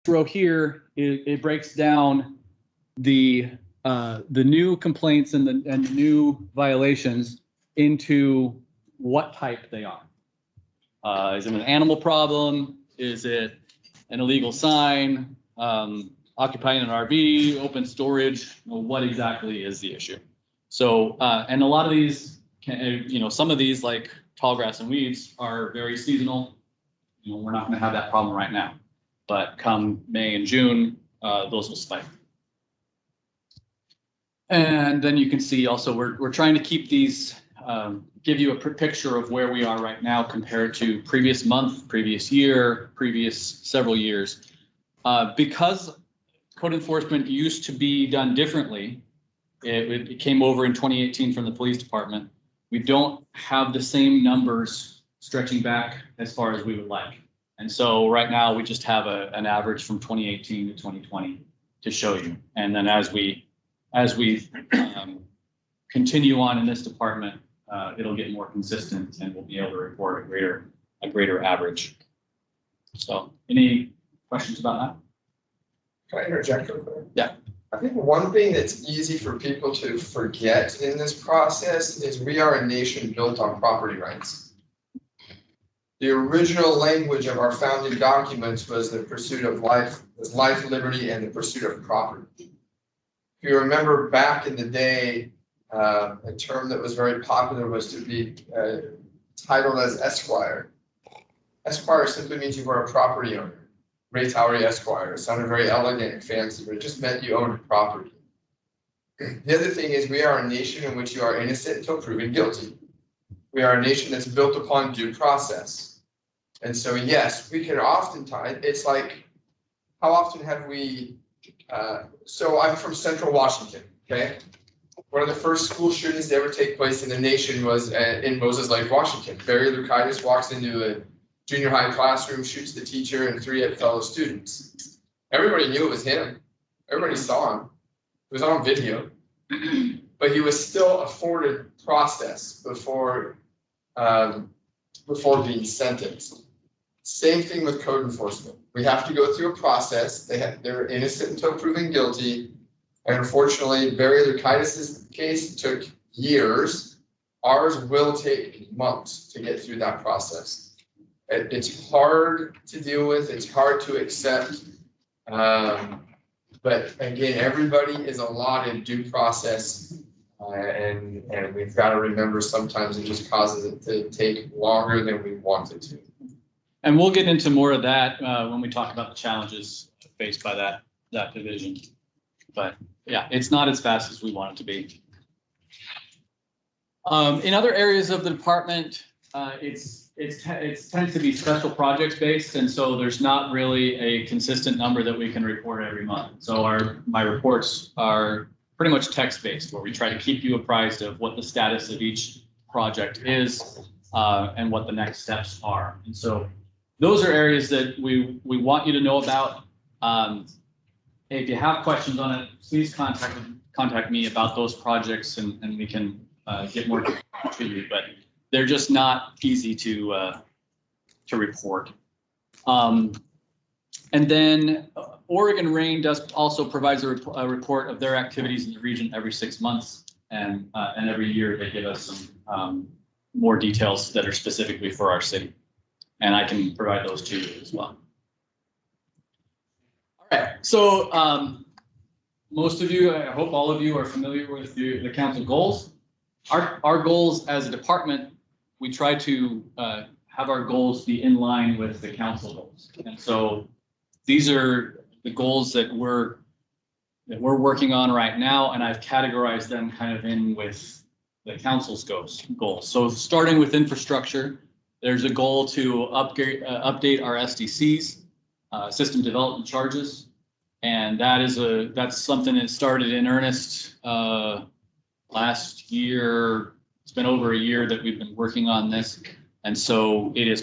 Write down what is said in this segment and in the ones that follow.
row here, it breaks down the new complaints and the new violations into what type they are. Is it an animal problem? Is it an illegal sign? Occupying an RV, open storage? What exactly is the issue? So, and a lot of these, some of these like tall grass and weeds are very seasonal. We're not going to have that problem right now, but come May and June, those will spike. And then you can see also we're trying to keep these, give you a picture of where we are right now compared to previous month, previous year, previous several years. Because code enforcement used to be done differently, it came over in 2018 from the police department. We don't have the same numbers stretching back as far as we would like. And so right now we just have an average from 2018 to 2020 to show you. And then as we continue on in this department, it'll get more consistent and we'll be able to report a greater average. So any questions about that? Can I interject real quick? Yeah. I think one thing that's easy for people to forget in this process is we are a nation built on property rights. The original language of our founding documents was the pursuit of life, liberty, and the pursuit of property. If you remember back in the day, a term that was very popular was to be titled as Esquire. Esquire simply means you were a property owner. Ray Towery Esquire. It sounded very elegant and fancy, but it just meant you owned property. The other thing is we are a nation in which you are innocent until proven guilty. We are a nation that's built upon due process. And so, yes, we can oftentimes, it's like, how often have we, so I'm from Central Washington, okay? One of the first school shootings to ever take place in the nation was in Moses Lake, Washington. Barry Lukitis walks into a junior high classroom, shoots the teacher and 3 fellow students. Everybody knew it was him. Everybody saw him. It was on video. But he was still afforded process before being sentenced. Same thing with code enforcement. We have to go through a process. They're innocent until proven guilty. And unfortunately, Barry Lukitis' case took years. Ours will take months to get through that process. It's hard to deal with. It's hard to accept. But again, everybody is allotted due process. And we've got to remember sometimes it just causes it to take longer than we want it to. And we'll get into more of that when we talk about the challenges faced by that division. But yeah, it's not as fast as we want it to be. In other areas of the department, it tends to be special projects based, and so there's not really a consistent number that we can report every month. So my reports are pretty much text based, where we try to keep you apprised of what the status of each project is and what the next steps are. And so those are areas that we want you to know about. If you have questions on it, please contact me about those projects, and we can get more to you. But they're just not easy to report. And then Oregon Rain also provides a report of their activities in the region every 6 months, and every year they give us some more details that are specifically for our city, and I can provide those to you as well. All right, so most of you, I hope all of you, are familiar with the council goals. Our goals as a department, we try to have our goals be in line with the council goals. And so these are the goals that we're working on right now, and I've categorized them kind of in with the council's goals. So starting with infrastructure, there's a goal to update our SDCs, system development charges, and that's something that started in earnest last year. It's been over a year that we've been working on this. And so it is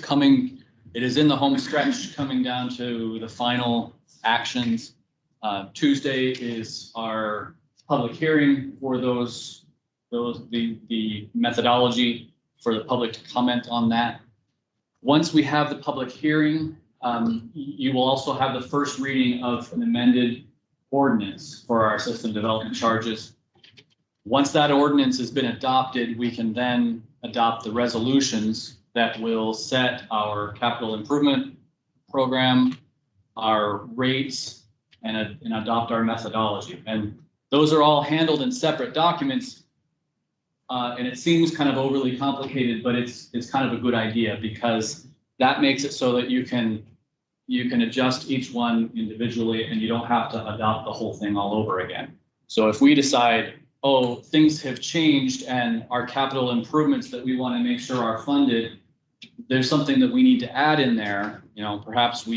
in the home stretch, coming down to the final actions. Tuesday is our public hearing for the methodology for the public to comment on that. Once we have the public hearing, you will also have the first reading of an amended ordinance for our system development charges. Once that ordinance has been adopted, we can then adopt the resolutions that will set our capital improvement program, our rates, and adopt our methodology. And those are all handled in separate documents. And it seems kind of overly complicated, but it's kind of a good idea because that makes it so that you can adjust each one individually and you don't have to adopt the whole thing all over again. So if we decide, oh, things have changed and our capital improvements that we want to make sure are funded, there's something that we need to add in there. You know, perhaps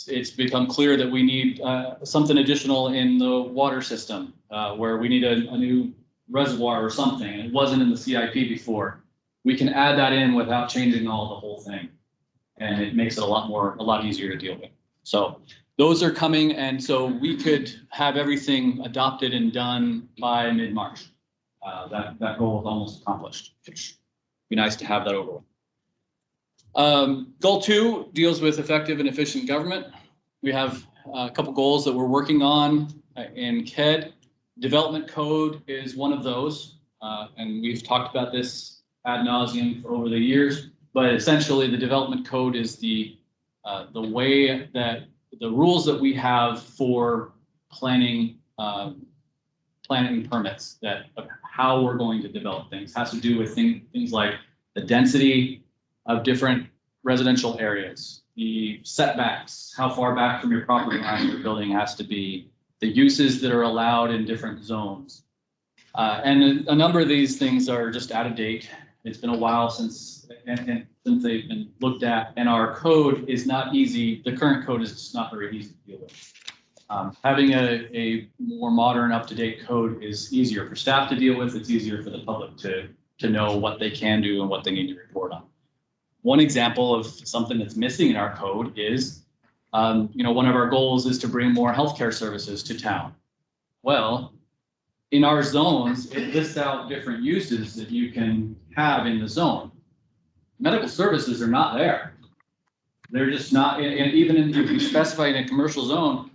it's become clear that we need something additional in the water system where we need a new reservoir or something. It wasn't in the CIP before. We can add that in without changing the whole thing. And it makes it a lot easier to deal with. So those are coming. And so we could have everything adopted and done by mid-March. That goal is almost accomplished. It'd be nice to have that over with. Goal 2 deals with effective and efficient government. We have a couple goals that we're working on in KED. Development code is one of those. And we've talked about this ad nauseum for over the years. But essentially, the development code is the way that the rules that we have for planning permits, that of how we're going to develop things, has to do with things like the density of different residential areas, the setbacks, how far back from your property line your building has to be, the uses that are allowed in different zones. And a number of these things are just out of date. It's been a while since they've been looked at, and our code is not easy. The current code is just not very easy to deal with. Having a more modern, up-to-date code is easier for staff to deal with. It's easier for the public to know what they can do and what they need to report on. One example of something that's missing in our code is, one of our goals is to bring more healthcare services to town. Well, in our zones, it lists out different uses that you can have in the zone. Medical services are not there. They're just not, and even if you specify in a commercial zone,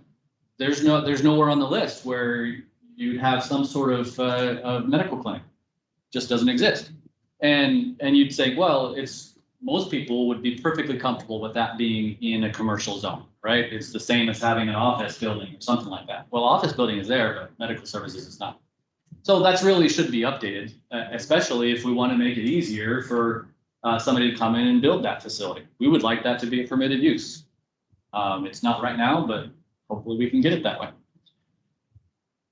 there's nowhere on the list where you'd have some sort of medical clinic. Just doesn't exist. And you'd say, well, most people would be perfectly comfortable with that being in a commercial zone, right? It's the same as having an office building or something like that. Well, office building is there, but medical services is not. So that's really should be updated, especially if we want to make it easier for somebody to come in and build that facility. We would like that to be a permitted use. It's not right now, but hopefully we can get it that way.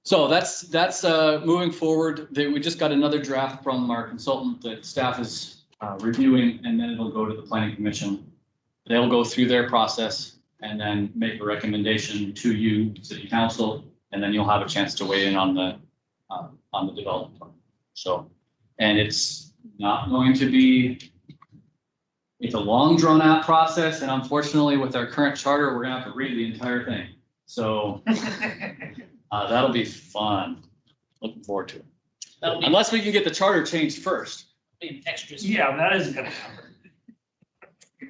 So that's moving forward. We just got another draft from our consultant that staff is reviewing, and then it'll go to the planning commission. They'll go through their process and then make a recommendation to you, city council, and then you'll have a chance to weigh in on the development plan. So, and it's not going to be, it's a long drawn out process. And unfortunately with our current charter, we're gonna have to read the entire thing. So that'll be fun. Looking forward to it. Unless we can get the charter changed first. Extras. Yeah, that is gonna cover.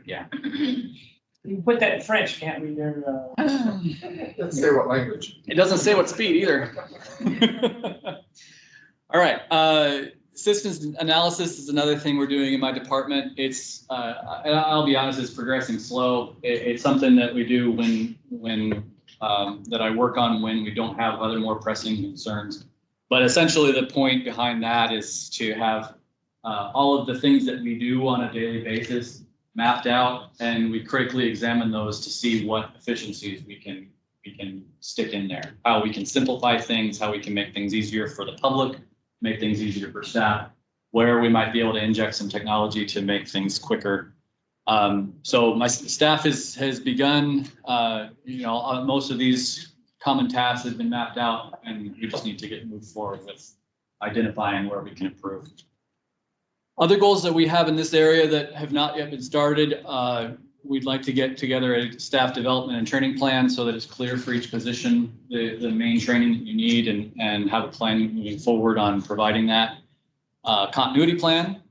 Yeah. You can put that in French, can't we? Let's say what language. It doesn't say what speed either. All right. Systems analysis is another thing we're doing in my department. It's, I'll be honest, it's progressing slow. It's something that we do that I work on when we don't have other more pressing concerns. But essentially the point behind that is to have all of the things that we do on a daily basis mapped out, and we critically examine those to see what efficiencies we can stick in there, how we can simplify things, how we can make things easier for the public, make things easier for staff, where we might be able to inject some technology to make things quicker. So my staff has begun, most of these common tasks have been mapped out, and we just need to move forward with identifying where we can improve. Other goals that we have in this area that have not yet been started, we'd like to get together a staff development and training plan so that it's clear for each position, the main training that you need, and have a plan moving forward on providing that. Continuity plan,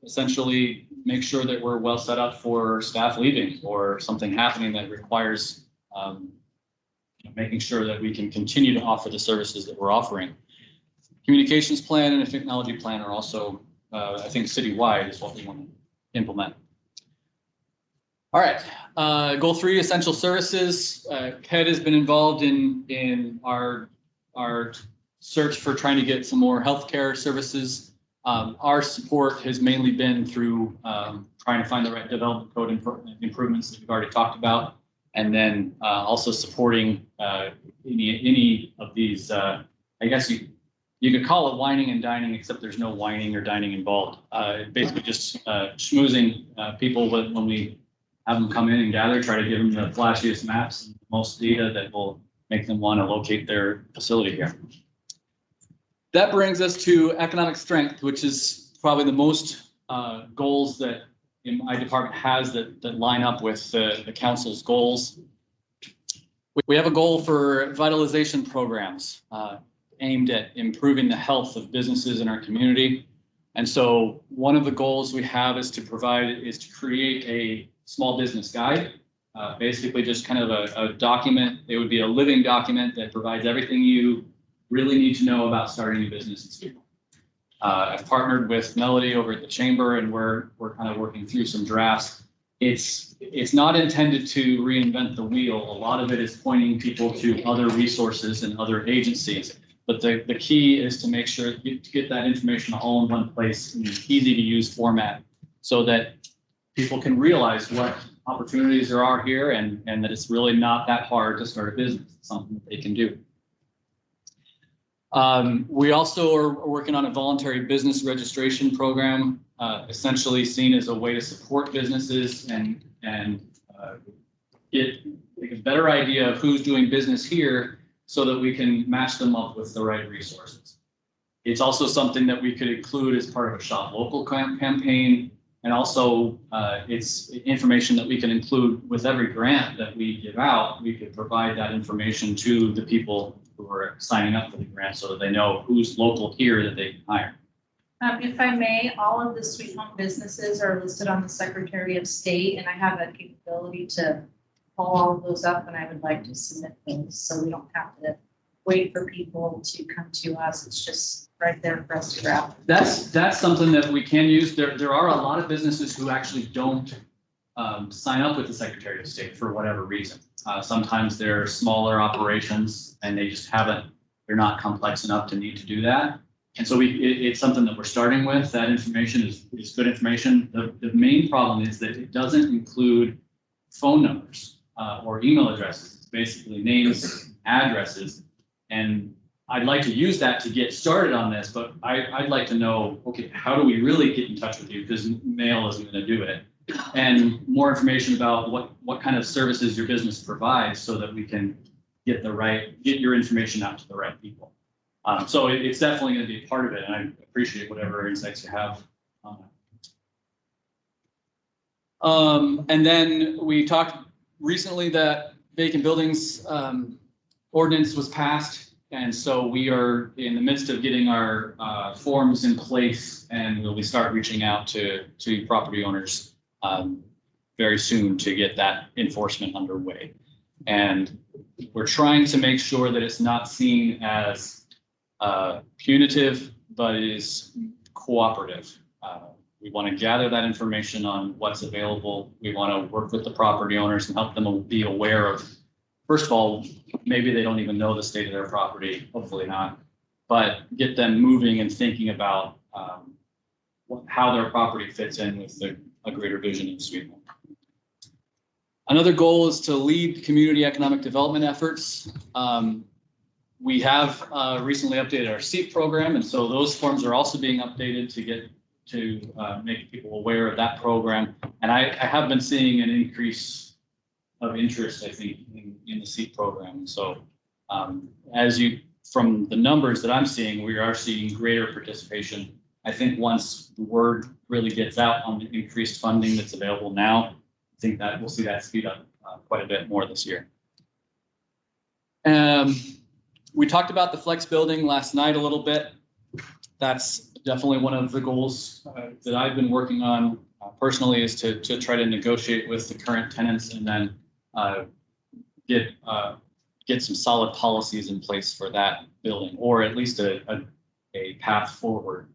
essentially make sure that we're well set up for staff leaving or something happening that requires making sure that we can continue to offer the services that we're offering. Communications plan and a technology plan are also, I think, citywide is what we want to implement. All right, goal 3, essential services. KED has been involved in our search for trying to get some more healthcare services. Our support has mainly been through trying to find the right development code improvements that we've already talked about, and then also supporting any of these. I guess you could call it whining and dining, except there's no whining or dining involved. Basically, just schmoozing people when we have them come in and gather, try to give them the flashiest maps and most data that will make them want to locate their facility here. That brings us to economic strength, which is probably the most goals that my department has that line up with the council's goals. We have a goal for vitalization programs aimed at improving the health of businesses in our community. And so one of the goals we have is to create a small business guide, basically just kind of a document. It would be a living document that provides everything you really need to know about starting a business in Sweden. I've partnered with Melody over at the chamber, and we're kind of working through some drafts. It's not intended to reinvent the wheel. A lot of it is pointing people to other resources and other agencies. But the key is to make sure to get that information all in one place in an easy to use format, so that people can realize what opportunities there are here, and that it's really not that hard to start a business. It's something that they can do. We also are working on a voluntary business registration program, essentially seen as a way to support businesses and get a better idea of who's doing business here, so that we can match them up with the right resources. It's also something that we could include as part of a Shop Local campaign, and also it's information that we can include with every grant that we give out. We could provide that information to the people who are signing up for the grant, so that they know who's local here that they can hire. If I may, all of the Sweet Home businesses are listed on the Secretary of State, and I have a capability to pull all of those up, and I would like to submit those, so we don't have to wait for people to come to us. It's just right there for us to grab. That's something that we can use. There are a lot of businesses who actually don't sign up with the Secretary of State for whatever reason. Sometimes they're smaller operations and they're not complex enough to need to do that. And so it's something that we're starting with. That information is good information. The main problem is that it doesn't include phone numbers or email addresses. It's basically names, addresses. And I'd like to use that to get started on this, but I'd like to know, okay, how do we really get in touch with you? Because mail isn't going to do it. And more information about what kind of services your business provides, so that we can get your information out to the right people. So it's definitely going to be a part of it, and I appreciate whatever insights you have on that. And then we talked recently that vacant buildings ordinance was passed, and so we are in the midst of getting our forms in place, and we'll start reaching out to property owners very soon to get that enforcement underway. And we're trying to make sure that it's not seen as punitive, but is cooperative. We want to gather that information on what's available. We want to work with the property owners and help them be aware of, first of all, maybe they don't even know the state of their property, hopefully not, but get them moving and thinking about how their property fits in with a greater vision in Sweden. Another goal is to lead community economic development efforts. We have recently updated our SEEP program, and so those forms are also being updated to make people aware of that program. And I have been seeing an increase of interest, I think, in the SEEP program. So from the numbers that I'm seeing, we are seeing greater participation. I think once the word really gets out on the increased funding that's available now, I think that we'll see that speed up quite a bit more this year. We talked about the flex building last night a little bit. That's definitely one of the goals that I've been working on personally is to try to negotiate with the current tenants and then get some solid policies in place for that building, or at least a path forward,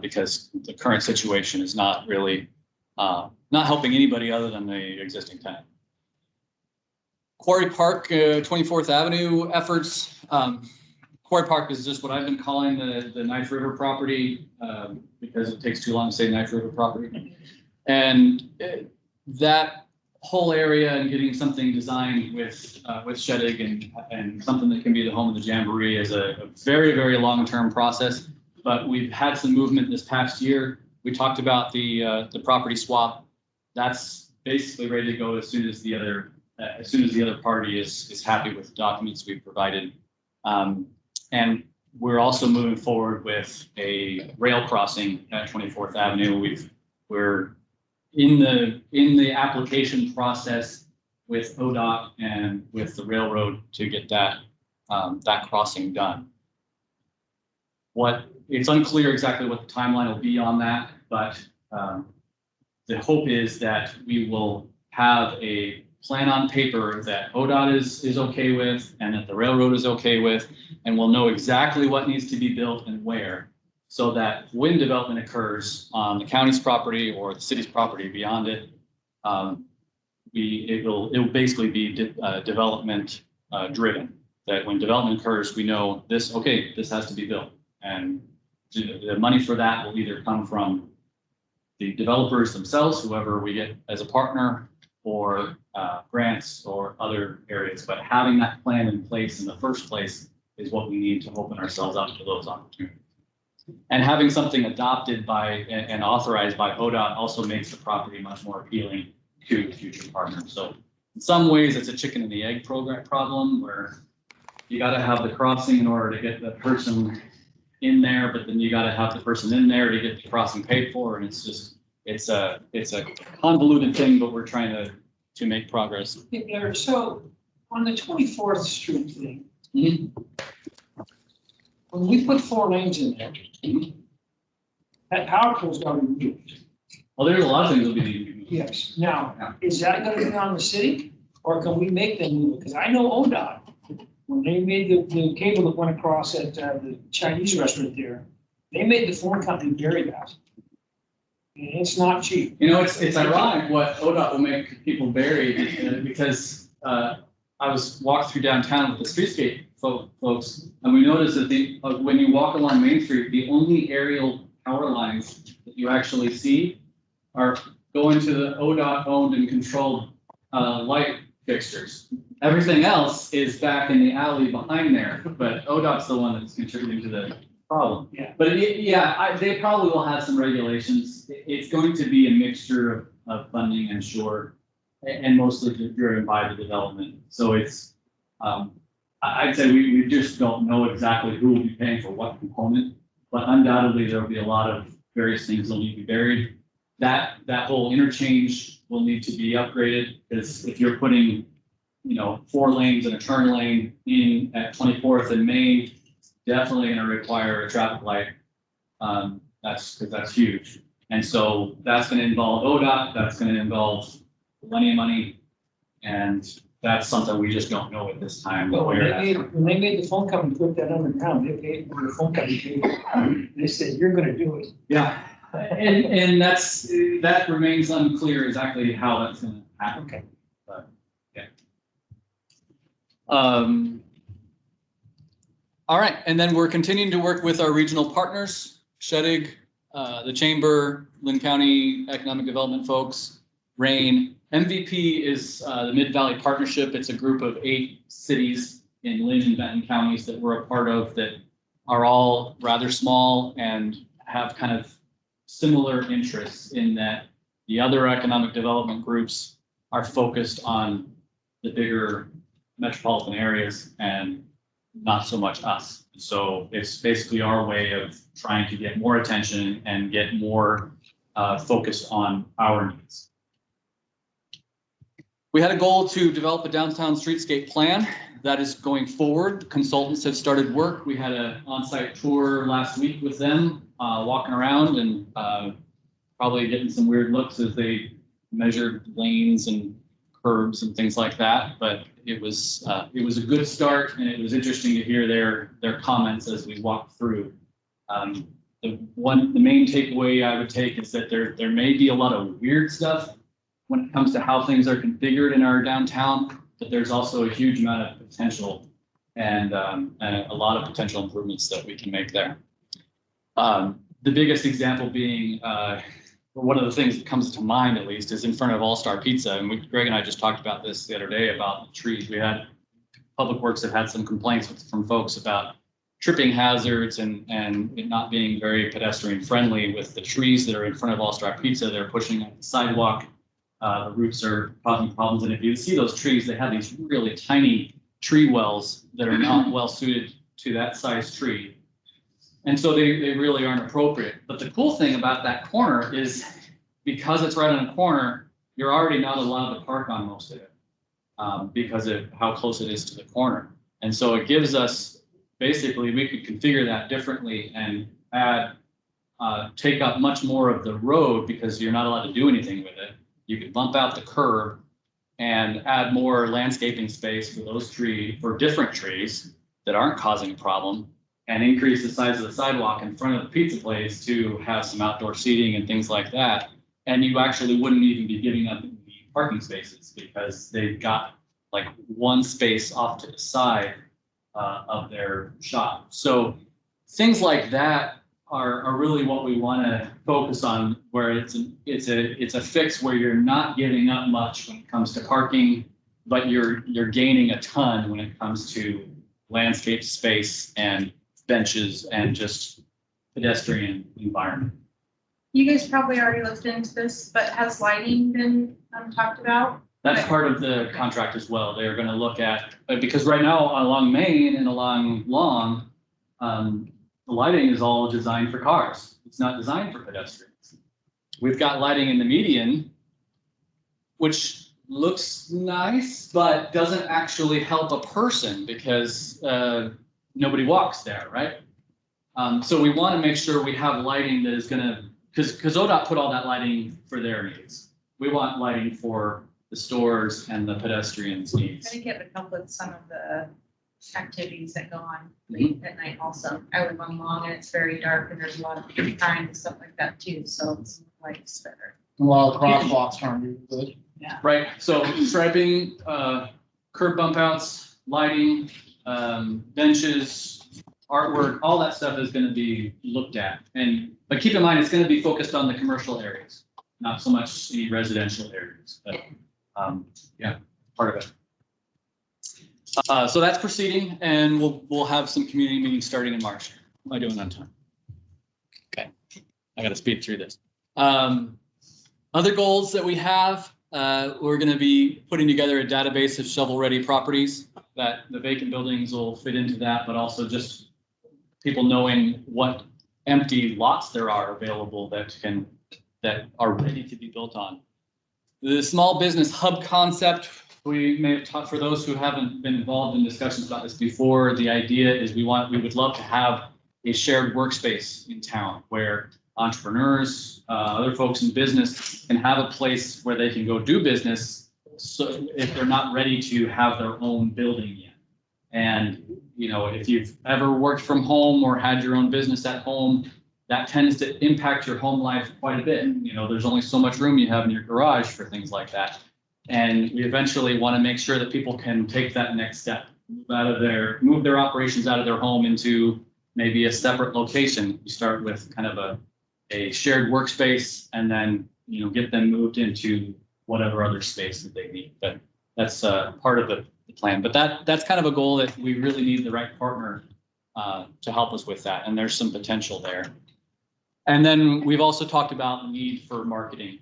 because the current situation is not really not helping anybody other than the existing tenant. Quarry Park, 24th Avenue efforts. Quarry Park is just what I've been calling the Knife River property, because it takes too long to say Knife River property. And that whole area and getting something designed with Shedig and something that can be the home of the Jamboree is a very, very long-term process. But we've had some movement this past year. We talked about the property swap. That's basically ready to go as soon as the other party is happy with the documents we've provided. And we're also moving forward with a rail crossing at 24th Avenue. We're in the application process with ODOT and with the railroad to get that crossing done. It's unclear exactly what the timeline will be on that, but the hope is that we will have a plan on paper that ODOT is okay with and that the railroad is okay with, and we'll know exactly what needs to be built and where, so that when development occurs on the county's property or the city's property beyond it, it will basically be development driven. That when development occurs, we know this has to be built, and the money for that will either come from the developers themselves, whoever we get as a partner, or grants or other areas. But having that plan in place in the first place is what we need to open ourselves up to those opportunities. And having something adopted by and authorized by ODOT also makes the property much more appealing to future partners. So in some ways, it's a chicken and the egg problem where you got to have the crossing in order to get the person in there, but then you got to have the person in there to get the crossing paid for, and it's a convoluted thing, but we're trying to make progress. So on the 24th Street thing, when we put 4 lanes in there, that power pole's got to be moved. Well, there's a lot of things that we need to do. Yes. Now, is that going to be on the city, or can we make them move it? Because I know ODOT, when they made the cable that went across at the Chinese restaurant there, they made the phone company bury that. And it's not cheap. You know, it's ironic what ODOT will make people bury, because I was walked through downtown with the streetscape folks, and we noticed that when you walk along Main Street, the only aerial power lines that you actually see are going to the ODOT owned and controlled light fixtures. Everything else is back in the alley behind there, but ODOT's the one that's contributing to the problem. Yeah. But they probably will have some regulations. It's going to be a mixture of funding, I'm sure, and mostly driven by the development. So it's, I'd say we just don't know exactly who will be paying for what component, but undoubtedly there will be a lot of various things that will need to be buried. That whole interchange will need to be upgraded, because if you're putting, 4 lanes and a turn lane in at 24th and Main, definitely going to require a traffic light. That's huge. And so that's going to involve ODOT, that's going to involve plenty of money. And that's something we just don't know at this time. But when they made the phone company put that underground, they paid for the phone company. They said, you're going to do it. Yeah. And that remains unclear exactly how that's going to happen. Okay. But yeah. All right, and then we're continuing to work with our regional partners, Shedig, the Chamber, Lynn County Economic Development folks, RAIN. MVP is the Mid-Valley Partnership. It's a group of 8 cities in Lynn and Benton counties that we're a part of that are all rather small and have kind of similar interests in that the other economic development groups are focused on the bigger metropolitan areas and not so much us. So it's basically our way of trying to get more attention and get more focus on our needs. We had a goal to develop a downtown streetscape plan that is going forward. Consultants have started work. We had an on-site tour last week with them walking around and probably getting some weird looks as they measured lanes and curbs and things like that. But it was a good start, and it was interesting to hear their comments as we walked through. The main takeaway I would take is that there may be a lot of weird stuff when it comes to how things are configured in our downtown, but there's also a huge amount of potential and a lot of potential improvements that we can make there. The biggest example being, one of the things that comes to mind, at least, is in front of All Star Pizza. And Greg and I just talked about this the other day about the trees. We had Public Works have had some complaints from folks about tripping hazards and it not being very pedestrian friendly with the trees that are in front of All Star Pizza. They're pushing up the sidewalk. The roots are causing problems. And if you see those trees, they have these really tiny tree wells that are not well suited to that size tree. And so they really aren't appropriate. But the cool thing about that corner is because it's right on a corner, you're already not allowed to park on most of it because of how close it is to the corner. And so it gives us, basically, we could configure that differently and take up much more of the road because you're not allowed to do anything with it. You could bump out the curb and add more landscaping space for those for different trees that aren't causing a problem, and increase the size of the sidewalk in front of the pizza place to have some outdoor seating and things like that. And you actually wouldn't even be giving up the parking spaces because they've got like one space off to the side of their shop. So things like that are really what we want to focus on, where it's a fix where you're not giving up much when it comes to parking, but you're gaining a ton when it comes to landscape space and benches and just pedestrian environment. You guys probably already looked into this, but has lighting been talked about? That's part of the contract as well. They're going to look at, because right now along Main and along Long, the lighting is all designed for cars. It's not designed for pedestrians. We've got lighting in the median, which looks nice, but doesn't actually help a person because nobody walks there, right? So we want to make sure we have lighting that is going to, because ODOT put all that lighting for their needs. We want lighting for the stores and the pedestrians' needs. I think it would help with some of the activities that go on late at night also. I live on Long and it's very dark and there's a lot of crime and stuff like that too, so it's lights better. A lot of crosswalks aren't really good. Yeah. Right, so striping, curb bump outs, lighting, benches, artwork, all that stuff is going to be looked at. But keep in mind, it's going to be focused on the commercial areas, not so much the residential areas. But yeah, part of it. So that's proceeding, and we'll have some community meetings starting in March. Am I doing on time? Okay, I got to speed through this. Other goals that we have, we're going to be putting together a database of shovel-ready properties. That the vacant buildings will fit into that, but also just people knowing what empty lots there are available that are ready to be built on. The small business hub concept, we may have taught, for those who haven't been involved in discussions about this before, the idea is we would love to have a shared workspace in town where entrepreneurs, other folks in business can have a place where they can go do business. So if they're not ready to have their own building yet. And, if you've ever worked from home or had your own business at home, that tends to impact your home life quite a bit. There's only so much room you have in your garage for things like that. And we eventually want to make sure that people can take that next step, move their operations out of their home into maybe a separate location. You start with kind of a shared workspace and then, get them moved into whatever other space that they need. But that's part of the plan. But that's kind of a goal that we really need the right partner to help us with that. And there's some potential there. And then we've also talked about the need for marketing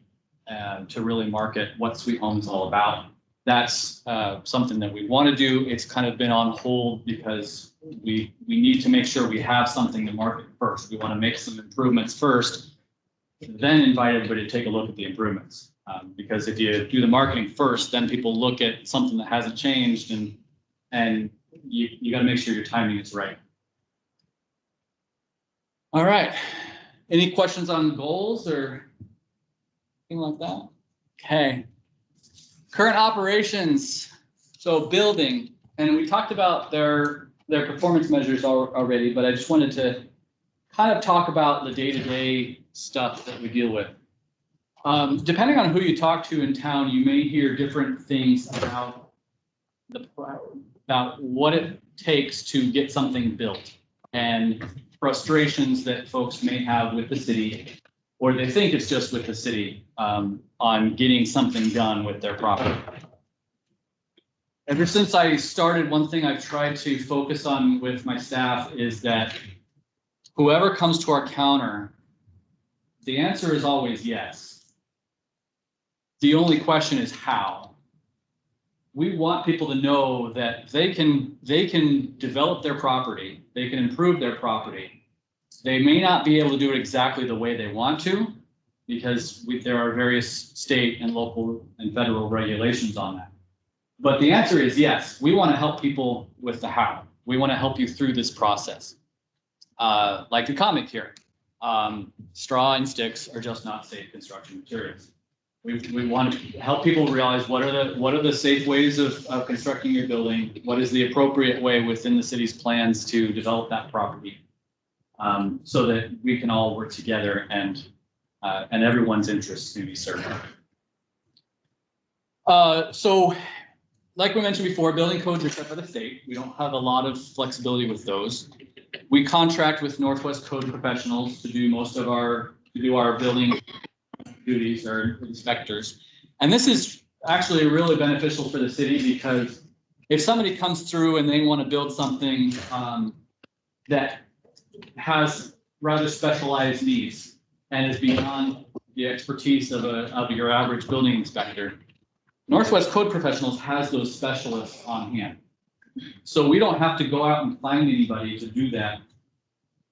to really market what Sweet Home is all about. That's something that we want to do. It's kind of been on hold because we need to make sure we have something to market first. We want to make some improvements first, then invite everybody to take a look at the improvements. Because if you do the marketing first, then people look at something that hasn't changed, and you got to make sure your timing is right. All right. Any questions on goals or anything like that? Okay. Current operations. So building, and we talked about their performance measures already, but I just wanted to kind of talk about the day-to-day stuff that we deal with. Depending on who you talk to in town, you may hear different things about what it takes to get something built and frustrations that folks may have with the city, or they think it's just with the city on getting something done with their property. Ever since I started, one thing I've tried to focus on with my staff is that whoever comes to our counter, the answer is always yes. The only question is how. We want people to know that they can develop their property, they can improve their property. They may not be able to do it exactly the way they want to, because there are various state and local and federal regulations on that. But the answer is yes, we want to help people with the how. We want to help you through this process. Like the comic here, straw and sticks are just not safe construction materials. We want to help people realize what are the safe ways of constructing your building, what is the appropriate way within the city's plans to develop that property, so that we can all work together and everyone's interests can be served. So, like we mentioned before, building codes are set by the state. We don't have a lot of flexibility with those. We contract with Northwest Code professionals to do our building duties, or inspectors. And this is actually really beneficial for the city, because if somebody comes through and they want to build something that has rather specialized needs and is beyond the expertise of your average building inspector, Northwest Code Professionals has those specialists on hand. So we don't have to go out and find anybody to do that.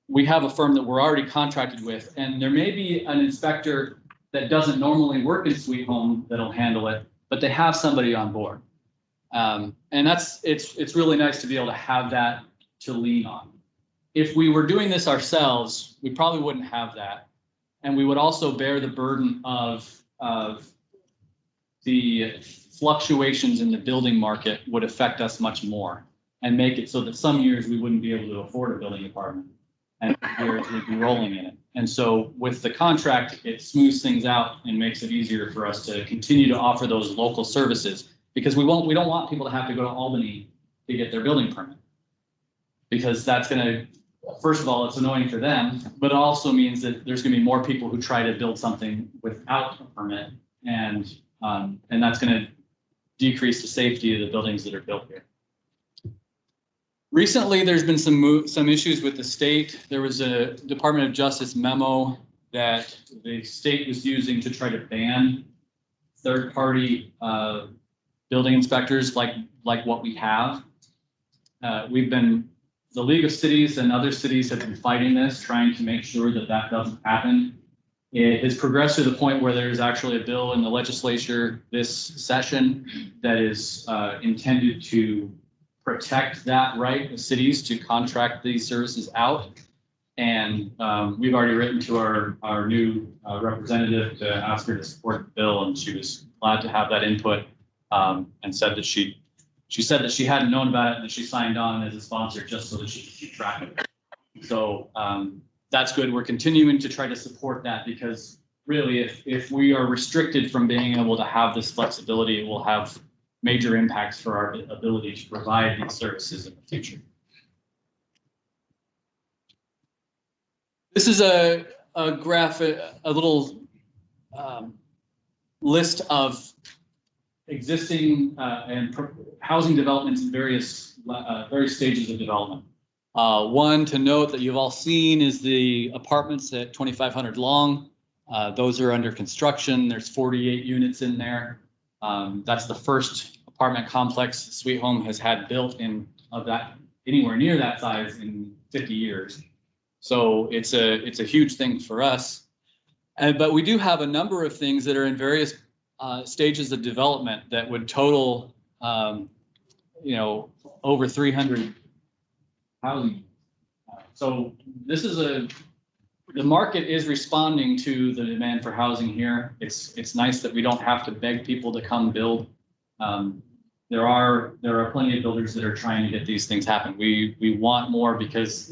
We have a firm that we're already contracted with, and there may be an inspector that doesn't normally work in Sweet Home that'll handle it, but they have somebody on board. And it's really nice to be able to have that to lean on. If we were doing this ourselves, we probably wouldn't have that. And we would also bear the burden of the fluctuations in the building market would affect us much more and make it so that some years we wouldn't be able to afford a building department and years we'd be rolling in it. And so with the contract, it smooths things out and makes it easier for us to continue to offer those local services, because we don't want people to have to go to Albany to get their building permit, because that's going to, first of all, it's annoying for them, but it also means that there's going to be more people who try to build something without a permit, and that's going to decrease the safety of the buildings that are built here. Recently, there's been some issues with the state. There was a Department of Justice memo that the state was using to try to ban third-party building inspectors like what we have. The League of Cities and other cities have been fighting this, trying to make sure that that doesn't happen. It has progressed to the point where there's actually a bill in the legislature this session that is intended to protect that right of cities to contract these services out. And we've already written to our new representative to ask her to support the bill, and she was glad to have that input, and said that she said that she hadn't known about it and that she signed on as a sponsor just so that she could keep track of it. So that's good. We're continuing to try to support that, because really if we are restricted from being able to have this flexibility, it will have major impacts for our ability to provide these services in the future. This is a graphic, a little list of existing and housing developments in various stages of development. One to note that you've all seen is the apartments at 2500 Long. Those are under construction. There's 48 units in there. That's the first apartment complex Sweet Home has had built of that anywhere near that size in 50 years. So it's a huge thing for us. But we do have a number of things that are in various stages of development that would total, over 300 housing. So this is the market is responding to the demand for housing here. It's nice that we don't have to beg people to come build. There are plenty of builders that are trying to get these things happen. We want more because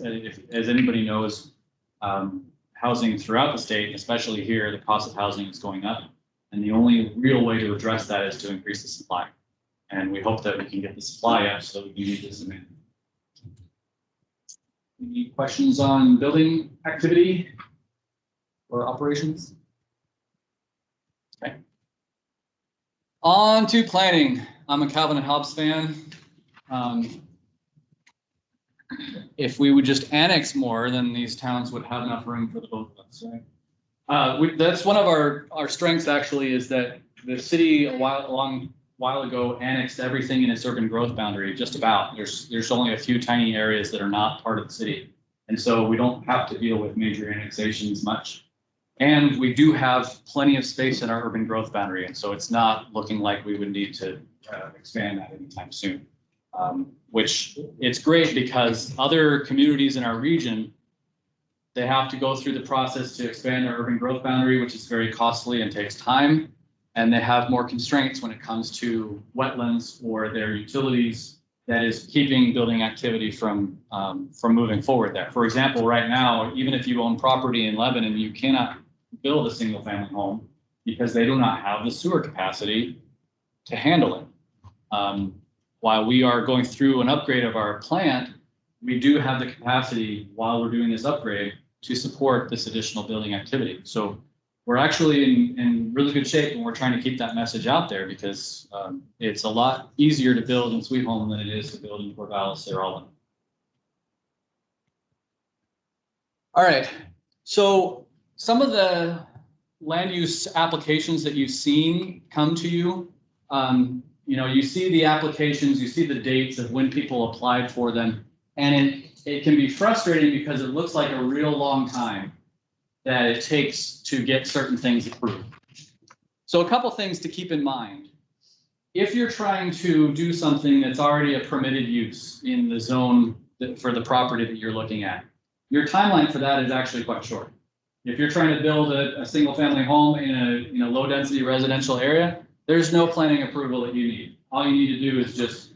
as anybody knows, housing throughout the state, especially here, the cost of housing is going up. And the only real way to address that is to increase the supply. And we hope that we can get the supply up so that we can meet this demand. Any questions on building activity or operations? Okay. On to planning. I'm a Calvin and Hobbes fan. If we would just annex more, then these towns would have enough room for the both of us, right? That's one of our strengths actually, is that the city a long while ago annexed everything in its urban growth boundary, just about. There's only a few tiny areas that are not part of the city. And so we don't have to deal with major annexations much. And we do have plenty of space in our urban growth boundary. And so it's not looking like we would need to expand that anytime soon. Which it's great because other communities in our region, they have to go through the process to expand their urban growth boundary, which is very costly and takes time. And they have more constraints when it comes to wetlands or their utilities that is keeping building activity from moving forward there. For example, right now, even if you own property in Lebanon, you cannot build a single family home because they do not have the sewer capacity to handle it. While we are going through an upgrade of our plant, we do have the capacity while we're doing this upgrade to support this additional building activity. So we're actually in really good shape, and we're trying to keep that message out there because it's a lot easier to build in Sweet Home than it is to build in Corvallis or Allen. All right, so some of the land use applications that you've seen come to you, you see the applications, you see the dates of when people applied for them, and it can be frustrating because it looks like a real long time that it takes to get certain things approved. So a couple things to keep in mind. If you're trying to do something that's already a permitted use in the zone for the property that you're looking at, your timeline for that is actually quite short. If you're trying to build a single family home in a low density residential area, there's no planning approval that you need. All you need to do is just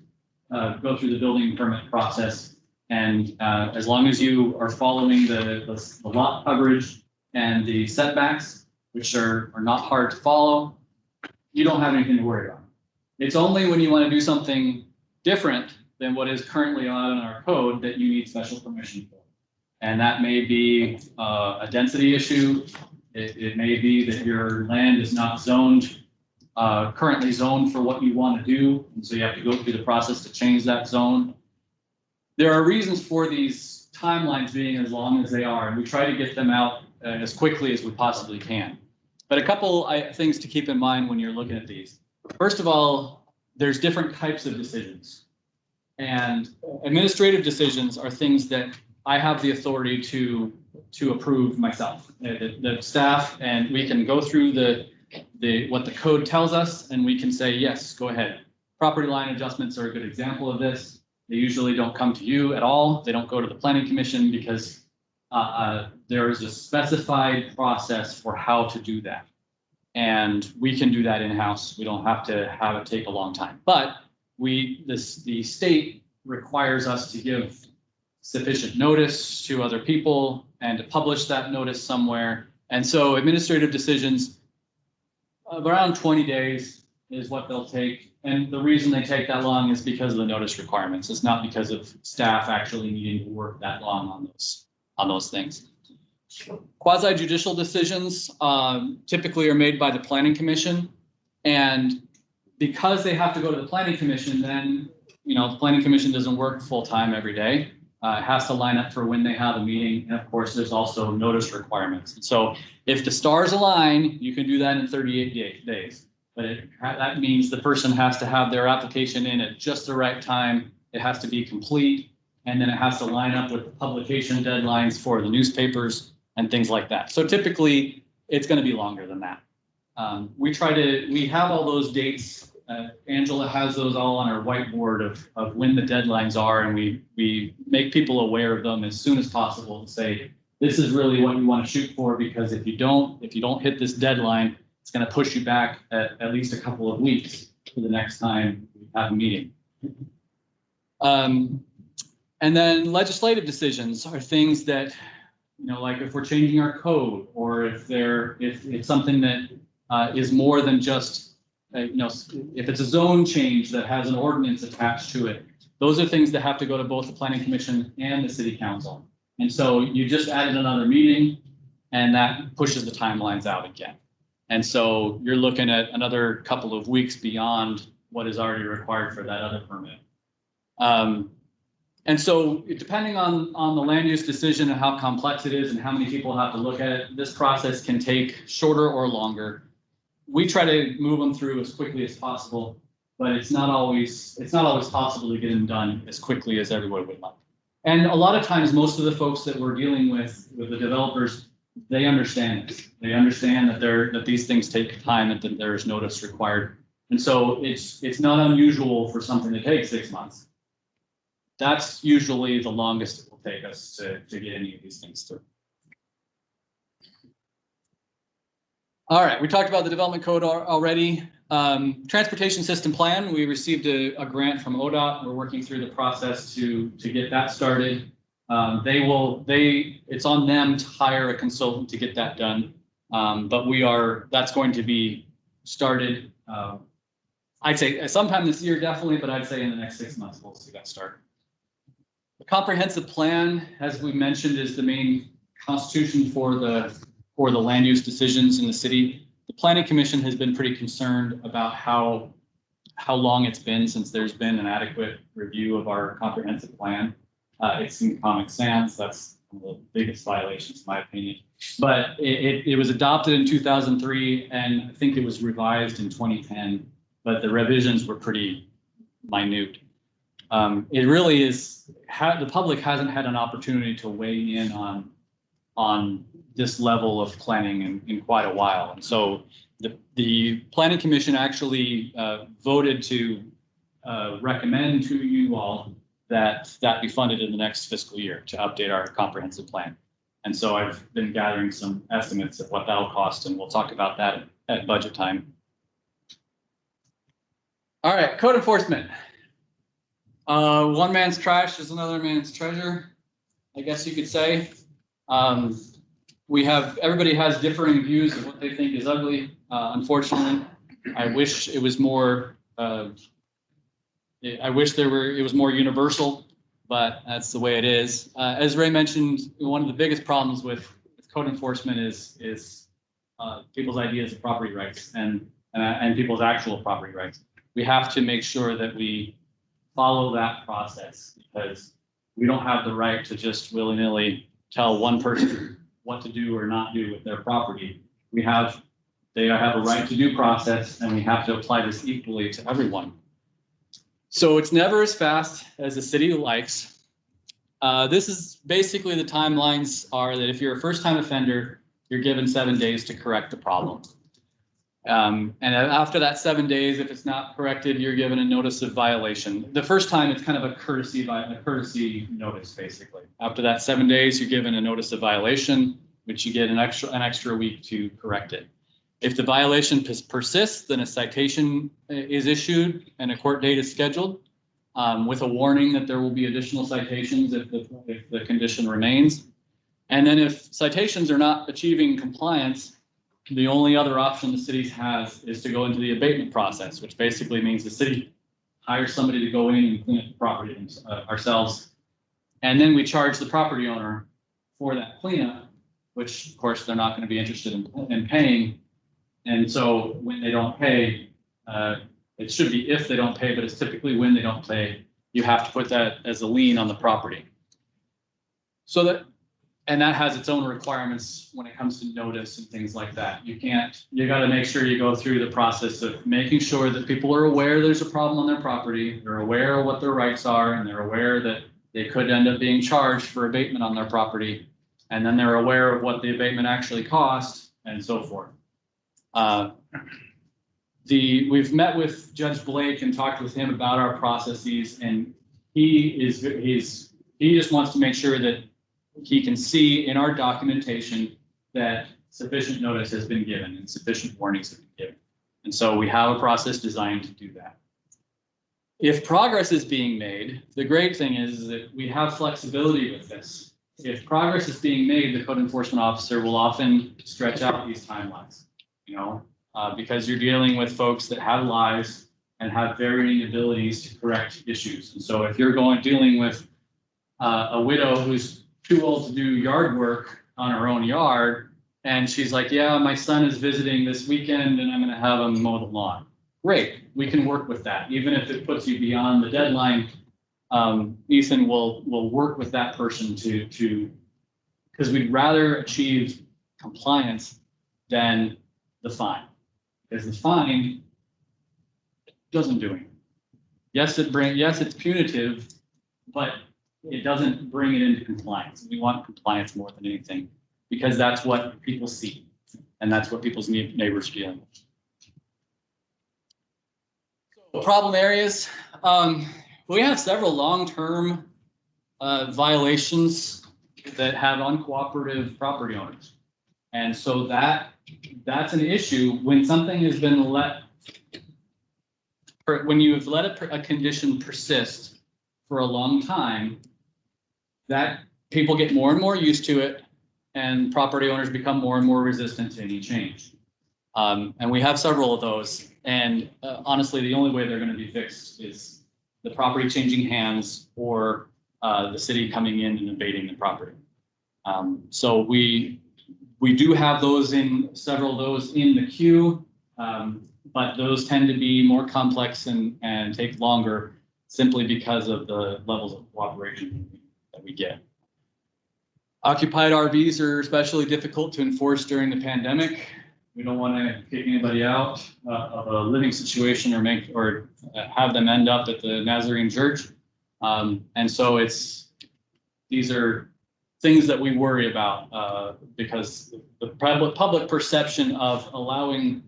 go through the building permit process. And as long as you are following the lot coverage and the setbacks, which are not hard to follow, you don't have anything to worry about. It's only when you want to do something different than what is currently allowed in our code that you need special permission for. And that may be a density issue. It may be that your land is not zoned, currently zoned for what you want to do. And so you have to go through the process to change that zone. There are reasons for these timelines being as long as they are, and we try to get them out as quickly as we possibly can. But a couple things to keep in mind when you're looking at these. First of all, there's different types of decisions. And administrative decisions are things that I have the authority to approve myself. The staff, and we can go through what the code tells us, and we can say, yes, go ahead. Property line adjustments are a good example of this. They usually don't come to you at all. They don't go to the planning commission because there is a specified process for how to do that. And we can do that in-house. We don't have to have it take a long time. But the state requires us to give sufficient notice to other people and to publish that notice somewhere. And so administrative decisions of around 20 days is what they'll take. And the reason they take that long is because of the notice requirements. It's not because of staff actually needing to work that long on those things. Quasi judicial decisions typically are made by the planning commission. And because they have to go to the planning commission, then the planning commission doesn't work full time every day. It has to line up for when they have a meeting. And of course, there's also notice requirements. And so if the stars align, you can do that in 38 days. But that means the person has to have their application in at just the right time. It has to be complete. And then it has to line up with the publication deadlines for the newspapers and things like that. So typically, it's going to be longer than that. We have all those dates. Angela has those all on our whiteboard of when the deadlines are, and we make people aware of them as soon as possible to say, this is really what you want to shoot for, because if you don't hit this deadline, it's going to push you back at least a couple of weeks to the next time we have a meeting. And then legislative decisions are things that, like if we're changing our code, or if it's something that is more than just, if it's a zone change that has an ordinance attached to it, those are things that have to go to both the planning commission and the city council. And so you just added another meeting, and that pushes the timelines out again. And so you're looking at another couple of weeks beyond what is already required for that other permit. And so depending on the land use decision and how complex it is and how many people have to look at it, this process can take shorter or longer. We try to move them through as quickly as possible, but it's not always possible to get them done as quickly as everyone would like. And a lot of times, most of the folks that we're dealing with the developers, they understand this. They understand that these things take time and that there is notice required. And so it's not unusual for something to take 6 months. That's usually the longest it will take us to get any of these things through. All right, we talked about the development code already. Transportation system plan, we received a grant from ODOT. We're working through the process to get that started. It's on them to hire a consultant to get that done. But that's going to be started. I'd say sometime this year, definitely, but I'd say in the next 6 months, we'll see that start. The comprehensive plan, as we mentioned, is the main constitution for the land use decisions in the city. The Planning Commission has been pretty concerned about how long it's been since there's been an adequate review of our comprehensive plan. It's in Comic Sans. That's one of the biggest violations, in my opinion. But it was adopted in 2003, and I think it was revised in 2010. But the revisions were pretty minute. It really is, the public hasn't had an opportunity to weigh in on this level of planning in quite a while. And so the Planning Commission actually voted to recommend to you all that be funded in the next fiscal year to update our comprehensive plan. And so I've been gathering some estimates of what that'll cost, and we'll talk about that at budget time. All right, code enforcement. One man's trash is another man's treasure, I guess you could say. Everybody has differing views of what they think is ugly. Unfortunately, I wish it was more. I wish it was more universal, but that's the way it is. As Ray mentioned, one of the biggest problems with code enforcement is people's ideas of property rights and people's actual property rights. We have to make sure that we follow that process, because we don't have the right to just willy-nilly tell one person what to do or not do with their property. They have a right to due process, and we have to apply this equally to everyone. So it's never as fast as the city likes. This is basically the timelines are that if you're a first-time offender, you're given 7 days to correct the problem. And after that 7 days, if it's not corrected, you're given a notice of violation. The first time, it's kind of a courtesy notice, basically. After that 7 days, you're given a notice of violation, which you get an extra week to correct it. If the violation persists, then a citation is issued and a court date is scheduled, with a warning that there will be additional citations if the condition remains. And then if citations are not achieving compliance, the only other option the city has is to go into the abatement process, which basically means the city hires somebody to go in and clean up the property ourselves. And then we charge the property owner for that cleanup, which of course they're not going to be interested in paying. And so when they don't pay, it should be if they don't pay, but it's typically when they don't pay, you have to put that as a lien on the property. And that has its own requirements when it comes to notice and things like that. You got to make sure you go through the process of making sure that people are aware there's a problem on their property, they're aware of what their rights are, and they're aware that they could end up being charged for abatement on their property. And then they're aware of what the abatement actually cost and so forth. We've met with Judge Blake and talked with him about our processes, and he just wants to make sure that he can see in our documentation that sufficient notice has been given and sufficient warnings have been given. And so we have a process designed to do that. If progress is being made, the great thing is that we have flexibility with this. If progress is being made, the code enforcement officer will often stretch out these timelines, because you're dealing with folks that have lives and have varying abilities to correct issues. And so if you're dealing with a widow who's too old to do yard work on her own yard, and she's like, yeah, my son is visiting this weekend and I'm going to have him mow the lawn. Great, we can work with that. Even if it puts you beyond the deadline, Ethan will work with that person because we'd rather achieve compliance than the fine. Because the fine doesn't do anything. Yes, it's punitive, but it doesn't bring it into compliance. We want compliance more than anything because that's what people see and that's what people's neighbors are dealing with. So, problem areas. We have several long-term violations that have uncooperative property owners. And so that's an issue when something has been when you have let a condition persist for a long time, that people get more and more used to it and property owners become more and more resistant to any change. And we have several of those. And honestly, the only way they're going to be fixed is the property changing hands or the city coming in and abating the property. So we do have several of those in the queue, but those tend to be more complex and take longer simply because of the levels of cooperation that we get. Occupied RVs are especially difficult to enforce during the pandemic. We don't want to kick anybody out of a living situation or have them end up at the Nazarene Church. And so these are things that we worry about because the public perception of allowing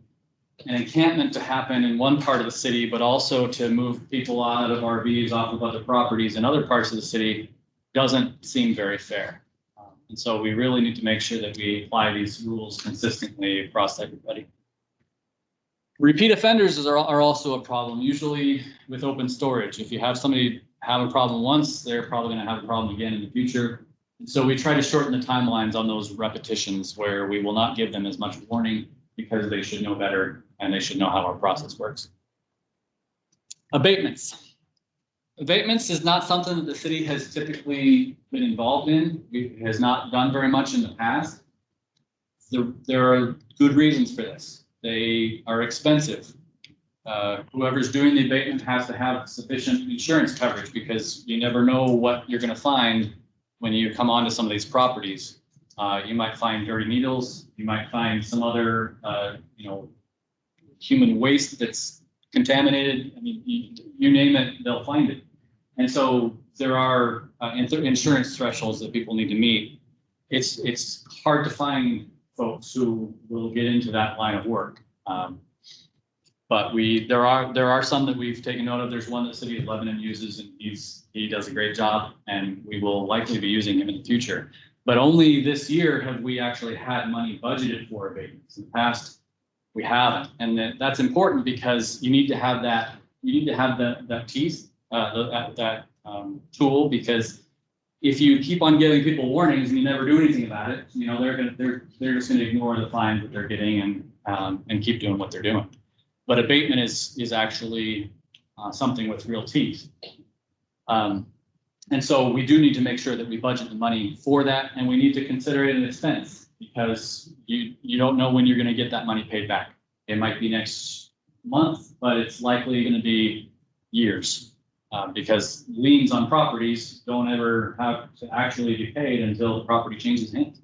an encampment to happen in one part of the city, but also to move people out of RVs off of other properties in other parts of the city doesn't seem very fair. And so we really need to make sure that we apply these rules consistently across everybody. Repeat offenders are also a problem, usually with open storage. If you have somebody have a problem once, they're probably going to have a problem again in the future. And so we try to shorten the timelines on those repetitions where we will not give them as much warning because they should know better and they should know how our process works. Abatements. Abatements is not something that the city has typically been involved in. It has not done very much in the past. There are good reasons for this. They are expensive. Whoever's doing the abatement has to have sufficient insurance coverage because you never know what you're going to find when you come onto some of these properties. You might find dirty needles. You might find some other, human waste that's contaminated. I mean, you name it, they'll find it. And so there are insurance thresholds that people need to meet. It's hard to find folks who will get into that line of work. But there are some that we've taken note of. There's one that the city of Lebanon uses, and he does a great job, and we will likely be using him in the future. But only this year have we actually had money budgeted for abatements. In the past, we haven't, and that's important because you need to have that. You need to have that teeth, that tool, because if you keep on giving people warnings and you never do anything about it, they're just gonna ignore the fines that they're getting and keep doing what they're doing. But abatement is actually something with real teeth. And so we do need to make sure that we budget the money for that, and we need to consider it an expense because you don't know when you're going to get that money paid back. It might be next month, but it's likely going to be years because liens on properties don't ever have to actually be paid until the property changes hands.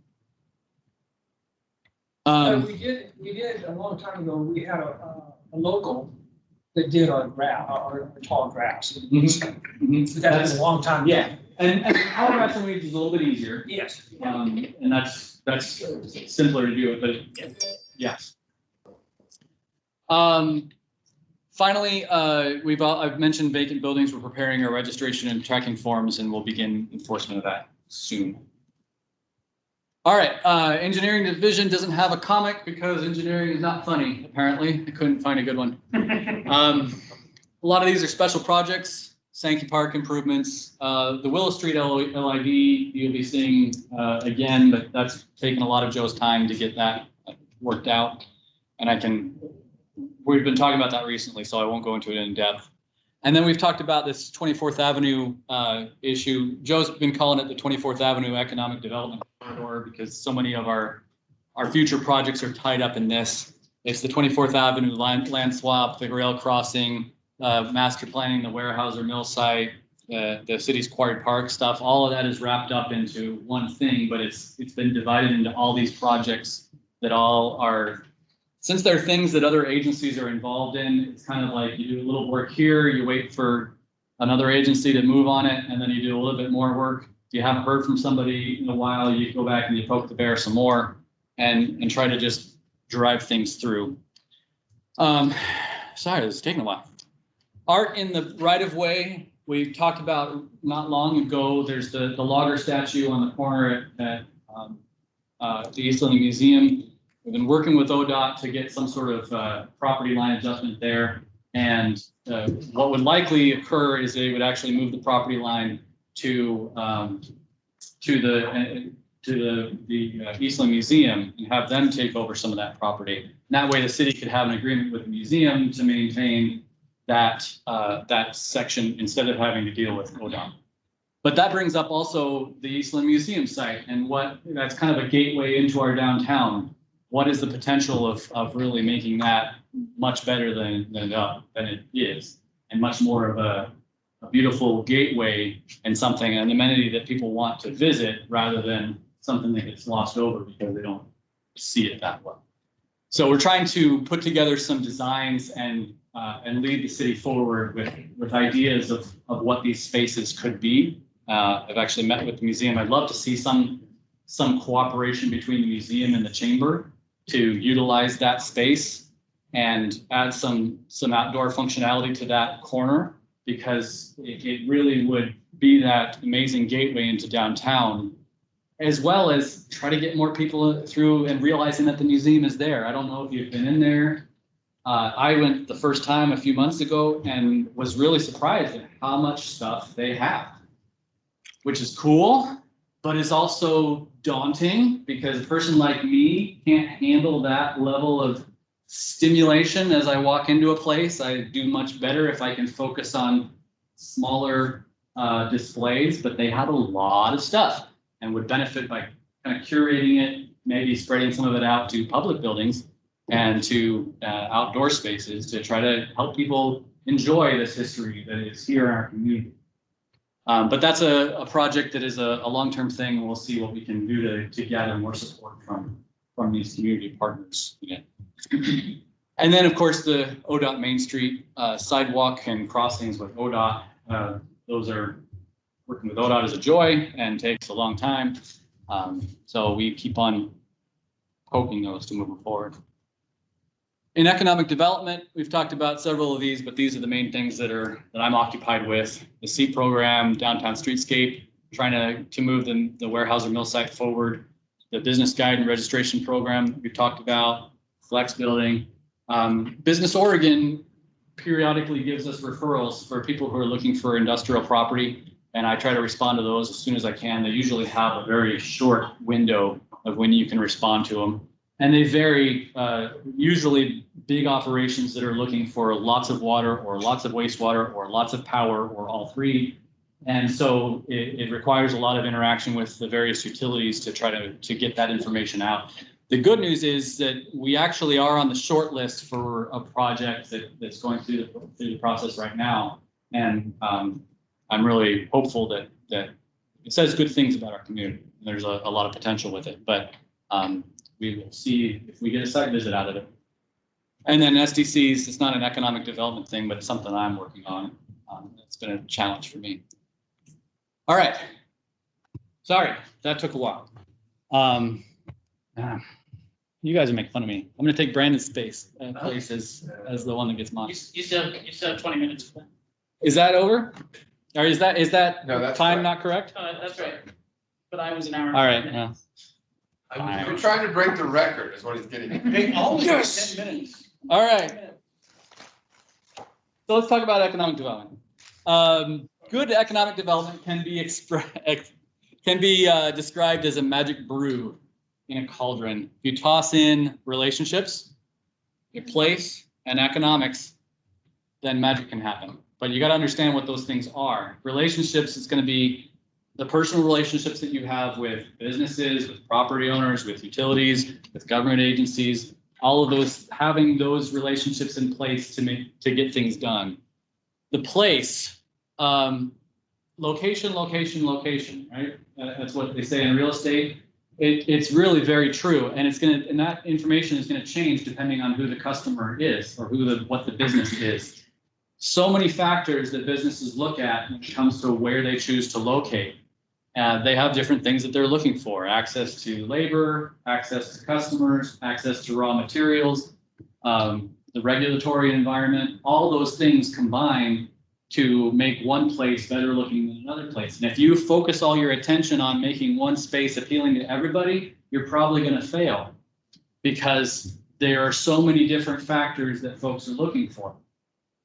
We did a long time ago, we had a local that did our tall grass. Mm-hmm. That's a long time. Yeah, and tall grass and weeds is a little bit easier. Yes. And that's simpler to do it, but yes. Finally, I've mentioned vacant buildings. We're preparing our registration and tracking forms, and we'll begin enforcement of that soon. All right, engineering division doesn't have a comic because engineering is not funny, apparently. I couldn't find a good one. A lot of these are special projects, Sankey Park improvements, the Willow Street LID you'll be seeing again, but that's taken a lot of Joe's time to get that worked out. And we've been talking about that recently, so I won't go into it in depth. And then we've talked about this 24th Avenue issue. Joe's been calling it the 24th Avenue Economic Development Corridor because so many of our future projects are tied up in this. It's the 24th Avenue land swap, the rail crossing, master planning, the Weyerhaeuser mill site, the city's Quarry Park stuff. All of that is wrapped up into one thing, but it's been divided into all these projects that all are. Since there are things that other agencies are involved in, it's kind of like you do a little work here, you wait for another agency to move on it, and then you do a little bit more work. If you haven't heard from somebody in a while, you go back and you poke the bear some more and try to just drive things through. Sorry, this is taking a while. Art in the right of way, we talked about not long ago. There's the logger statue on the corner at the Eastland Museum. We've been working with ODOT to get some sort of property line adjustment there. And what would likely occur is they would actually move the property line to the Eastland Museum and have them take over some of that property. And that way the city could have an agreement with the museum to maintain that section instead of having to deal with ODOT. But that brings up also the Eastland Museum site and that's kind of a gateway into our downtown. What is the potential of really making that much better than it is, and much more of a beautiful gateway and an amenity that people want to visit rather than something that gets lost over because they don't see it that well. So we're trying to put together some designs and lead the city forward with ideas of what these spaces could be. I've actually met with the museum. I'd love to see some cooperation between the museum and the chamber to utilize that space and add some outdoor functionality to that corner, because it really would be that amazing gateway into downtown, as well as try to get more people through and realizing that the museum is there. I don't know if you've been in there. I went the first time a few months ago and was really surprised at how much stuff they have, which is cool, but is also daunting because a person like me can't handle that level of stimulation as I walk into a place. I do much better if I can focus on smaller displays, but they have a lot of stuff and would benefit by kind of curating it, maybe spreading some of it out to public buildings and to outdoor spaces to try to help people enjoy this history that is here in our community. But that's a project that is a long-term thing. We'll see what we can do to gather more support from these community partners again. And then, of course, the ODOT Main Street sidewalk and crossings with ODOT. Those are working with ODOT is a joy and takes a long time. So we keep on poking those to move forward. In economic development, we've talked about several of these, but these are the main things that I'm occupied with. The SEAT program, downtown streetscape, trying to move the Weyerhaeuser mill site forward. The business guide and registration program we've talked about, flex building. Business Oregon periodically gives us referrals for people who are looking for industrial property, and I try to respond to those as soon as I can. They usually have a very short window of when you can respond to them. And they vary, usually big operations that are looking for lots of water or lots of wastewater or lots of power or all three. And so it requires a lot of interaction with the various utilities to try to get that information out. The good news is that we actually are on the short list for a project that's going through the process right now. And I'm really hopeful that it says good things about our community. There's a lot of potential with it, but we will see if we get a site visit out of it. And then SDCs, it's not an economic development thing, but it's something I'm working on. It's been a challenge for me. All right. Sorry, that took a while. You guys are making fun of me. I'm going to take Brandon's place as the one that gets mine. You still have 20 minutes. Is that over? Or is that No, that's time right. not correct? That's right. But I was an hour. All right. Yeah. You're trying to break the record is what he's getting at. They always have Yes. 10 minutes. All right. So let's talk about economic development. Good economic development can be described as a magic brew in a cauldron. If you toss in relationships, a place, and economics, then magic can happen. But you got to understand what those things are. Relationships is going to be the personal relationships that you have with businesses, with property owners, with utilities, with government agencies, all of those, having those relationships in place to get things done. The place, location, right? That's what they say in real estate. It's really very true, and that information is gonna change depending on who the customer is or what the business is. So many factors that businesses look at when it comes to where they choose to locate. They have different things that they're looking for: access to labor, access to customers, access to raw materials, the regulatory environment. All those things combine to make one place better looking than another place. And if you focus all your attention on making one space appealing to everybody, you're probably going to fail, because there are so many different factors that folks are looking for.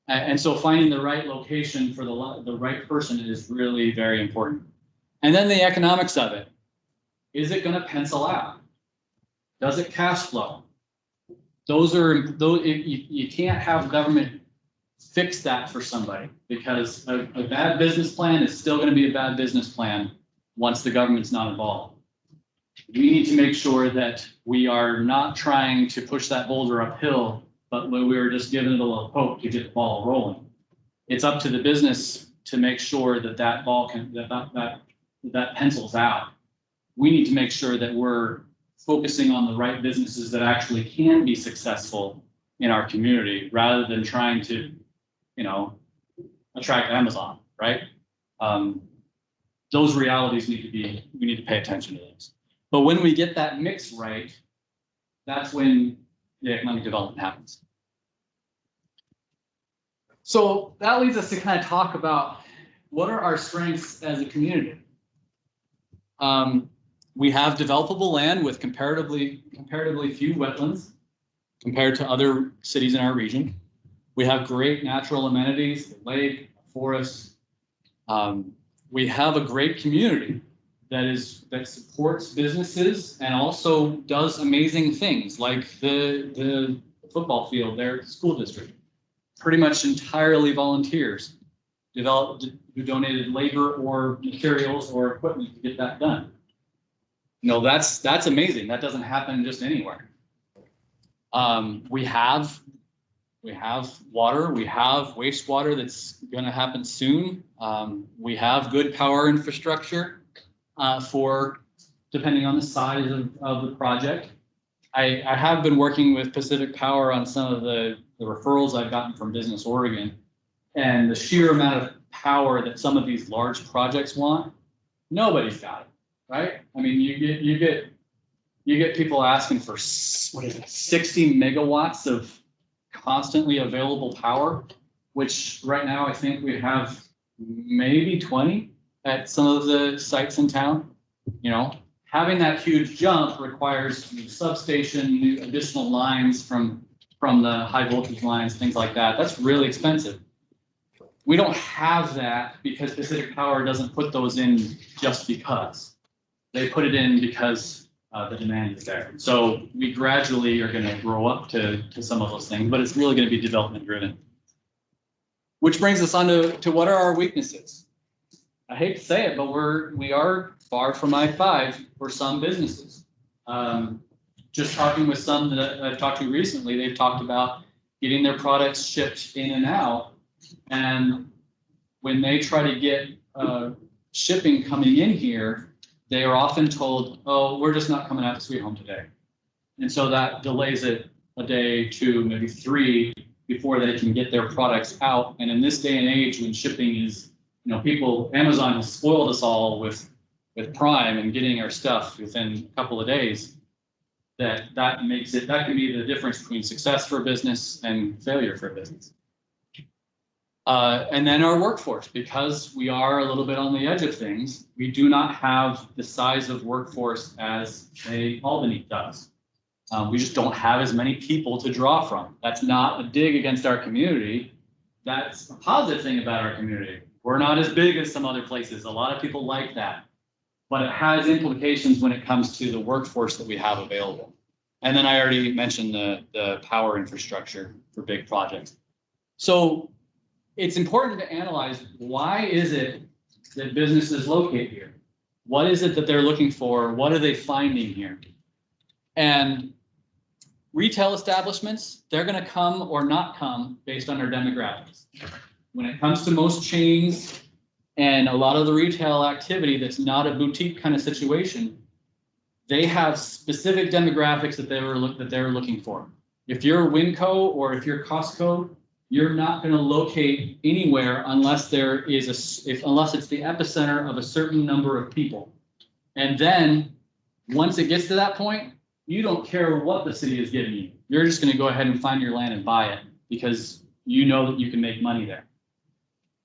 And so finding the right location for the right person is really very important. And then the economics of it. Is it going to pencil out? Does it cash flow? You can't have government fix that for somebody, because a bad business plan is still going to be a bad business plan once the government's not involved. We need to make sure that we are not trying to push that boulder uphill, but we are just giving it a little poke to get the ball rolling. It's up to the business to make sure that ball that pencils out. We need to make sure that we're focusing on the right businesses that actually can be successful in our community, rather than trying to, attract Amazon, right? Those realities we need to pay attention to those. But when we get that mix right, that's when the economic development happens. So that leads us to kind of talk about what are our strengths as a community. We have developable land with comparatively few wetlands compared to other cities in our region. We have great natural amenities, the lake, forests. We have a great community that supports businesses and also does amazing things, like the football field there at the school district. Pretty much entirely volunteers who donated labor or materials or equipment to get that done. That's amazing. That doesn't happen just anywhere. We have water, we have wastewater that's going to happen soon. We have good power infrastructure for depending on the size of the project. I have been working with Pacific Power on some of the referrals I've gotten from Business Oregon, and the sheer amount of power that some of these large projects want, nobody's got it, right? I mean, you get people asking for 60 megawatts of constantly available power, which right now I think we have maybe 20 at some of the sites in town. Having that huge jump requires new substation, new additional lines from the high voltage lines, things like that. That's really expensive. We don't have that because Pacific Power doesn't put those in just because. They put it in because the demand is there. So we gradually are going to grow up to some of those things, but it's really going to be development driven. Which brings us on to what are our weaknesses? I hate to say it, but we are far from I-5 for some businesses. Just talking with some that I've talked to recently, they've talked about getting their products shipped in and out. And when they try to get shipping coming in here, they are often told, oh, we're just not coming out to Sweet Home today. And so that delays it a day, 2, maybe 3 before they can get their products out. And in this day and age, when shipping is, Amazon has spoiled us all with Prime and getting our stuff within a couple of days, that can be the difference between success for a business and failure for a business. And then our workforce, because we are a little bit on the edge of things, we do not have the size of workforce as, say, Albany does. We just don't have as many people to draw from. That's not a dig against our community. That's a positive thing about our community. We're not as big as some other places. A lot of people like that. But it has implications when it comes to the workforce that we have available. And then I already mentioned the power infrastructure for big projects. So it's important to analyze, why is it that businesses locate here? What is it that they're looking for? What are they finding here? And retail establishments, they're going to come or not come based on their demographics. When it comes to most chains and a lot of the retail activity that's not a boutique kind of situation, they have specific demographics that they're looking for. If you're Winco or if you're Costco, you're not going to locate anywhere unless there is unless it's the epicenter of a certain number of people. And then once it gets to that point, you don't care what the city is giving you. You're just going to go ahead and find your land and buy it because you know that you can make money there.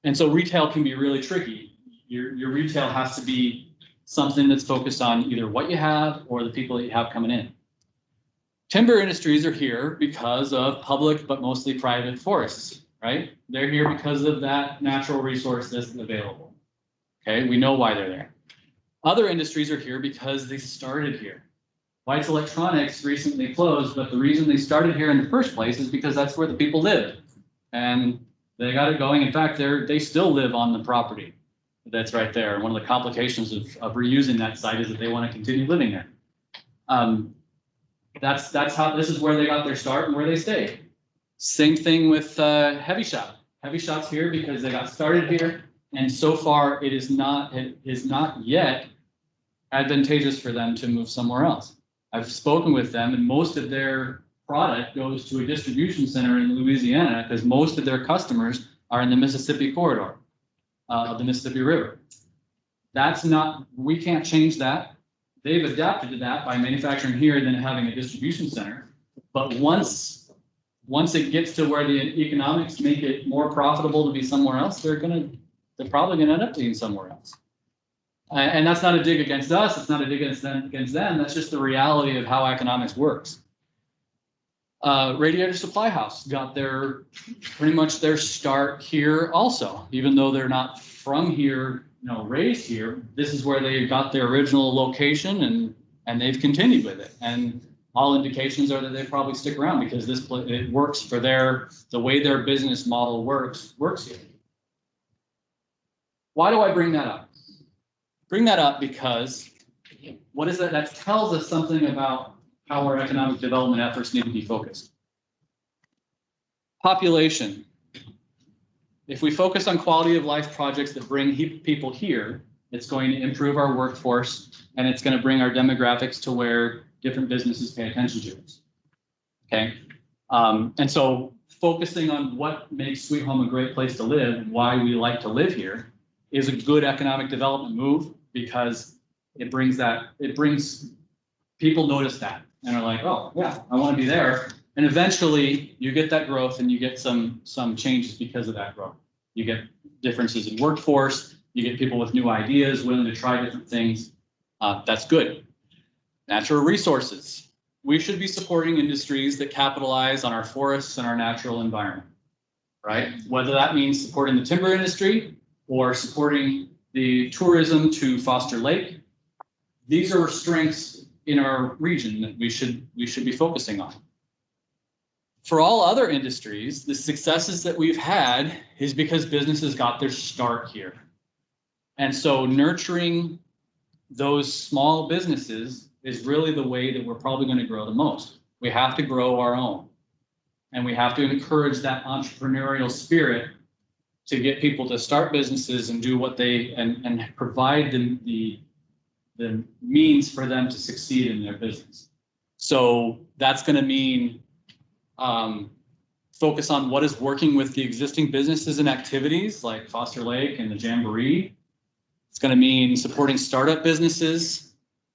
And so retail can be really tricky. Your retail has to be something that's focused on either what you have or the people that you have coming in. Timber industries are here because of public, but mostly private forests, right? They're here because of that natural resource that's available. Okay, we know why they're there. Other industries are here because they started here. White's Electronics recently closed, but the reason they started here in the first place is because that's where the people lived. And they got it going. In fact, they still live on the property that's right there. And one of the complications of reusing that site is that they want to continue living there. That's how, this is where they got their start and where they stayed. Same thing with Heavy Shot. Heavy Shot's here because they got started here, and so far it is not yet advantageous for them to move somewhere else. I've spoken with them, and most of their product goes to a distribution center in Louisiana because most of their customers are in the Mississippi corridor of the Mississippi River. That's not, we can't change that. They've adapted to that by manufacturing here and then having a distribution center. But once it gets to where the economics make it more profitable to be somewhere else, they're probably gonna end up being somewhere else. And that's not a dig against us. It's not a dig against them. That's just the reality of how economics works. Radiator Supply House got pretty much their start here also, even though they're not from here, raised here. This is where they got their original location, and they've continued with it. And all indications are that they probably stick around because it works for the way their business model works here. Why do I bring that up? Bring that up because what is that? That tells us something about how our economic development efforts need to be focused. Population. If we focus on quality of life projects that bring people here, it's going to improve our workforce, and it's going to bring our demographics to where different businesses pay attention to us. Okay. And so focusing on what makes Sweet Home a great place to live and why we like to live here is a good economic development move, because it brings people notice that and are like, oh yeah, I want to be there. And eventually you get that growth and you get some changes because of that growth. You get differences in workforce, you get people with new ideas, willing to try different things. That's good. Natural resources. We should be supporting industries that capitalize on our forests and our natural environment, right? Whether that means supporting the timber industry or supporting the tourism to Foster Lake. These are strengths in our region that we should be focusing on. For all other industries, the successes that we've had is because businesses got their start here. And so nurturing those small businesses is really the way that we're probably going to grow the most. We have to grow our own, and we have to encourage that entrepreneurial spirit to get people to start businesses and do what and provide them the means for them to succeed in their business. So that's going to mean focus on what is working with the existing businesses and activities like Foster Lake and the Jamboree. It's going to mean supporting startup businesses,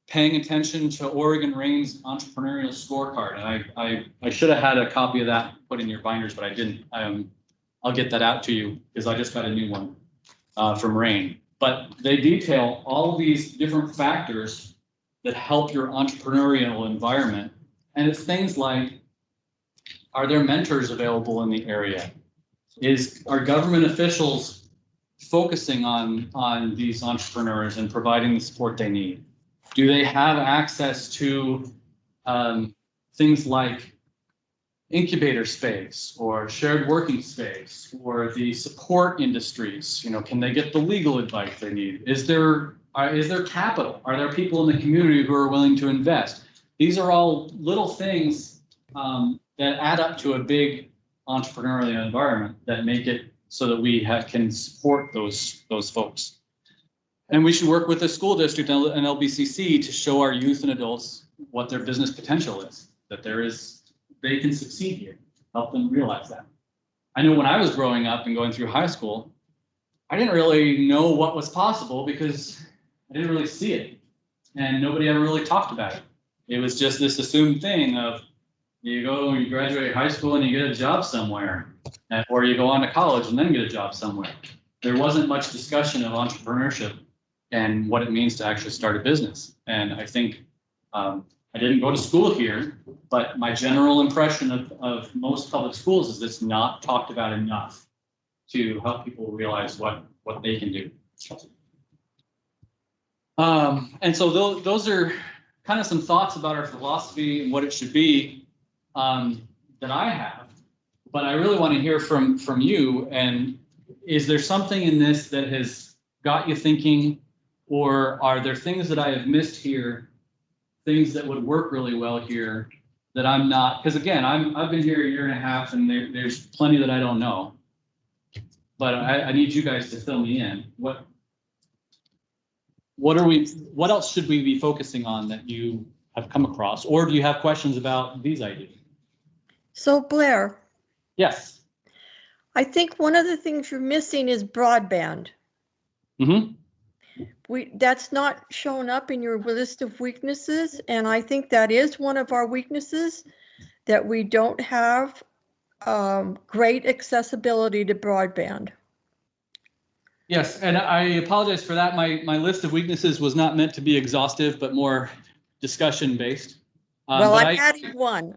paying attention to Oregon Rain's entrepreneurial scorecard. And I should have had a copy of that put in your binders, but I didn't. I'll get that out to you because I just got a new one from Rain. But they detail all these different factors that help your entrepreneurial environment. And it's things like, are there mentors available in the area? Are government officials focusing on these entrepreneurs and providing the support they need? Do they have access to things like incubator space or shared working space or the support industries? You know, can they get the legal advice they need? Is there capital? Are there people in the community who are willing to invest? These are all little things that add up to a big entrepreneurial environment that make it so that we can support those folks. And we should work with the school district and LBCC to show our youth and adults what their business potential is, that they can succeed here, help them realize that. I know when I was growing up and going through high school, I didn't really know what was possible because I didn't really see it. And nobody ever really talked about it. It was just this assumed thing of you graduate high school and you get a job somewhere, or you go on to college and then get a job somewhere. There wasn't much discussion of entrepreneurship and what it means to actually start a business. And I think I didn't go to school here, but my general impression of most public schools is it's not talked about enough to help people realize what they can do. And so those are kind of some thoughts about our philosophy and what it should be that I have. But I really want to hear from you. And is there something in this that has got you thinking, or are there things that I have missed here, things that would work really well here that I'm not? Because again, I've been here a year and a half, and there's plenty that I don't know. But I need you guys to fill me in. What else should we be focusing on that you have come across, or do you have questions about these ideas? So Blair, Yes. I think one of the things you're missing is broadband. Mm-hmm. That's not shown up in your list of weaknesses, and I think that is one of our weaknesses, that we don't have great accessibility to broadband. Yes, and I apologize for that. My list of weaknesses was not meant to be exhaustive, but more discussion based. Well, I'm adding one.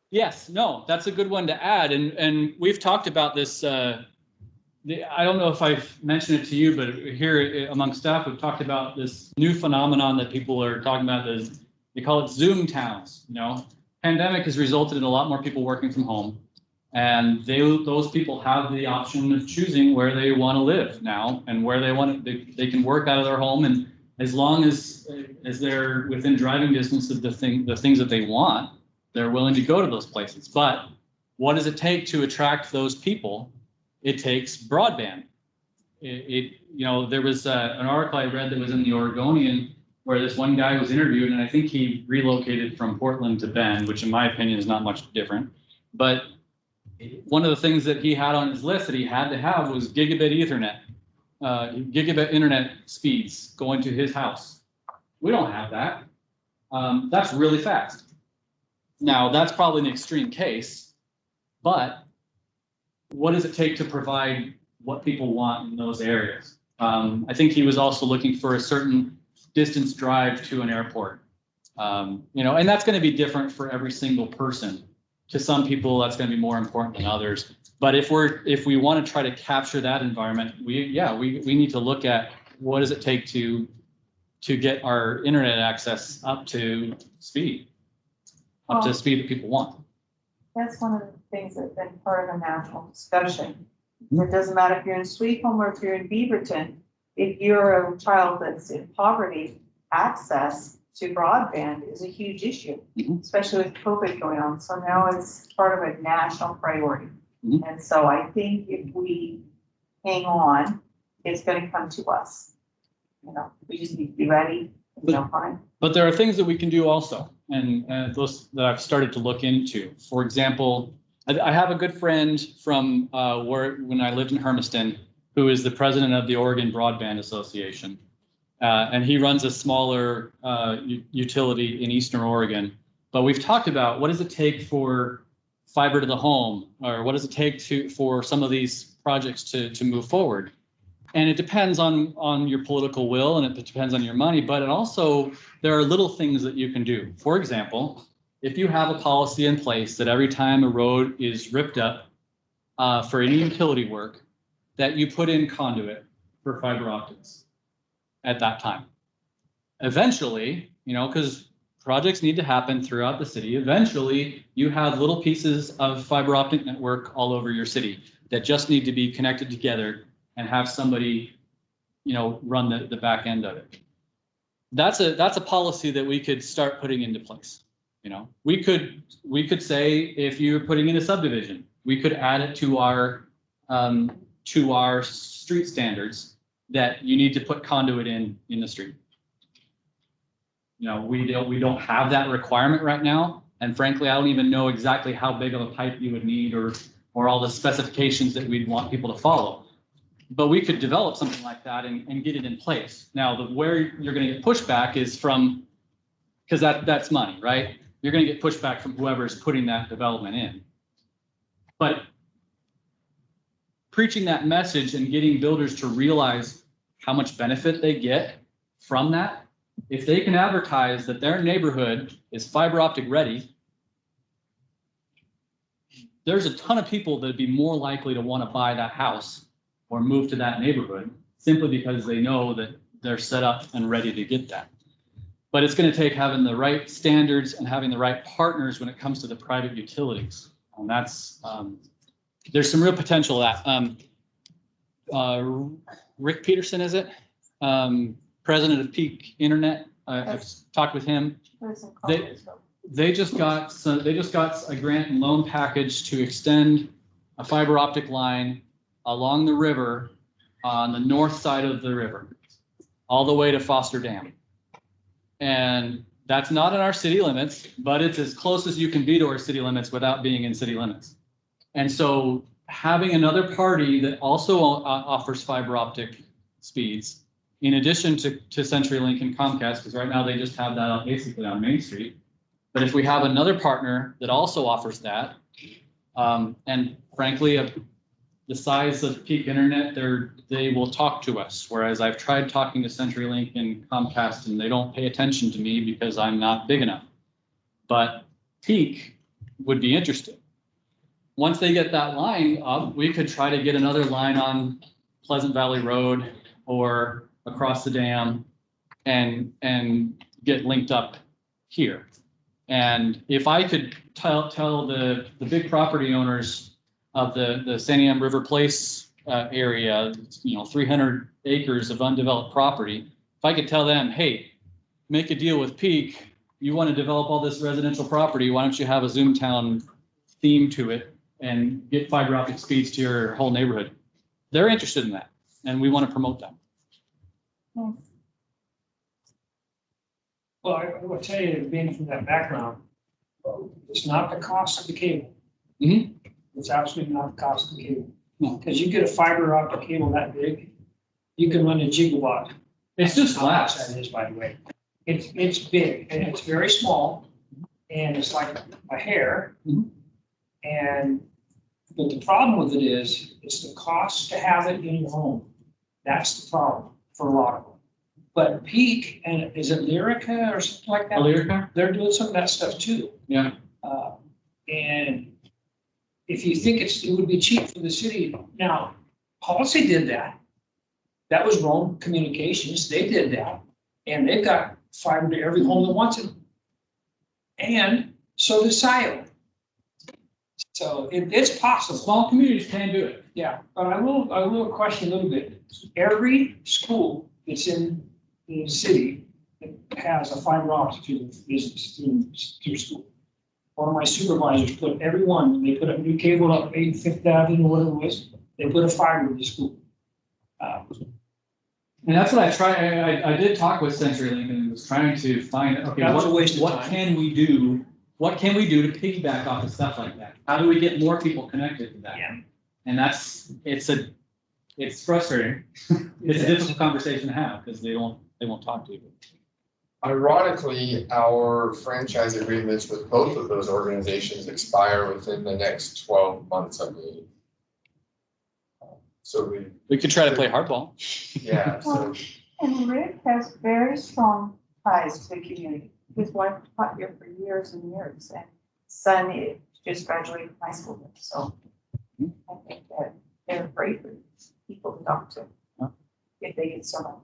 Yes, no, that's a good one to add. And we've talked about this. I don't know if I've mentioned it to you, but here among staff, we've talked about this new phenomenon that people are talking about. They call it Zoom towns. You know, pandemic has resulted in a lot more people working from home, and those people have the option of choosing where they want to live now and where they can work out of their home, and as long as they're within driving distance of the things that they want, they're willing to go to those places. But what does it take to attract those people? It takes broadband. There was an article I read that was in the Oregonian where this one guy was interviewed, and I think he relocated from Portland to Bend, which in my opinion is not much different. But one of the things that he had on his list that he had to have was gigabit Ethernet, gigabit internet speeds going to his house. We don't have that. That's really fast. Now, that's probably an extreme case, but what does it take to provide what people want in those areas? I think he was also looking for a certain distance drive to an airport. And that's going to be different for every single person. To some people, that's going to be more important than others. But if we want to try to capture that environment, we need to look at what does it take to get our internet access up to speed that people want. That's one of the things that's been part of the national discussion. It doesn't matter if you're in Sweet Home or if you're in Beaverton, if you're a child that's in poverty, access to broadband is a huge issue, especially with COVID going on. So now it's part of a national priority. And so I think if we hang on, it's going to come to us. We just need to be ready. But there are things that we can do also, and those that I've started to look into. For example, I have a good friend from when I lived in Hermiston, who is the president of the Oregon Broadband Association. And he runs a smaller utility in Eastern Oregon. But we've talked about what does it take for fiber to the home, or what does it take for some of these projects to move forward? And it depends on your political will, and it depends on your money, but it also, there are little things that you can do. For example, if you have a policy in place that every time a road is ripped up for any utility work, that you put in conduit for fiber optics at that time. Eventually, you know, because projects need to happen throughout the city. Eventually, you have little pieces of fiber optic network all over your city that just need to be connected together and have somebody, you know, run the back end of it. That's a policy that we could start putting into place. You know, we could say, if you're putting in a subdivision, we could add it to our street standards that you need to put conduit in the street. You know, we don't have that requirement right now, and frankly, I don't even know exactly how big of a pipe you would need or all the specifications that we'd want people to follow. But we could develop something like that and get it in place. Now, where you're going to get pushback is from, because that's money, right? You're going to get pushback from whoever's putting that development in. But preaching that message and getting builders to realize how much benefit they get from that, if they can advertise that their neighborhood is fiber optic ready, there's a ton of people that'd be more likely to want to buy that house or move to that neighborhood simply because they know that they're set up and ready to get that. But it's going to take having the right standards and having the right partners when it comes to the private utilities. And that's, there's some real potential of that. Rick Peterson, is it? President of Peak Internet. I've talked with him. They just got a grant and loan package to extend a fiber optic line along the river on the north side of the river, all the way to Foster Dam. And that's not in our city limits, but it's as close as you can be to our city limits without being in city limits. And so having another party that also offers fiber optic speeds, in addition to CenturyLink and Comcast, because right now they just have that basically on Main Street. But if we have another partner that also offers that, and frankly, the size of Peak Internet, they will talk to us. Whereas I've tried talking to CenturyLink and Comcast, and they don't pay attention to me because I'm not big enough. But Peak would be interested. Once they get that line up, we could try to get another line on Pleasant Valley Road or across the dam and get linked up here. And if I could tell the big property owners of the Santiam River Place area, you know, 300 acres of undeveloped property, if I could tell them, hey, make a deal with Peak, you want to develop all this residential property, why don't you have a Zoomtown theme to it and get fiber optic speeds to your whole neighborhood? They're interested in that, and we want to promote that. Well, I will tell you, being from that background, it's not the cost of the cable. Mhm. It's absolutely not the cost of the cable. No. Because you get a fiber optic cable that big, you can run a gigawatt. It's just How much glass. that is, by the way. It's big and it's very small and it's like a hair. Mhm. But the problem with it is, it's the cost to have it in your home. That's the problem for a lot of them. But Peak, and is it Lyrica or something like that? Lyrica? They're doing some of that stuff too. Yeah. And if you think it would be cheap for the city, now, Policy did that. That was Rome Communications, they did that. And they've got fiber to every home that wants it. And so does Scioto. So it's possible. Small communities can do it. Yeah, but I will question a little bit. Every school that's in the city has a fiber optic to the business through school. One of my supervisors put everyone, they put a new cable up 85th Avenue, whatever it was, they put a fiber in the school. And that's what I try. I did talk with CenturyLink and was trying to find, okay, That was a waste of what time. can we do? What can we do to piggyback off of stuff like that? How do we get more people connected to that? Yeah. And it's frustrating. It's a difficult conversation to have because they won't talk to you. Ironically, our franchise agreements with both of those organizations expire within the next 12 months, I believe. So We could try to play hardball. yeah, so And Rick has very strong ties to the community. His wife taught here for years and years, and son just graduated from high school, so I think that they're great people to talk to if they get someone.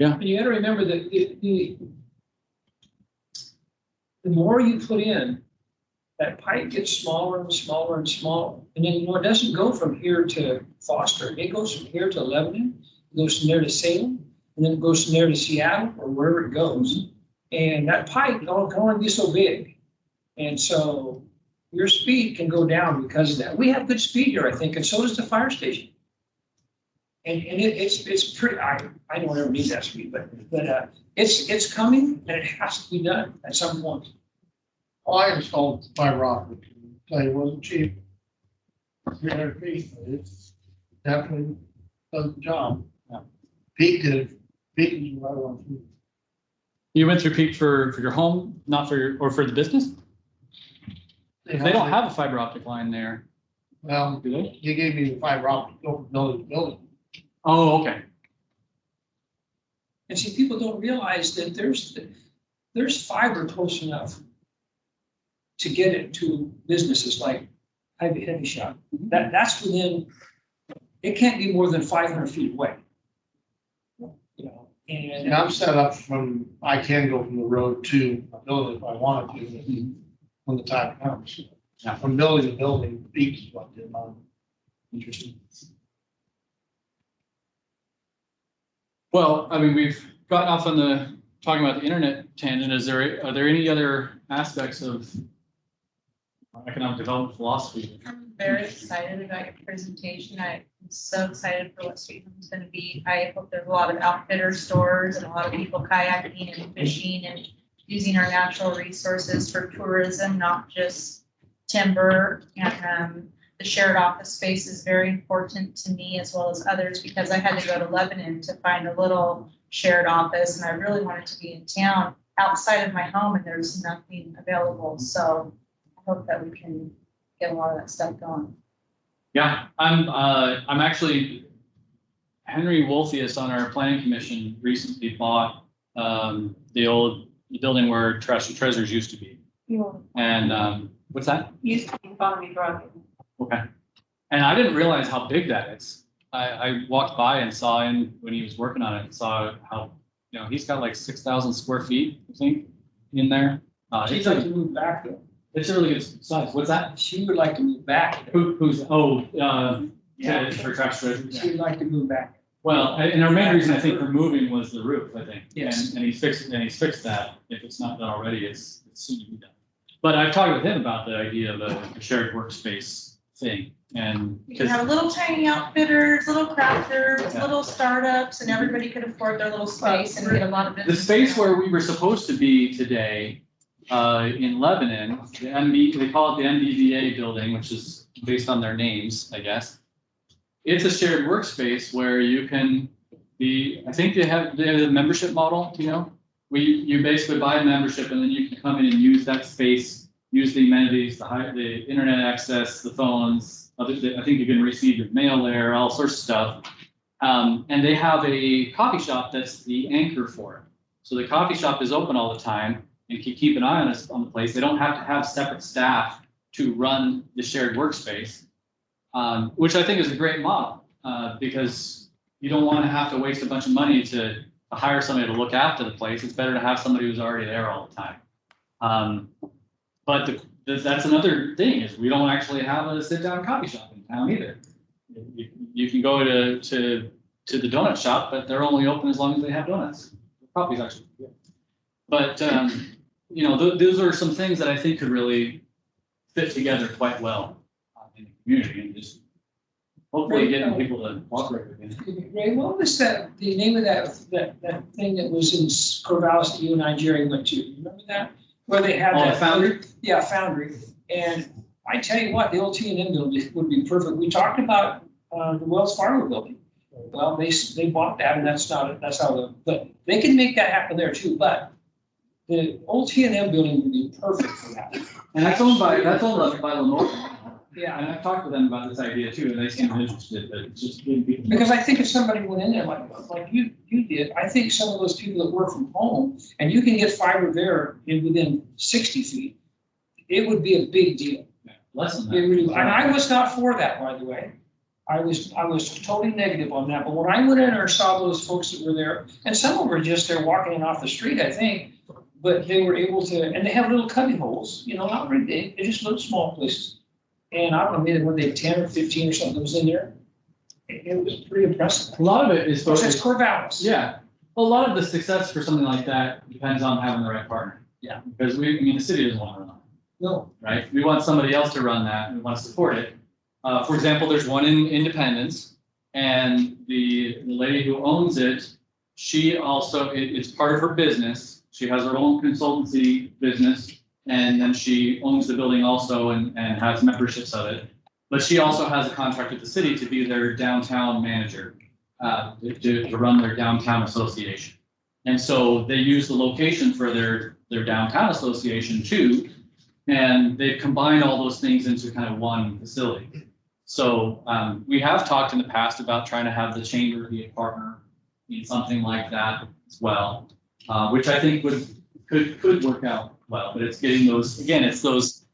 And you gotta remember that the more you put in, that pipe gets smaller and smaller and smaller. And then, it doesn't go from here to Foster. It goes from here to Lebanon, it goes from there to Salem, and then it goes from there to Seattle or wherever it goes. And that pipe can only be so big. And so your speed can go down because of that. We have good speed here, I think, and so does the fire station. And it's pretty, I don't ever need that speed, but it's coming and it has to be done at some point. Well, I installed fiber optic, it wasn't cheap. 300 feet, but it's definitely does the job. Yeah. Peak is what I want to. You went through Peak for your home, not for your, or for the business? They don't have a fiber optic line there, Well, do they? you gave me the fiber optic over building to building. Oh, okay. And see, people don't realize that there's fiber close enough to get it to businesses like Heavy Shop. That's within, it can't be more than 500 feet away. You know, And I'm set up I can go from the road to a building if I wanted to, when the time comes. Yeah. From building to building, peak is what did mine. Interesting. Well, I mean, we've gotten off on the talking about the internet tangent. Are there any other aspects of economic development philosophy? I'm very excited about your presentation. I'm so excited for what Sweet Home is going to be. I hope there's a lot of outfitter stores and a lot of people kayaking and fishing and using our natural resources for tourism, not just timber. And the shared office space is very important to me as well as others because I had to go to Lebanon to find a little shared office and I really wanted to be in town outside of my home and there's nothing available. So I hope that we can get a lot of that stuff going. Yeah, I'm actually, Henry Wolfius on our planning commission recently bought the building where Trash and Treasures used to be. And what's that? Used to be economy drug. Okay. And I didn't realize how big that is. I walked by and saw him when he was working on it and saw how, he's got like 6,000 square feet, I think, in there. She'd like to move back though. It's a really good size. What's that? She would like to move back. Yeah, for Trash Treasures. She would like to move back. Well, and our main reason I think for moving was the roof, I think. Yes. And he's fixed that. If it's not done already, it's soon to be done. But I've talked with him about the idea of a shared workspace thing and You can have little tiny outfitters, little crafters, little startups, and everybody could afford their little space and get a lot of the business. space where we were supposed to be today in Lebanon, they call it the Mdba Building, which is based on their names, I guess. It's a shared workspace where you can be, I think they have a membership model, you basically buy a membership and then you can come in and use that space, use the amenities, the internet access, the phones. I think you can receive your mail there, all sorts of stuff. And they have a coffee shop that's the anchor for it. So the coffee shop is open all the time and can keep an eye on the place. They don't have to have separate staff to run the shared workspace, which I think is a great model because you don't want to have to waste a bunch of money to hire somebody to look after the place. It's better to have somebody who's already there all the time. But that's another thing is we don't actually have a sit-down coffee shop in town either. You can go to the donut shop, but they're only open as long as they have donuts. The coffee's actually good. But those are some things that I think could really fit together quite well in the community and just hopefully getting people to cooperate with you. Ray, what was the name of that thing that was in Corvallis that you and I, Jerry, went to? You remember that? Where they had that Foundry? Yeah, Foundry. And I tell you what, the old T&M building would be perfect. We talked about the Wells Fargo building. Well, they bought that, and that's how but they can make that happen there too. But The old T&M building would be perfect for that. And that's owned by Lenore. Yeah, And I've talked to them about this idea too, and they seem interested, but it just didn't be. because I think if somebody went in there like you did, I think some of those people that work from home, and you can get fiber there within 60 feet, it would be a big deal. Less than It that. really, and I was not for that, by the way. I was totally negative on that, but when I went in there and saw those folks that were there, and some of them were just there walking in off the street, I think, but they were able to, and they have little cubby holes, not very big, they're just little small places. And I don't know, maybe when they had 10 or 15 or something that was in there, it was pretty impressive. A lot of it is. Of course, it's Corvallis. Yeah, well, a lot of the success for something like that depends on having the right partner. Yeah. Because the city doesn't want to run it, No, right? We want somebody else to run that, we want to support it. For example, there's one in Independence, and the lady who owns it, she also, it's part of her business. She has her own consultancy business, and then she owns the building also and has memberships of it. But she also has a contract with the city to be their downtown manager, to run their downtown association. And so they use the location for their downtown association too. And they've combined all those things into kind of one facility. So we have talked in the past about trying to have the chamber be a partner in something like that as well, which I think could work out well. But it's getting those, again, it's those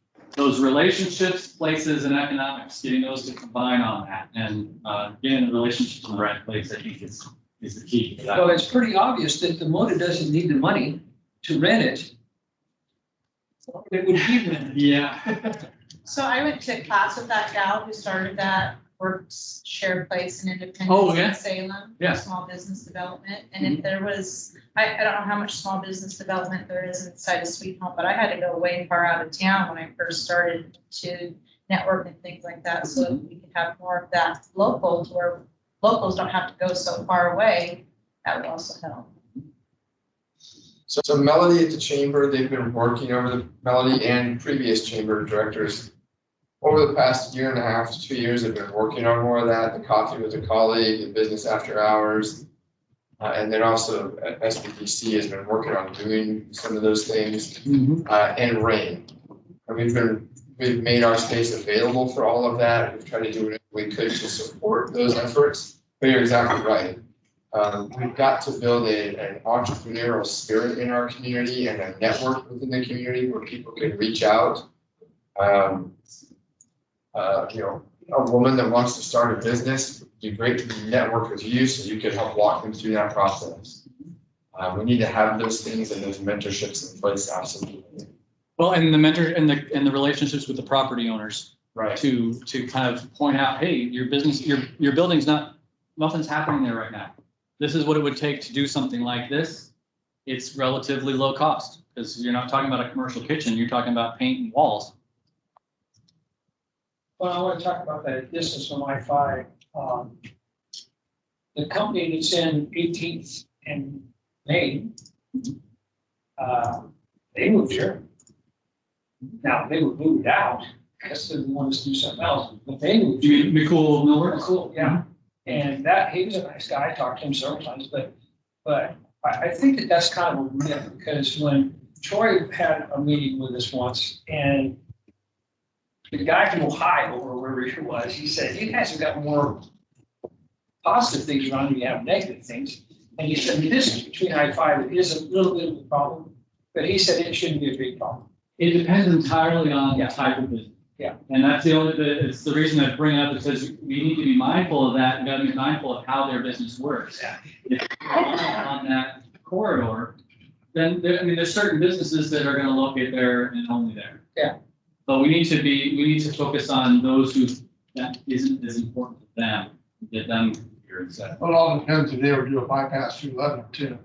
relationships, places, and economics, getting those to combine on that, and getting the relationships in the right place, I think is the key to that. well, it's pretty obvious that the MOTA doesn't need the money to rent it. It would be rented. Yeah. So I went to class with that gal who started that Works Shared Place in Independence Oh, yeah. in Salem. Yeah. Small business development, and if there was, I don't know how much small business development there is inside of Sweet Home, but I had to go way far out of town when I first started to network and things like that, so if we could have more of that local, to where locals don't have to go so far away, that would also help. So Melody at the chamber, they've been working over the Melody and previous chamber directors. Over the past year and a half to 2 years, they've been working on more of that, the coffee with a colleague, the business after hours. And then also SBDC has been working on doing some of those things, and RAIN. And we've made our space available for all of that. We've tried to do what we could to support those efforts, but you're exactly right. We've got to build an entrepreneurial spirit in our community and a network within the community where people can reach out. A woman that wants to start a business, it'd be great to network with you so you could help walk them through that process. We need to have those things and those mentorships in place, absolutely. Well, and the mentor and the relationships with the property owners, Right. to kind of point out, hey, your business, your building's nothing's happening there right now. This is what it would take to do something like this. It's relatively low cost, because you're not talking about a commercial kitchen, you're talking about paint and walls. Well, I want to talk about that distance from I-5. The company that's in 18th and Main, they moved here. Now, they were moved out because they wanted to do something else, but they moved here. You mean McCool Millworks? Cool, yeah. And he was a nice guy. I talked to him several times, but I think that that's kind of a myth, because when Troy had a meeting with us once, and the guy from Ohio or wherever he was, he said, you guys have got more positive things around than you have negative things. And he said, this is between I-5, it is a little bit of a problem, but he said it shouldn't be a big problem. It depends entirely on the type of business. Yeah. And that's it's the reason I bring it up, because we need to be mindful of that, and gotta be mindful of how their business works. Yeah. If you're on that corridor, then there's certain businesses that are gonna locate there and only there. Yeah. But we need to focus on those who that isn't as important to them, get them here instead. Well, it all depends if they ever do a bypass through Lebanon too.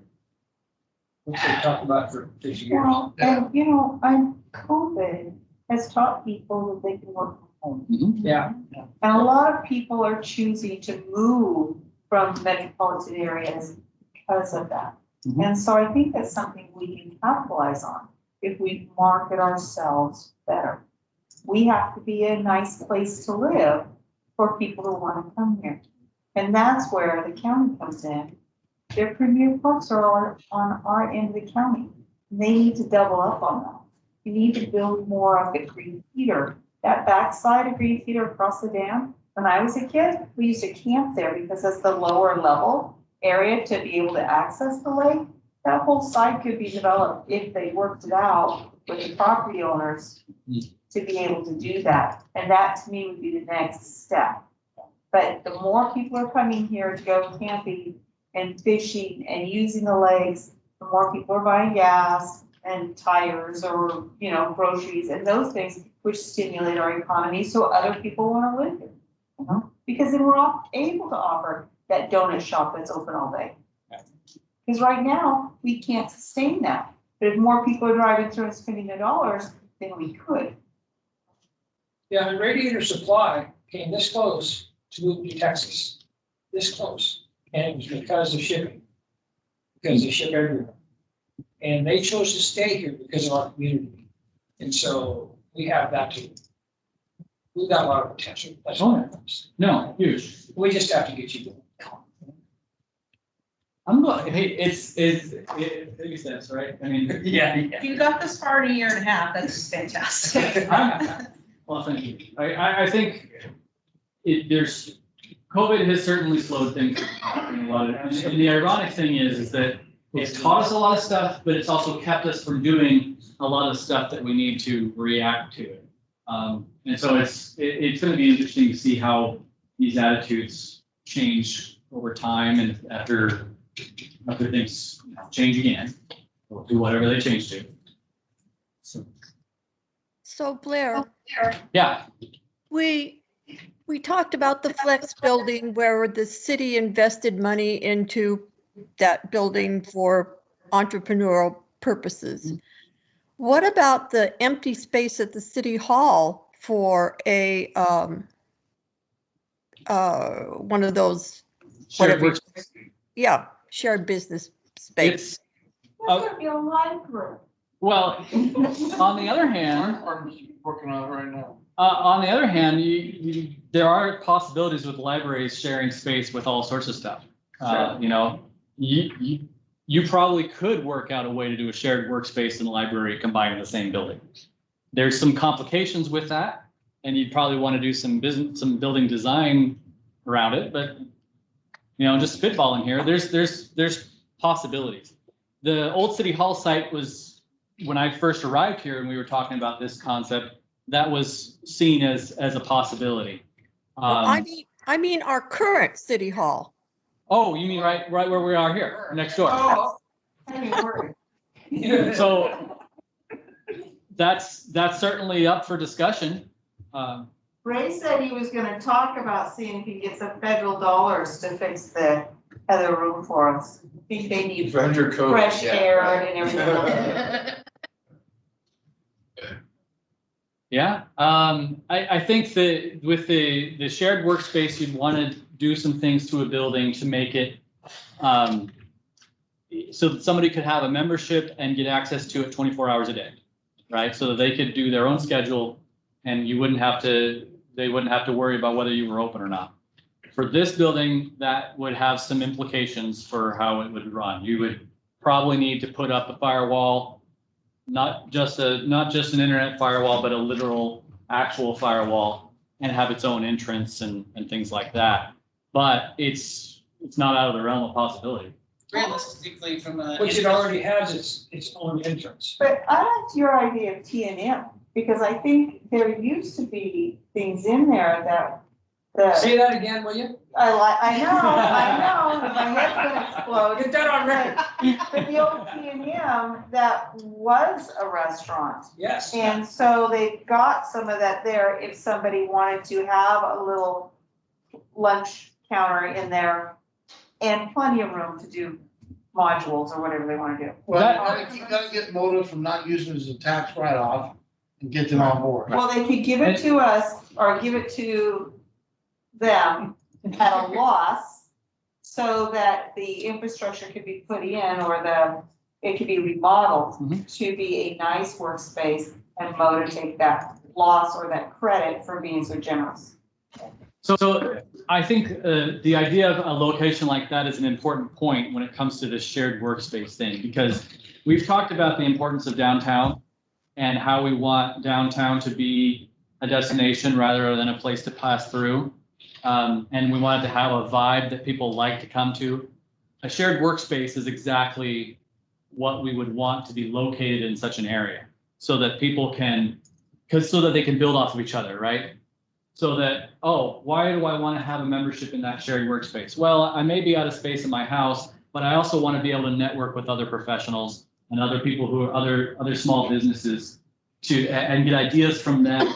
Which they talked about for 50 years. Well, and COVID has taught people that they can work from home. Yeah. And a lot of people are choosing to move from metropolitan areas because of that. Mhm. And so I think that's something we can capitalize on if we market ourselves better. We have to be a nice place to live for people who want to come here. And that's where the county comes in. Their premier parks are on our end of the county. They need to double up on that. You need to build more of the Green Theater. That backside of Green Theater across the dam, when I was a kid, we used to camp there because that's the lower level area to be able to access the lake. That whole site could be developed if they worked it out with the property owners to be able to do that. And that to me would be the next step. But the more people are coming here to go camping and fishing and using the lakes, the more people are buying gas and tires or, you know, groceries and those things, which stimulate our economy. So other people want to live here, you know, because then we're all able to offer that donut shop that's open all day. Because right now, we can't sustain that. But if more people are driving through and spending their dollars, then we could. Yeah, the Radiator Supply came this close to moving to Texas, this close, and it was because of shipping. Because they ship everywhere. And they chose to stay here because of our community. And so we have that too. We've got a lot of potential. That's all that comes. No, huge. We just have to get you going. I'm glad, hey, it makes sense, right? I mean, yeah. If you got this far in a year and a half, that's fantastic. Well, thank you. I think there's, COVID has certainly slowed things down a lot. And the ironic thing is that it's taught us a lot of stuff, but it's also kept us from doing a lot of stuff that we need to react to it. And so it's going to be interesting to see how these attitudes change over time and after things change again, we'll do whatever they change to. So Blair, Yeah, we talked about the Flex building where the city invested money into that building for entrepreneurial purposes. What about the empty space at the city hall for a one of those, shared whatever, workspace. yeah, shared business space? There's gonna be a library. Well, on the other hand, Working on it right now. on the other hand, there are possibilities with libraries sharing space with all sorts of stuff. You know, you probably could work out a way to do a shared workspace and library combined in the same building. There's some complications with that, and you'd probably want to do some building design around it, but you know, just spitballing here, there's possibilities. The old city hall site was, when I first arrived here and we were talking about this concept, that was seen as a possibility. I mean our current city hall. Oh, you mean right where we are here, next door? Oh, I mean, we're- So that's certainly up for discussion. Ray said he was gonna talk about seeing if he can get some federal dollars to fix the other room for us. I think they need Under COVID, fresh yeah. air and everything. Yeah, I think that with the shared workspace, you'd want to do some things to a building to make it so that somebody could have a membership and get access to it 24 hours a day, right? So that they could do their own schedule and they wouldn't have to worry about whether you were open or not. For this building, that would have some implications for how it would run. You would probably need to put up a firewall, not just an internet firewall, but a literal actual firewall, and have its own entrance and things like that. But it's not out of the realm of possibility. Realistically, from a. Which it already has its own entrance. But I liked your idea of T&M, because I think there used to be things in there that Say that again, will you? I know, my head's gonna explode. Get that on record. But the old T&M that was a restaurant. Yes. And so they got some of that there if somebody wanted to have a little lunch counter in there and plenty of room to do modules or whatever they want to do. Well, you gotta get motives from not using it as a tax write-off and get them on board. Well, they could give it to us or give it to them at a loss so that the infrastructure could be put in or it could be remodeled to be a nice workspace and Mo to take that loss or that credit for being so generous. So I think the idea of a location like that is an important point when it comes to this shared workspace thing, because we've talked about the importance of downtown and how we want downtown to be a destination rather than a place to pass through. And we want it to have a vibe that people like to come to. A shared workspace is exactly what we would want to be located in such an area so that people can, so that they can build off of each other, right? So that, oh, why do I want to have a membership in that shared workspace? Well, I may be out of space in my house, but I also want to be able to network with other professionals and other people who are other small businesses and get ideas from them,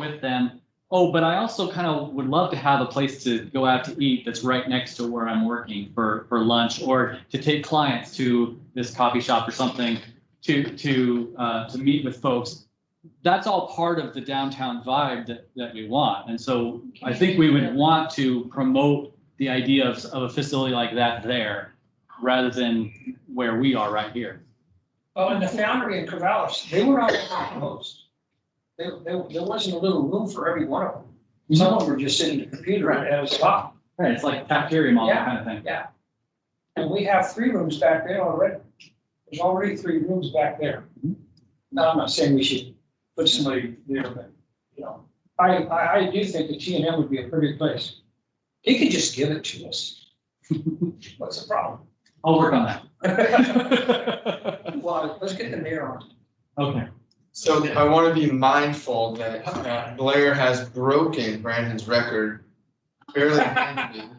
with them. Oh, but I also kind of would love to have a place to go out to eat that's right next to where I'm working for lunch, or to take clients to this coffee shop or something to meet with folks. That's all part of the downtown vibe that we want. And so I think we would want to promote the idea of a facility like that there rather than where we are right here. Oh, and the Foundry in Corvallis, they were all closed. There wasn't a little room for every one of them. Some of them were just sitting at the computer and had a spot. Right, it's like a cafeteria model Yeah. kind of thing. Yeah. And we have 3 rooms back there already. There's already 3 rooms back there. Now, I'm not saying we should put somebody there, but, you know, I do think the T&M would be a pretty place. He could just give it to us. What's the problem? I'll work on that. Well, let's get the mayor on. Okay. So I want to be mindful that Blair has broken Brandon's record fairly handily.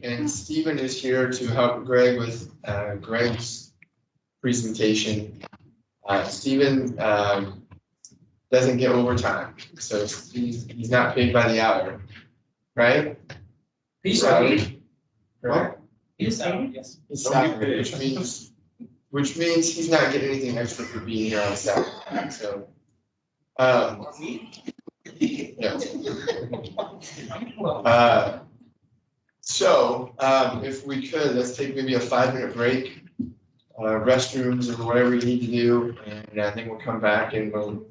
And Stephen is here to help Greg with Greg's presentation. Stephen doesn't get overtime, so he's not paid by the hour, right? He's Right. out. Right. Yes, yes. He's salary, which means he's not getting anything extra for being here on Saturday, so. No. So, if we could, let's take maybe a 5-minute break, restrooms or whatever you need to do, and I think we'll come back and we'll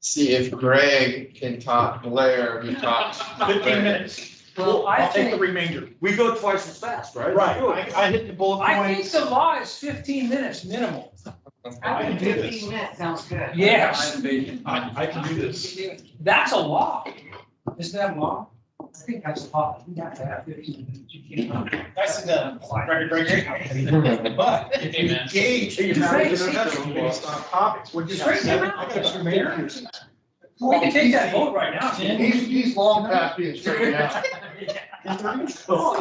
see if Greg can talk Blair, who talks. 15 minutes. Well, I'll take the remainder. We go twice as fast, right? Right. I hit the bullet I think points. the law is 15 minutes minimal. I can do this. 15 minutes sounds good. Yes, I can do this. that's a law. Isn't that a law? I think that's a law. You got to have 15 minutes. You can't. That's the record breaker. But if you engage in that discussion based on topics, which is. Straighten him out, Mr. Mayor. We can take that vote right now. He's long past being straightened out. I don't Jeff Will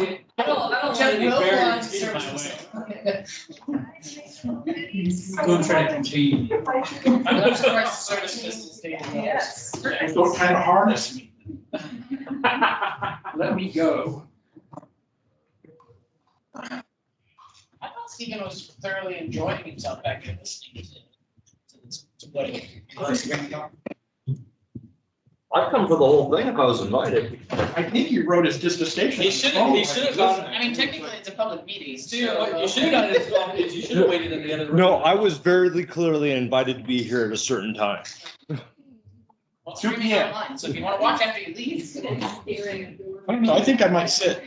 I'm going to try to contain. I'm surprised the service business stayed. Yes. Don't kind of harness me. Let me go. I thought Stephen was thoroughly enjoying himself back there listening to what he was. I'd come for the whole thing if I was invited. I think he wrote his dissertation. He should have gone. I mean, technically, it's a public meeting. You should have done it. You should have waited in the other room. No, I was very clearly invited to be here at a certain time. Well, it's streaming online, so if you want to watch after you leave. I don't know, I think I might sit.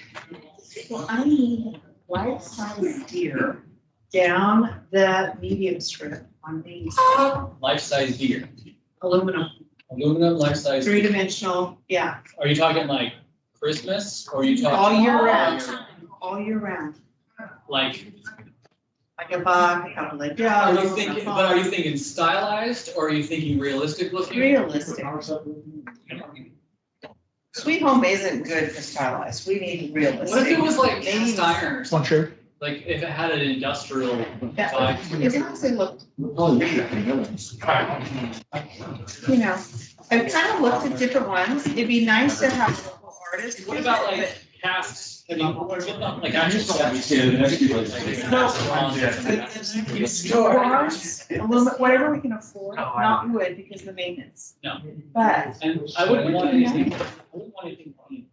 Well, I need life-size deer down the medium strip on these Life-size deer. aluminum, Life-size. 3-dimensional, yeah, Are you talking like Christmas or are you talking? all year round, all year round. Like, Like a buck, a couple of are does. you thinking, but are you thinking stylized or are you thinking realistic looking? Realistic. Sweet home isn't good for stylized, we need realistic. What if it was like They need- cast iron or One something? chair. Like if it had an industrial That- vibe? As long as it looked, you know, I've kind of looked at different ones, it'd be nice to have a local artist. What about like casts? I mean, like actual sets? Bronze, aluminum, whatever we can afford, not wood because of the maintenance. No. But And I wouldn't want anything, clean,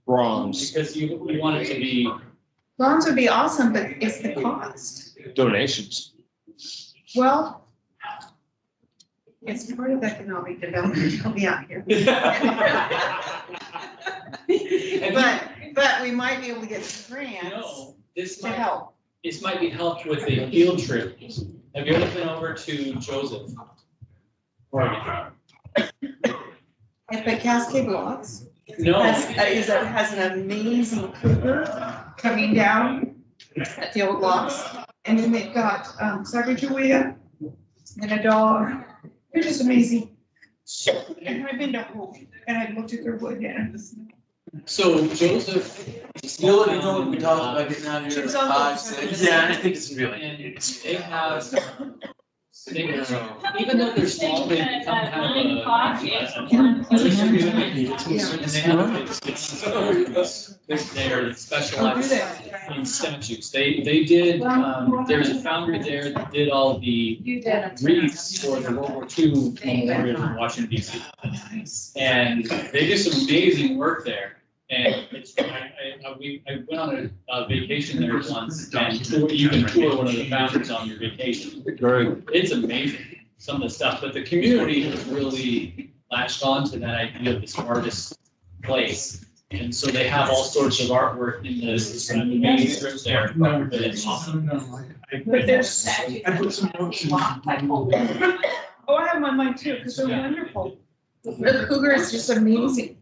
Bronze. because you want it to be, bronze would be awesome, but it's the cost. Donations. Well, It's part of economic development, help me out here. But we might be able to get some grants No, this to might, help. this might be helped with a field trip. Have you ever been over to Joseph? Oregon? At the Cascade Locks, No. has an amazing cougar coming down at the old locks. And then they've got, Sacagawea and a dog. They're just amazing. And I've been to Hope and I've looked at their wood and So Joseph. Still, you know, we talked about getting out of here at Jim's uncle. 5, 6. Yeah, I think it's really. And they have, even though they're small, they become kind of they're specialized in statues. They did, there's a foundry there that did all the You did. wreaths for the World War II memorial in Washington DC. And they do some amazing work there. And it's, I went on a vacation there once, and you can tour one of the founders on your vacation. It's amazing, some of the stuff, but the community has really latched on to that idea of this artist place. And so they have all sorts of artwork in the main strip there, but it's awesome. But there's, I put some notes in. oh, I have my mind too, because they're wonderful. The cougar is just amazing.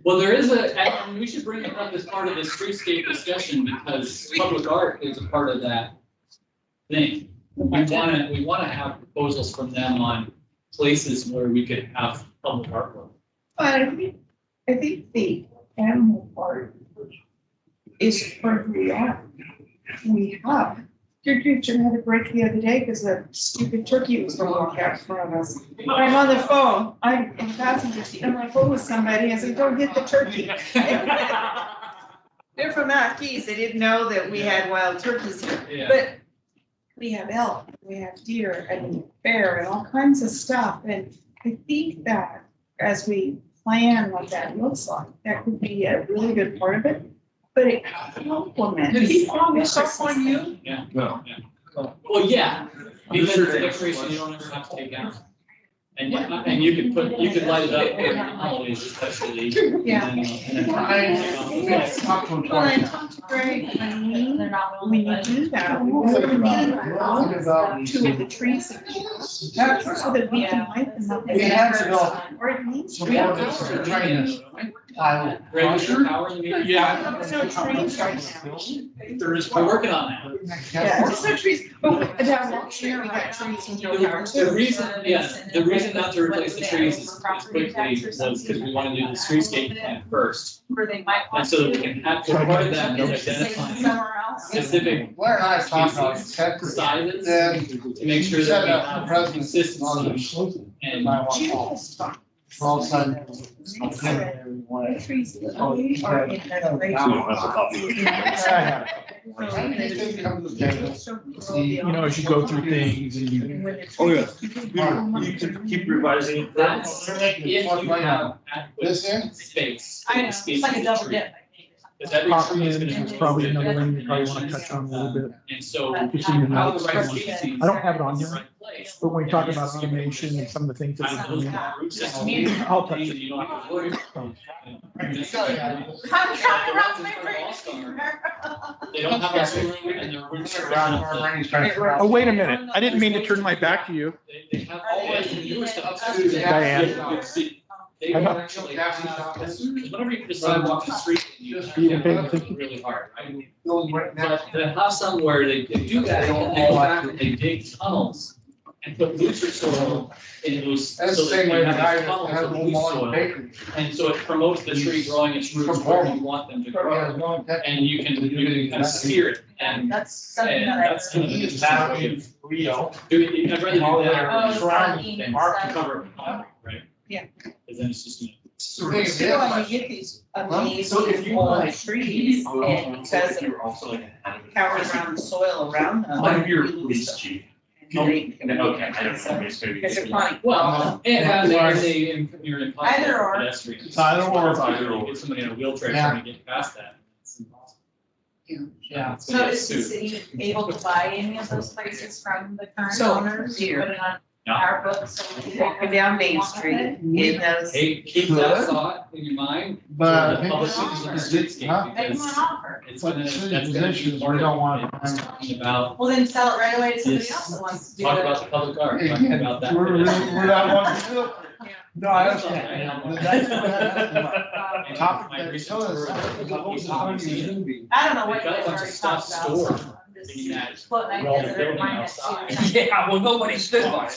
Well, there is and we should bring it up as part of the streetscape discussion, because public art is a part of that thing. We wanna have proposals from them on places where we could have public artwork. But I think the animal part is part of the art. We have. Your creature had a break the other day because the stupid turkey was going to walk out in front of us. I'm on the phone. I'm in passenger seat. I'm on the phone with somebody. I said, don't hit the turkey. They're from out Keys. They didn't know that we had wild turkeys here. Yeah. But we have elk, we have deer and bear and all kinds of stuff. And I think that as we plan what that looks like, that could be a really good part of it. But it complements. Did he farm this stuff on you? Yeah. No. Well, yeah, because it's a decoration you don't ever have to take out. And you could light it up during the holidays especially. Yeah. And then- Well, I talked to Greg, They're not. when you do that, we really need two of the trees. So that we can light them up. We have to go. Or it needs. We have to train us. Greg, is there power in the meeting? There's no trees right now. There is, we're working on that. Yeah, there's no trees, but down next year, we got trees and no power. The reason, the reason not to replace the trees as quickly was because we want to do the streetscape plan first. Where they might. And so that we can have, part of that is identifying Somewhere else. specific Blair and I talked about sizes Then to make sure that we have consistency. And all of a sudden. Trees are in that great. You know, as you go through things and you. Oh, yeah. You can keep revising it. that's if you have This adequate in? space. I know, it's like a double dip. Because every tree is gonna It's be probably different. another one you probably want to touch on a little bit. And so. It's in the how the notes. right species I don't have it on in the here, right place. but when we talk about automation and some of the things that Kind we're of those doing. root systems, I'll touch so it. you don't have to worry about them. I'm trying to wrap my brain. They don't have a room and their roots are around. Oh, wait a minute. I didn't mean to turn my back to you. They have all the newer stuff. too. Diane. You can see, they I'm don't not- actually have, because whenever you decide to walk the street, you have You can pay to attention. really hard, right? But to have somewhere they do that, and they go back and they dig tunnels and put looser soil in those. That's so the that same you way the have guy these that tunnels has of a loose mall soil. bakery. And so it promotes the tree growing its roots where you want them to grow. And you can kind of steer it, and That's something and that I. that's kind of the battle of Rio. doing, I'd rather do that Oh, than surrounding than stuff. cover it, right? Yeah. Because then it's just, So when you get these amazing old trees and because of power around the soil around them. I'm your police chief. They- Okay, I don't know. Because they're fine. well, and you're in Either or. pedestrians. It's either or. It's either or. Get somebody in a wheelchair trying to get past that. It's impossible. Yeah. It's gonna So be a is the suit. city able to buy any of those places from the current So, owners? here. Put it on- our books. So we can- Walking down Main Street in those. Hey, keep that thought in your mind. But For I the think public the service city's cityscape, huh? Make them because an offer. it's But gonna, the city's that's gonna be position is part we of don't want it. It's talking about, Well, then sell it right away to somebody Yes. else that wants to do talk it. about the public art, Hey, talking again, about that. we're not wanting to do it. No, I understand. But that's- And Topic my that research some of the for- stuff is always for- on the I don't know what We've you got a guys bunch of already stuff talked about. stored so I'm just in that Putting wall ideas that are building mine outside. next Yeah, well, nobody stood by it.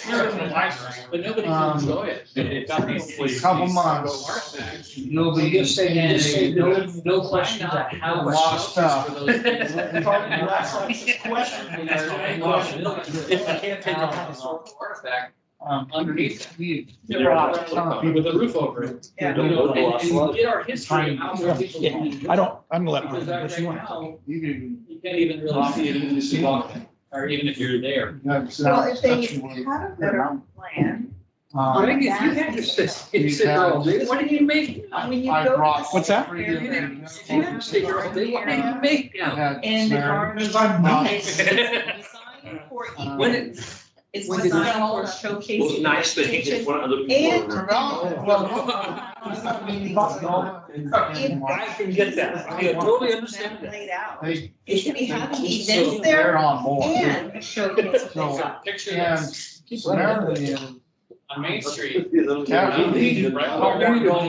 But nobody can enjoy it. They've got these. Couple these months. artifacts. You'll be Just say, in just say no, a- no Find questions. out how A much lot of stuff. for those things. If you can't take a historical artifact underneath it, with a roof over it. Yeah. You know, and get our history out there. people Yeah, can- I don't, I'm gonna let. Because Mark, right if you want. now, You can- you can't even really see it even if you walk in, or even if you're there. Well, if they had a better plan. Greg, if you had to sit there all day, what do you make? When you I go to brought- the What's that? cemetery, If you had to sit there all day, what do you make now? And the garden. It's designed for When equal. it, It's when did designed that- for showcasing. Well, nice thing is vegetation one of the And people. I can get that, I totally understand that. Laid out. They- It should be having events They're there on board. and showcase. So, So picture and this, Samaria on Main Street. Yeah. We're going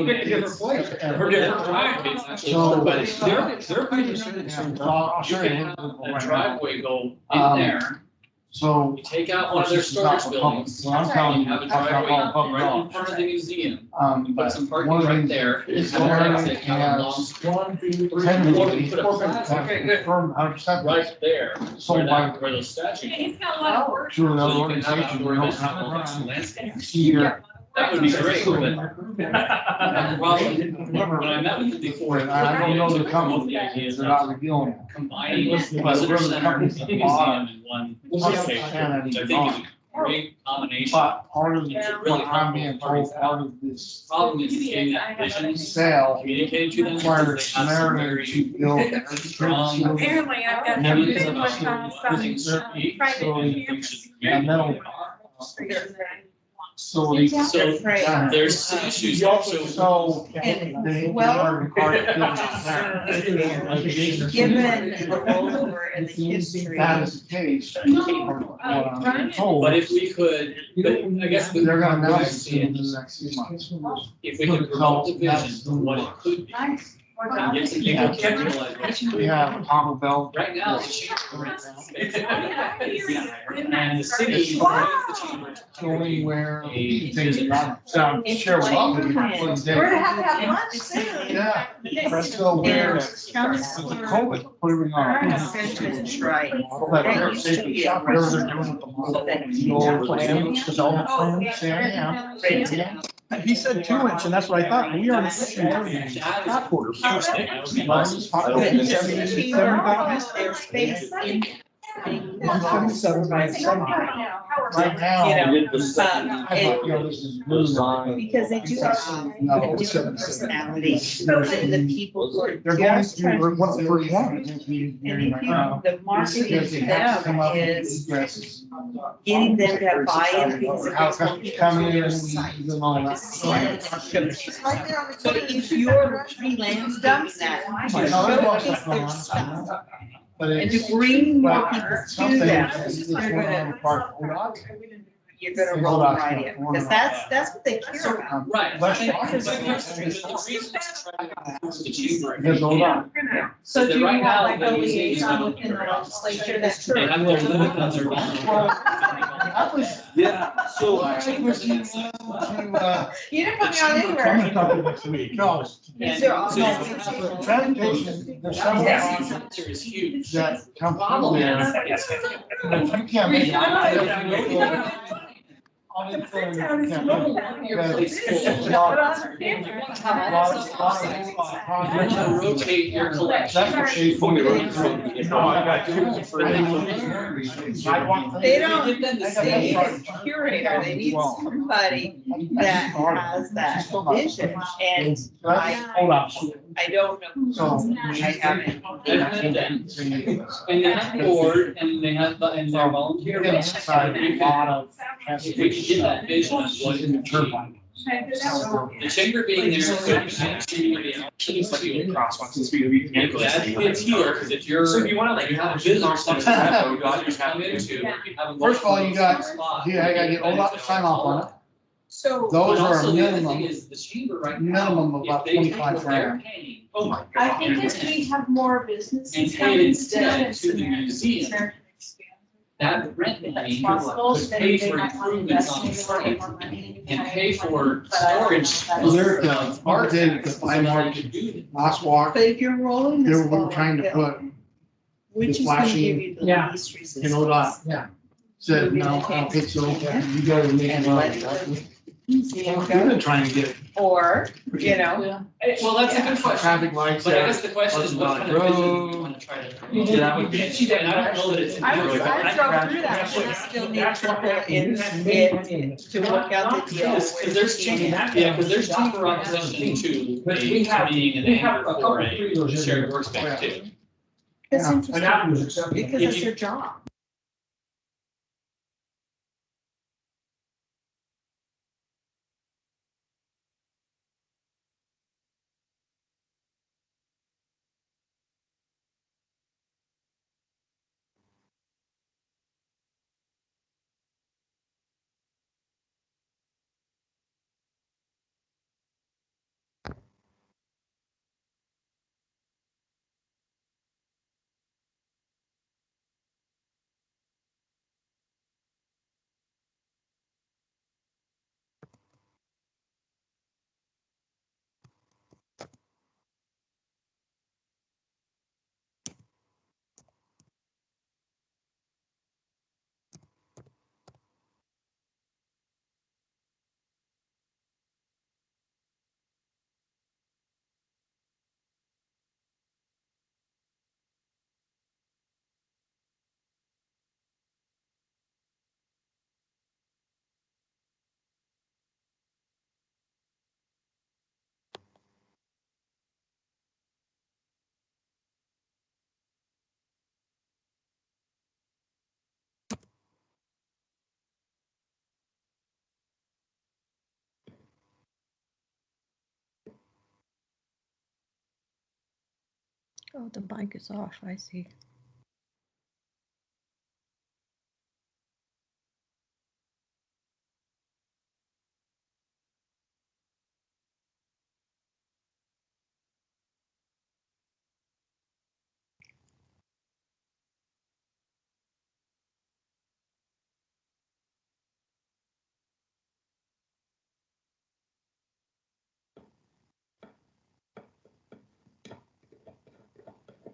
in different places. Yeah. We're different driveways, actually. So- But they're pretty sure Yeah, that I'll you show you can a have little a right now. driveway go in Um, there, So. you take out one of their storage buildings. What I'm telling You you, have a I've got driveway all public right in dogs. front of the museum. You put But some parking one of right these there. You is have an exit Samaria out along has one, two, three, or tentatively you put a plaza confirmed 100% right there, sold where by that, where those statues. He's got a lot of work. two of the So other you can have organizations. outdoor we events, don't have have run landscape. here. That would be great, but when I met with them before. And I don't know the The company, idea they're of not revealing it. combining But the we're visitor the center company and the that museum bought in one Well, location, Canada which I is think is gone. a great combination. But part of, Yeah. what I'm being told, part of this Problem is getting that vision sale communicated to them. requires because they have some Samaria very to build. strong Apparently, I've got. ideas Yeah. about some things should be. private things should be. And metal. So they. So there's some issues. So So. And they well, are required to build that. Given the rollover and the history. That is the case. What I'm being told. But if we could, but I guess. They're gonna the way I announce it see in it, the next few months. if we could promote the vision of what it could be. Nice. And get some people to realize what it could We be. have Taco Bell. Right now, the chamber. And the city is the chamber. Going where things sound share up. We're gonna have lunch soon. Yeah. So where COVID, put everything on. That's right. All that safety shop, whatever they're doing with the mall. The old plans, development plans, yeah. He said 2 inch, and that's what I thought. We are. Top quarters. Their space in. Right now. You know, And because they do have a different personality than the people who are they're going just to, trying to. what's the first one? And if you, the marketing to them is getting them to buy in things that How they come want you to come do in their and site. you and all that? So if you're freelance doing that, to showcase their stuff But and it's. to bring more but people to something them, is you're going on gonna, the part. you're gonna roll right in, because that's what they care about. Right. Less- The reason to try to improve the chamber. Because hold on. So do you Right now, have like the a museum is liaison gonna- within the legislature that's They have their limit on their. I was, Yeah, so. I was in, to, You didn't put me on I'm anywhere. gonna talk to you next week. no. Is there all- Transportation, there's several options Is huge. that come Problem from there. is, But you can't make it. All the things you can't make. Because it's not- you're gonna rotate your collection. That's what she. They don't, they need a curator, they need somebody that has that vision, and Hold on. I don't know. So- I haven't. And they have the board and they have, and they're volunteer. We're gonna decide a lot of. We can get that vision of what In the turbine. the chamber being there. So you can see Crosswalks and speed of each. it's here, because if you're. So if you wanna, like, you have a have visitor a center, visitor that center, you gotta come into. You have a First of all, you got, spot. yeah, I gotta get ODOT to sign off on it. So Those But are also, the other thing minimum, is the chamber right now. minimum of if about they take 25 what they're grand. paying, oh my God. I think as we have more businesses. And pay it coming instead into to the American- museum. American expand. That rent If money that's possible, could so then pay they for might want to improvements invest on the maybe a little bit site more money. and I pay don't for know, but I don't know if storage. that's- There, of one day artifacts, the so fine that I art could do that. last walk, But if you're rolling they this were ball trying to uphill, put, which is gonna flashing, give you the yeah, least you resistance? know, ODOT said, no, I don't think so, you gotta make it up. We've been trying to get Or, you know, Well, that's a good question. traffic lights But I there. guess the question is what kind of vision do you want to try to. That would be- And I don't know that it's. I drove through that, but you still need people in to work out the deal. Because there's chamber, yeah, because there's chamber opposition to But we have- being an we have anchor a for couple a freezers in shared there. workspace too. That's Yeah. And interesting, that was acceptable. because it's their job. Oh, the mic is off, I see.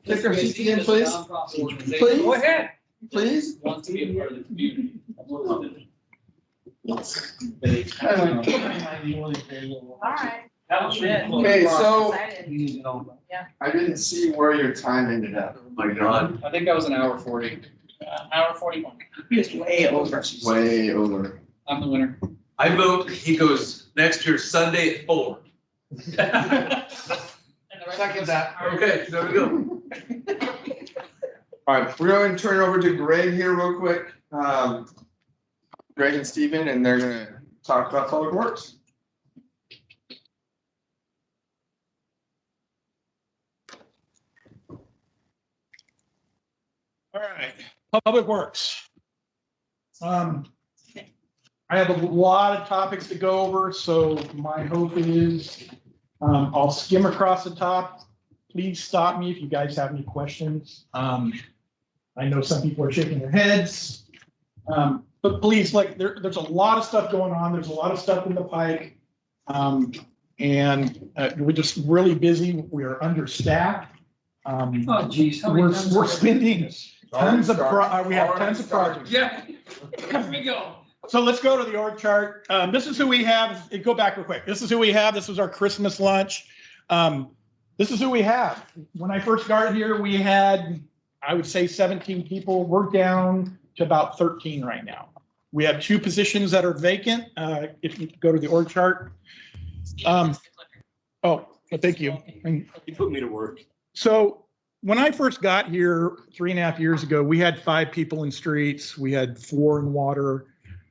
Take our seats again, please. Please? Go ahead. Please? Wants to be a part of the community. All right. That was really cool. Okay, so Excited. I didn't see where your time ended up. Oh my God. I think that was an hour 40. Hour 41. It's way over. Way over. I'm the winner. I vote, he goes next year, Sunday at 4. Second that. Okay, there we go. All right, we're going to turn it over to Greg here real quick. Greg and Steven, and they're gonna talk about public works. All right, Public Works. I have a lot of topics to go over, so my hope is I'll skim across the top. Please stop me if you guys have any questions. I know some people are shaking their heads. But please, like, there's a lot of stuff going on. There's a lot of stuff in the pike. And we're just really busy. We are understaffed. Oh, geez. how many We're times we're have I- spending tons of, we have tons of projects. Yeah. Here we go. So let's go to the org chart. This is who we have. Go back real quick. This is who we have. This was our Christmas lunch. This is who we have. When I first started here, we had, I would say 17 people. We're down to about 13 right now. We have 2 positions that are vacant. If you go to the org chart. Oh, Well, thank you. And You put me to work. so when I first got here 3.5 years ago, we had 5 people in streets. We had 4 in water,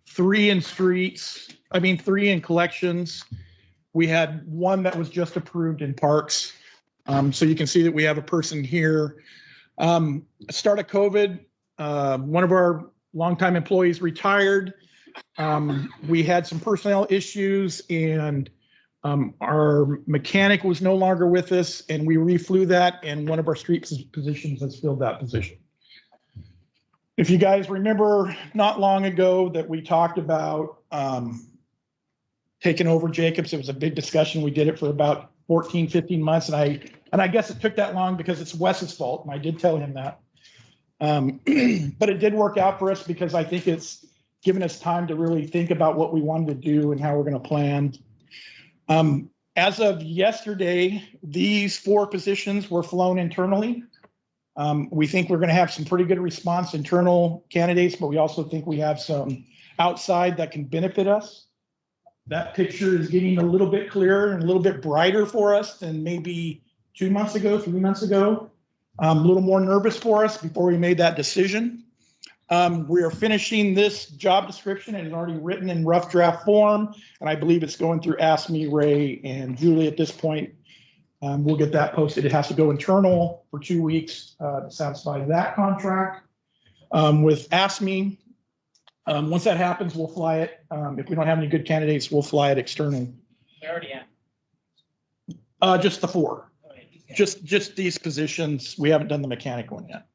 3 in streets. 3 in collections. We had 1 that was just approved in parks. So you can see that we have a person here. Start of COVID, one of our longtime employees retired. We had some personnel issues and our mechanic was no longer with us and we reflew that and one of our street positions has filled that position. If you guys remember not long ago that we talked about taking over Jacobs, it was a big discussion. We did it for about 14, 15 months. And I guess it took that long because it's Wes's fault. And I did tell him that. But it did work out for us because I think it's given us time to really think about what we wanted to do and how we're going to plan. As of yesterday, these 4 positions were flown internally. We think we're going to have some pretty good response internal candidates, but we also think we have some outside that can benefit us. That picture is getting a little bit clearer and a little bit brighter for us than maybe 2 months ago, 3 months ago. A little more nervous for us before we made that decision. We are finishing this job description and it's already written in rough draft form. And I believe it's going through Ask Me, Ray, and Julie at this point. We'll get that posted. It has to go internal for 2 weeks to satisfy that contract. With Ask Me, once that happens, we'll fly it. If we don't have any good candidates, we'll fly it externally. We already have. Just the 4. Just these positions. We haven't done the mechanic one yet.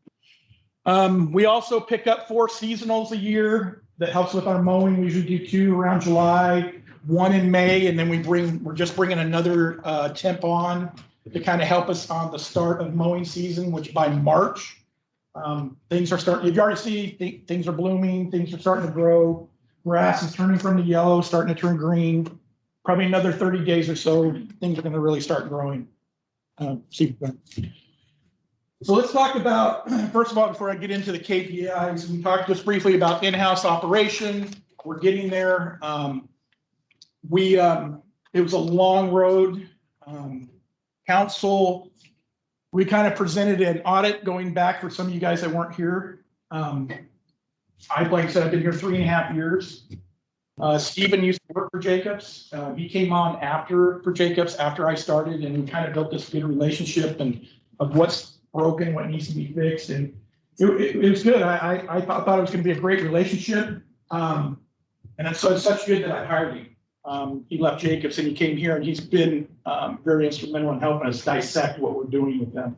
We also pick up 4 seasonals a year that helps with our mowing. We usually do 2 around July, 1 in May, and then we're just bringing another temp on to kind of help us on the start of mowing season, which by March, things are starting. You already see things are blooming, things are starting to grow. Grass is turning from the yellow, starting to turn green. Probably another 30 days or so, things are going to really start growing. So let's talk about, first of all, before I get into the KPIs, we talked just briefly about in-house operation. We're getting there. It was a long road. Council, we kind of presented an audit going back for some of you guys that weren't here. Like I said, I've been here 3.5 years. Stephen used to work for Jacobs. He came on for Jacobs after I started, and we kind of built this good relationship and of what's broken, what needs to be fixed, and it was good. I thought it was going to be a great relationship, and it's such good that I hired him. He left Jacobs and he came here, and he's been very instrumental in helping us dissect what we're doing with them.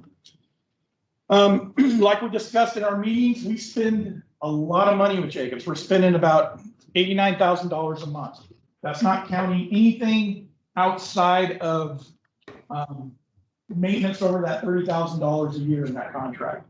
Like we discussed in our meetings, we spend a lot of money with Jacobs. We're spending about $89,000 a month. That's not counting anything outside of maintenance over that $30,000 a year in that contract.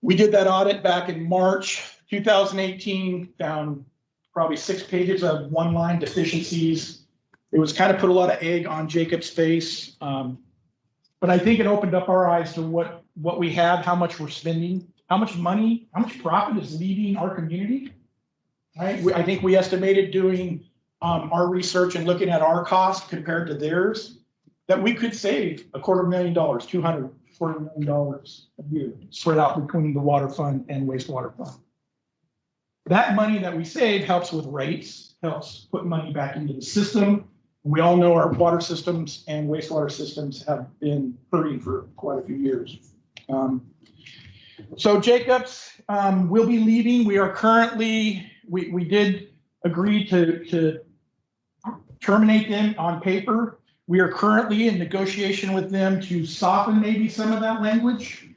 We did that audit back in March 2018, found probably 6 pages of one-line deficiencies. It was kind of put a lot of egg on Jacob's face. But I think it opened up our eyes to what we have, how much we're spending, how much money, how much profit is leaving our community. Right? I think we estimated doing our research and looking at our cost compared to theirs, that we could save $250,000, $240 million a year spread out between the water fund and wastewater fund. That money that we save helps with rates, helps put money back into the system. We all know our water systems and wastewater systems have been hurting for quite a few years. So Jacobs will be leaving. We are currently, we did agree to terminate them on paper. We are currently in negotiation with them to soften maybe some of that language.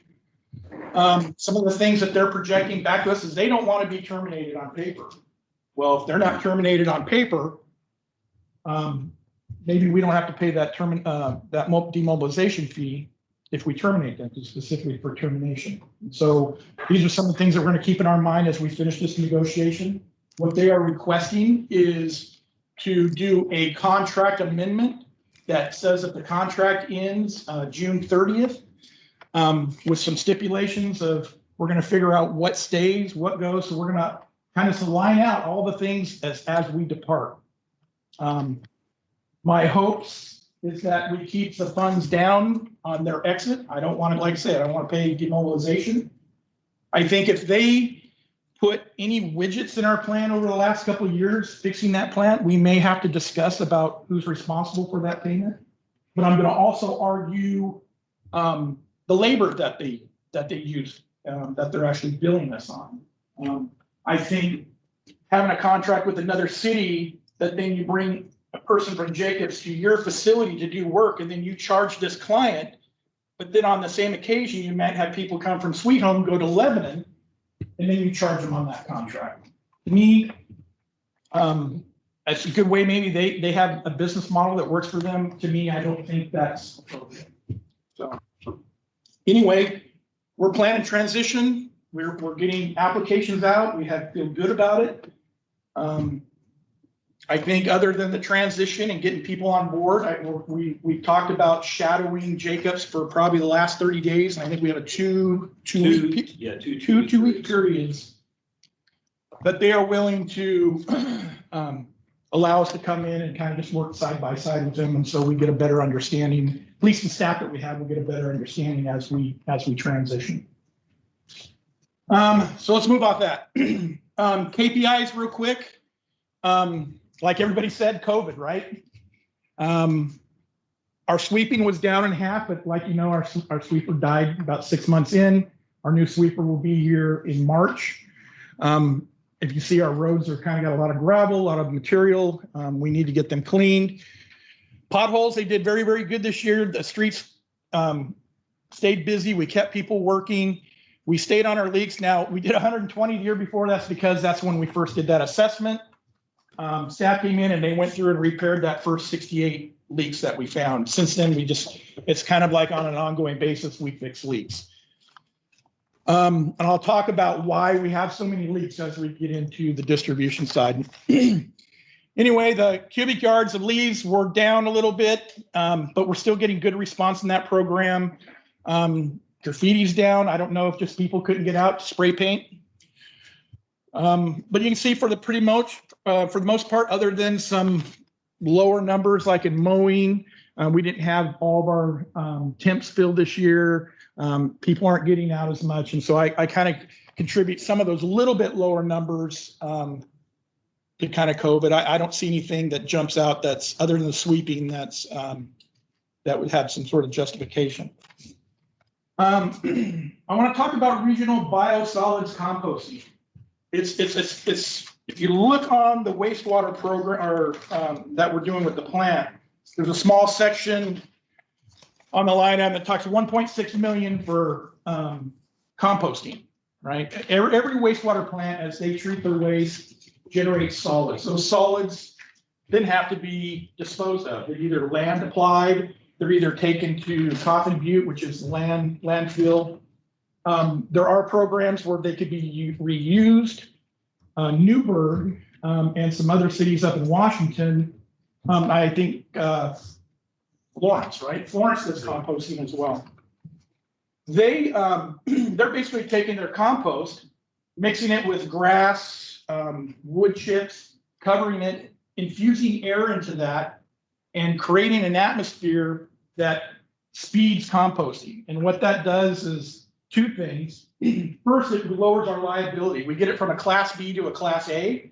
Some of the things that they're projecting back to us is they don't want to be terminated on paper. Well, if they're not terminated on paper, maybe we don't have to pay that demobilization fee if we terminate them, specifically for termination. So these are some of the things that we're going to keep in our mind as we finish this negotiation. What they are requesting is to do a contract amendment that says that the contract ends June 30th with some stipulations of we're going to figure out what stays, what goes. So we're going to kind of line out all the things as we depart. My hopes is that we keep the funds down on their exit. I don't want to, like I said, I don't want to pay demobilization. I think if they put any widgets in our plan over the last couple of years, fixing that plant, we may have to discuss about who's responsible for that payment. But I'm going to also argue the labor that they use, that they're actually billing us on. I think having a contract with another city that then you bring a person from Jacobs to your facility to do work, and then you charge this client, but then on the same occasion, you might have people come from Sweet Home, go to Lebanon, and then you charge them on that contract. To me, that's a good way. Maybe they have a business model that works for them. To me, I don't think that's appropriate. So anyway, we're planning transition. We're getting applications out. We feel good about it. I think other than the transition and getting people on board, we talked about shadowing Jacobs for probably the last 30 days. And I think we have a two-week periods. But they are willing to allow us to come in and kind of just work side by side with them. And so we get a better understanding, at least the staff that we have will get a better understanding as we transition. So let's move off that. KPIs real quick. Like everybody said, COVID, right? Our sweeping was down in half, but like you know, our sweeper died about 6 months in. Our new sweeper will be here in March. If you see, our roads are kind of got a lot of gravel, a lot of material. We need to get them cleaned. Potholes, they did very, very good this year. The streets stayed busy. We kept people working. We stayed on our leaks. Now, we did 120 the year before. That's because that's when we first did that assessment. Staff came in and they went through and repaired that first 68 leaks that we found. Since then, it's kind of like on an ongoing basis, we fix leaks. And I'll talk about why we have so many leaks as we get into the distribution side. Anyway, the cubic yards of leaves were down a little bit, but we're still getting good response in that program. Graffiti's down. I don't know if just people couldn't get out to spray paint. But you can see for the most part, other than some lower numbers like in mowing, we didn't have all of our temps filled this year. People aren't getting out as much. And so I kind of contribute some of those little bit lower numbers to kind of COVID. I don't see anything that jumps out that's other than the sweeping that would have some sort of justification. I want to talk about regional biosolids composting. It's if you look on the wastewater program or that we're doing with the plant, there's a small section on the line item that talks 1.6 million for composting, right? Every wastewater plant, as they treat their waste, generates solids. Those solids then have to be disposed of. They're either land applied, they're either taken to Coffin Butte, which is landfill. There are programs where they could be reused. Newburgh and some other cities up in Washington, I think Florence, right? Florence does composting as well. They're basically taking their compost, mixing it with grass, wood chips, covering it, infusing air into that, and creating an atmosphere that speeds composting. And what that does is two things. First, it lowers our liability. We get it from a Class B to a Class A.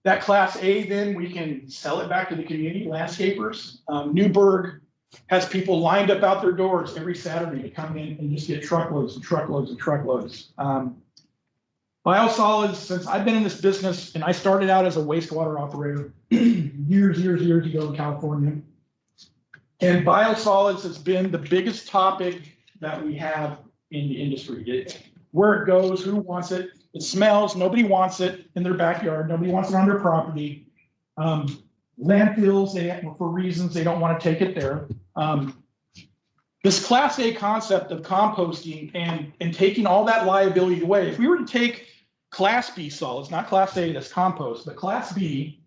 That Class A, then we can sell it back to the community, landscapers. Newburgh has people lined up out their doors every Saturday to come in and just get truckloads and truckloads and truckloads. Biosolids, since I've been in this business, and I started out as a wastewater operator years ago in California. And biosolids has been the biggest topic that we have in the industry. Where it goes, who wants it, it smells, nobody wants it in their backyard, nobody wants it on their property. Landfills, for reasons they don't want to take it there. This Class A concept of composting and taking all that liability away, if we were to take Class B solids, not Class A, that's compost, but Class B,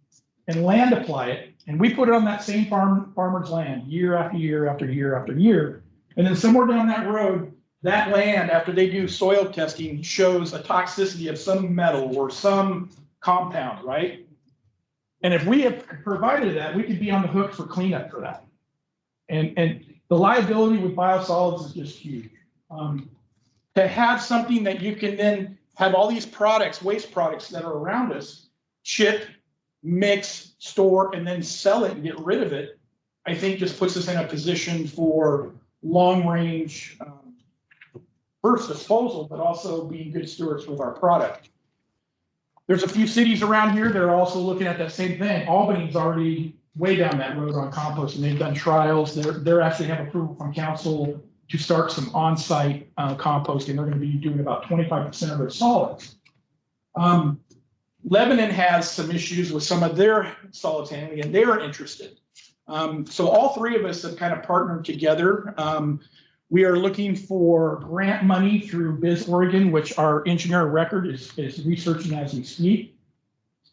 and land apply it, and we put it on that same farmer's land year after year after year after year, and then somewhere down that road, that land, after they do soil testing, shows a toxicity of some metal or some compound, right? And if we have provided that, we could be on the hook for cleanup for that. And the liability with biosolids is just huge. To have something that you can then have all these products, waste products that are around us, ship, mix, store, and then sell it and get rid of it, I think just puts us in a position for long range, first disposal, but also being good stewards with our product. There's a few cities around here that are also looking at that same thing. Albany's already way down that road on compost, and they've done trials. They're actually have approval from council to start some on-site composting. They're going to be doing about 25% of their solids. Lebanon has some issues with some of their solids handling, and they're interested. So all three of us have kind of partnered together. We are looking for grant money through Biz Oregon, which our engineer of record is researching as we speak.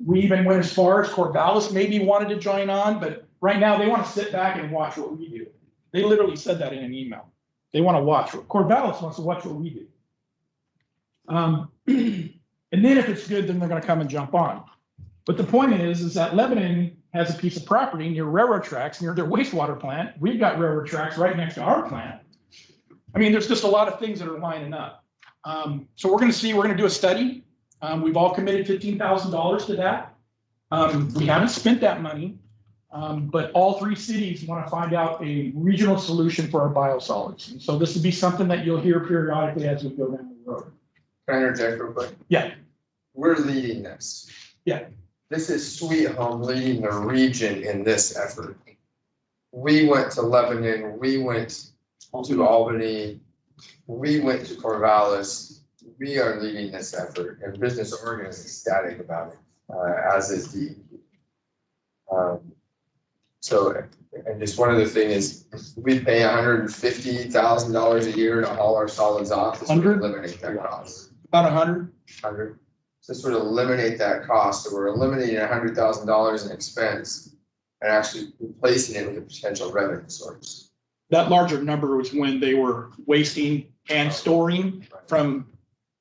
We even went as far as Corvallis maybe wanted to join on, but right now they want to sit back and watch what we do. They literally said that in an email. They want to watch. Corvallis wants to watch what we do. And then if it's good, then they're going to come and jump on. But the point is that Lebanon has a piece of property near railroad tracks, near their wastewater plant. We've got railroad tracks right next to our plant. I mean, there's just a lot of things that are lining up. So we're going to do a study. We've all committed $15,000 to that. We haven't spent that money, but all three cities want to find out a regional solution for our biosolids. And so this would be something that you'll hear periodically as we go down the road. Can I interject real quick? Yeah. We're leading this. Yeah. This is Sweet Home leading the region in this effort. We went to Lebanon, we went to Albany, we went to Corvallis. We are leading this effort, and Business Oregon is ecstatic about it, as is the. So, and just one other thing is, we pay $150,000 a year to haul our solids off. This would 100? eliminate that cost. About 100. 100. So this would eliminate that cost. So we're eliminating $100,000 in expense and actually replacing it with a potential revenue source. That larger number was when they were wasting and storing from,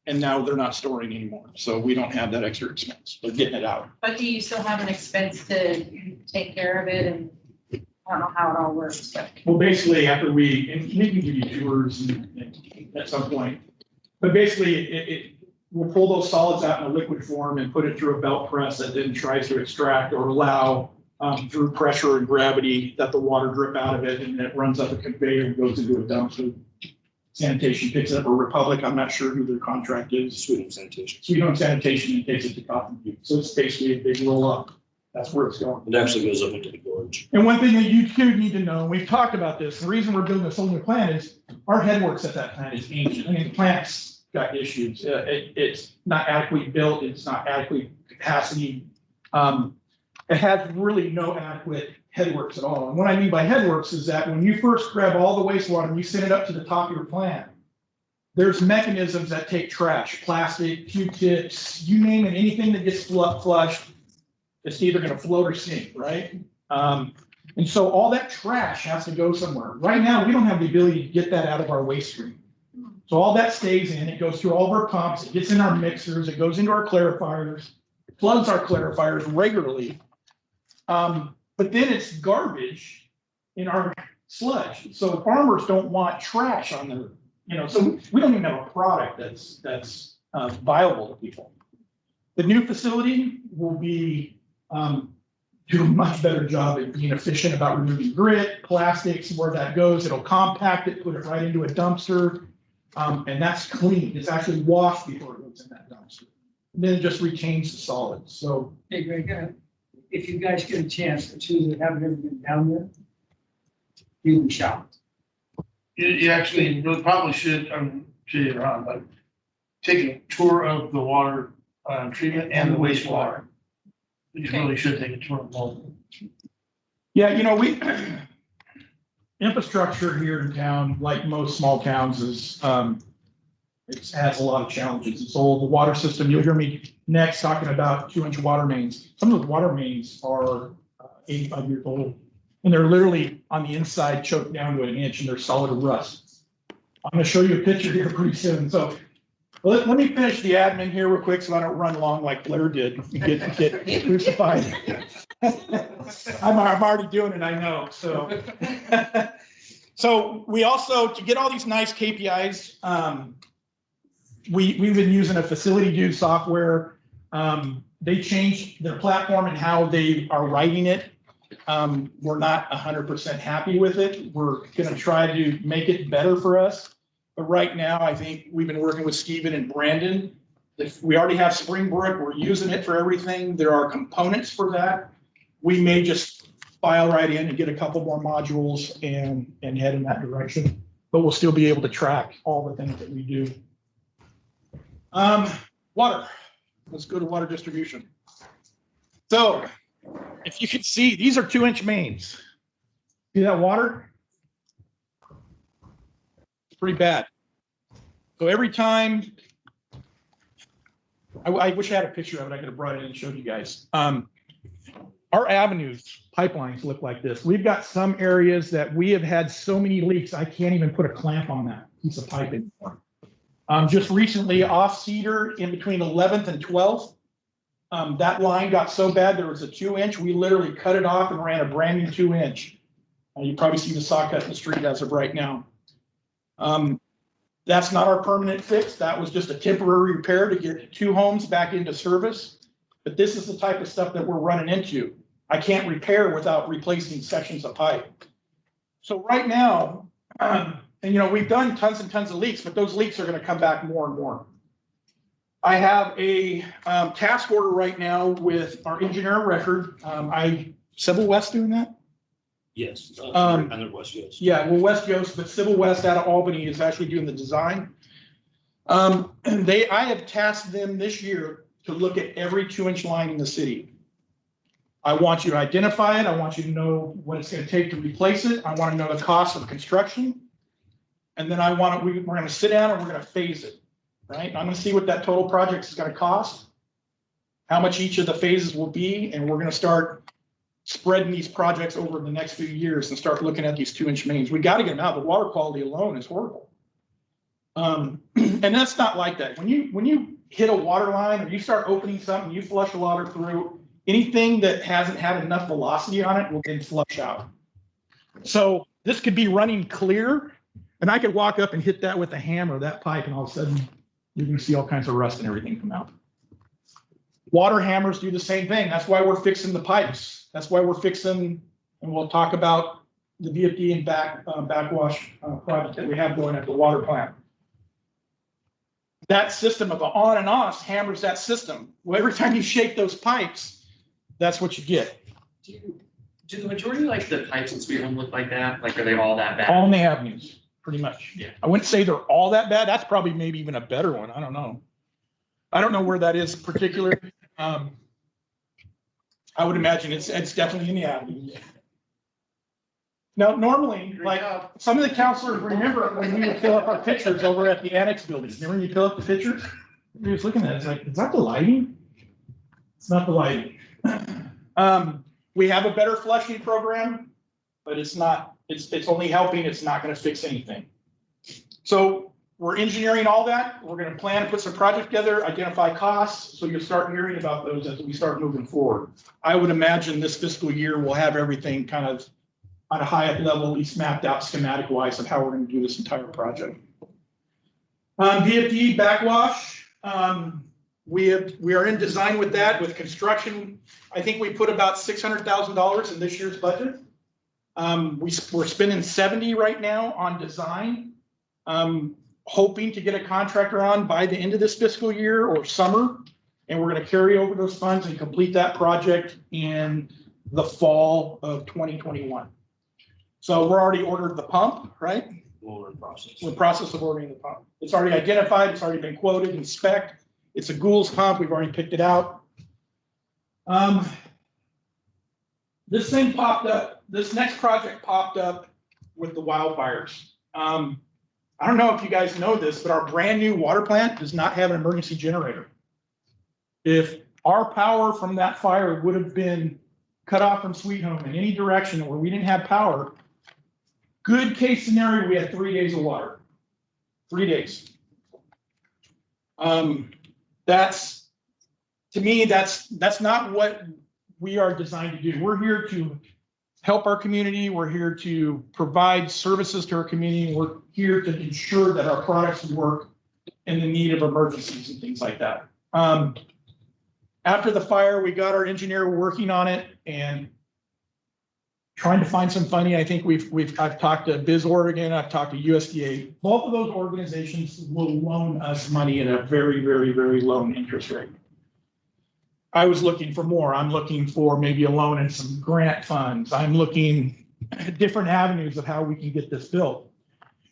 and now they're not storing anymore. So we don't have that extra expense. They're getting it out. But do you still have an expense to take care of it? And I don't know how it all works, but. Well, basically, after and we can give you tours and at some point, but basically, we'll pull those solids out in a liquid form and put it through a belt press that then tries to extract or allow through pressure and gravity that the water drip out of it, and it runs up a conveyor and goes into a dumpster. Sanitation picks it up, or Republic, I'm not sure who their contract is. Sweet Home Sanitation. Sweet Home Sanitation and takes it to Cotton Butte. So it's basically a big roll up. That's where it's going. It actually goes up into the gorge. And one thing that you two need to know, and we've talked about this, the reason we're building this whole new plant is our headworks at that plant is ancient. I mean, the plant's got issues. It's not adequately built. It's not adequate capacity. It has really no adequate headworks at all. And what I mean by headworks is that when you first grab all the wastewater and you send it up to the top of your plant, there's mechanisms that take trash, plastic, Q-tips, you name it, anything that gets flushed, it's either going to float or sink, right? And so all that trash has to go somewhere. Right now, we don't have the ability to get that out of our waste stream. So all that stays in, it goes through all of our pumps, it gets in our mixers, it goes into our clarifiers, it floods our clarifiers regularly. But then it's garbage in our sludge. So farmers don't want trash on their, so we don't even have a product that's viable to people. The new facility will be, do a much better job at being efficient about removing grit, plastics, where that goes. It'll compact it, put it right into a dumpster. And that's clean. It's actually washed before it goes in that dumpster. And then it just retains the solids. So. Hey, Greg, if you guys get a chance, the two that haven't ever been down there, you'll be shocked. You actually really probably should, but take a tour of the water treatment and the wastewater. You really should take a tour of both. Yeah, we infrastructure here in town, like most small towns, is it has a lot of challenges. It's old. The water system, you'll hear me next talking about 2-inch water mains. Some of the water mains are 85 years old, and they're literally on the inside choked down to an inch, and they're solid rust. I'm going to show you a picture here pretty soon. So let me finish the admin here real quick so I don't run long like Blair did and get crucified. I'm already doing it, I know, so. So we also, to get all these nice KPIs, we've been using a facility view software. They changed their platform and how they are writing it. We're not 100% happy with it. We're gonna try to make it better for us. But right now, I think we've been working with Steven and Brandon. If we already have Springbrook, we're using it for everything. There are components for that. We may just file right in and get a couple more modules and head in that direction. But we'll still be able to track all the things that we do. Water. Let's go to water distribution. So if you can see, these are 2-inch mains. See that water? It's pretty bad. So every time, I wish I had a picture of it. I could have brought it in and showed you guys. Our avenues, pipelines look like this. We've got some areas that we have had so many leaks, I can't even put a clamp on that piece of pipe anymore. Just recently off Cedar in between 11th and 12th, that line got so bad, there was a 2-inch, we literally cut it off and ran a brand new 2-inch. You probably see the saw cut in the street as of right now. That's not our permanent fix. That was just a temporary repair to get 2 homes back into service. But this is the type of stuff that we're running into. I can't repair without replacing sections of pipe. So right now, and we've done tons and tons of leaks, but those leaks are going to come back more and more. I have a task order right now with our engineer of record. Civil West doing that? Yes. And West Yost. Yeah, well, West Yost, but Civil West out of Albany is actually doing the design. I have tasked them this year to look at every 2-inch line in the city. I want you to identify it. I want you to know what it's going to take to replace it. I want to know the cost of construction. And then we're going to sit down and we're going to phase it, right? I'm going to see what that total project is going to cost, how much each of the phases will be, and we're going to start spreading these projects over the next few years and start looking at these 2-inch mains. We got to get them out. The water quality alone is horrible. And that's not like that. When you hit a water line or you start opening something, you flush a water through, anything that hasn't had enough velocity on it will then flush out. So this could be running clear, and I could walk up and hit that with a hammer, that pipe, and all of a sudden you're going to see all kinds of rust and everything come out. Water hammers do the same thing. That's why we're fixing the pipes. That's why we're fixing, and we'll talk about the VFD and backwash project that we have going at the water plant. That system of the on and off hammers that system. Well, every time you shake those pipes, that's what you get. Do the majority like the pipes in Sweet Home look like that? Like, are they all that bad? All in the avenues, pretty much. Yeah. I wouldn't say they're all that bad. That's probably maybe even a better one. I don't know. I don't know where that is particular. I would imagine it's definitely in the avenues. Now, normally, like some of the counselors remember when we would fill up our pictures over at the annex building. Remember when you fill up the pictures? You're just looking at it, it's like, is that the lighting? It's not the lighting. We have a better flushing program, but it's not, it's only helping, it's not going to fix anything. So we're engineering all that. We're going to plan to put some project together, identify costs, so you'll start hearing about those as we start moving forward. I would imagine this fiscal year we'll have everything kind of on a high up level, at least mapped out schematic wise of how we're going to do this entire project. VFD backwash, we are in design with that, with construction. I think we put about $600,000 in this year's budget. We're spending 70 right now on design, hoping to get a contractor on by the end of this fiscal year or summer. And we're going to carry over those funds and complete that project in the fall of 2021. So we're already ordered the pump, right? We're in process. We're in the process of ordering the pump. It's already identified. It's already been quoted and spec'd. It's a Gould's pump. We've already picked it out. This thing popped up. This next project popped up with the wildfires. I don't know if you guys know this, but our brand new water plant does not have an emergency generator. If our power from that fire would have been cut off from Sweet Home in any direction where we didn't have power, good case scenario, we had 3 days of water. 3 days. That's, to me, that's not what we are designed to do. We're here to help our community. We're here to provide services to our community. We're here to ensure that our products work in the need of emergencies and things like that. After the fire, we got our engineer working on it and trying to find some funding. I think I've talked to Biz Oregon, I've talked to USDA. Both of those organizations will loan us money at a very, very, very low interest rate. I was looking for more. I'm looking for maybe a loan and some grant funds. I'm looking at different avenues of how we can get this built.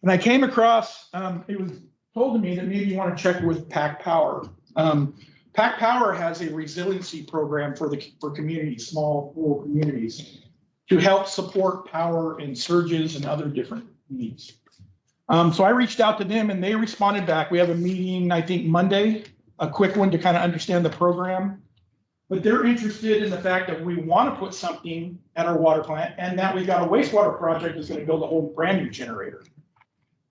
And I came across, it was told to me that maybe you want to check with Pac Power. Pac Power has a resiliency program for communities, small rural communities, to help support power and surges and other different needs. So I reached out to them and they responded back. We have a meeting, I think Monday, a quick one to kind of understand the program. But they're interested in the fact that we want to put something at our water plant and that we got a wastewater project that's going to build a whole brand new generator.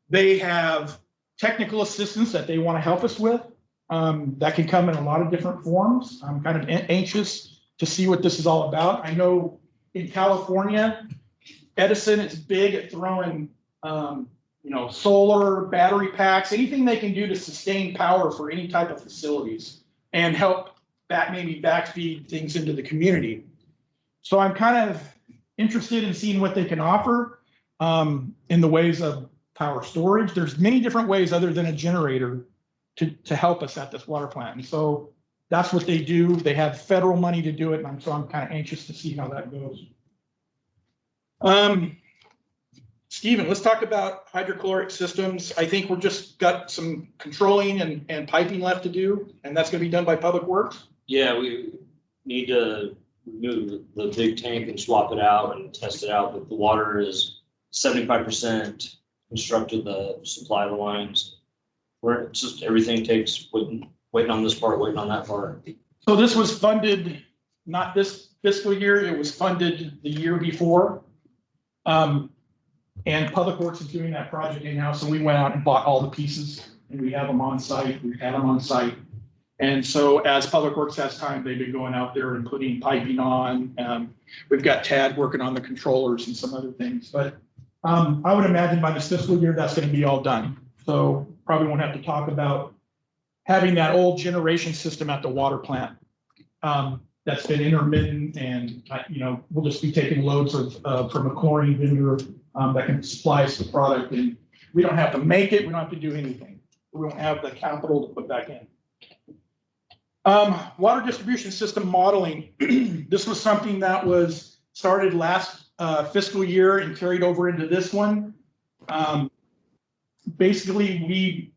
They have technical assistance that they want to help us with. That can come in a lot of different forms. I'm kind of anxious to see what this is all about. I know in California, Edison is big at throwing, solar battery packs, anything they can do to sustain power for any type of facilities and help maybe backfeed things into the community. So I'm kind of interested in seeing what they can offer in the ways of power storage. There's many different ways other than a generator to help us at this water plant. And so that's what they do. They have federal money to do it. And so I'm kind of anxious to see how that goes. Stephen, let's talk about hydrochloric systems. I think we're just got some controlling and piping left to do, and that's going to be done by Public Works. Yeah, we need to remove the big tank and swap it out and test it out, but the water is 75% constructed, the supply lines. Where it's just everything takes waiting on this part, waiting on that part. So this was funded, not this fiscal year, it was funded the year before. And Public Works is doing that project in-house, so we went out and bought all the pieces and we have them on site, we had them on site. And so as Public Works has time, they've been going out there and putting piping on. We've got Tad working on the controllers and some other things, but I would imagine by this fiscal year, that's going to be all done. So probably won't have to talk about having that old generation system at the water plant. That's been intermittent and, we'll just be taking loads from a chlorine vendor that can supply us the product. And we don't have to make it. We don't have to do anything. We don't have the capital to put back in. Water distribution system modeling. This was something that was started last fiscal year and carried over into this one. Basically,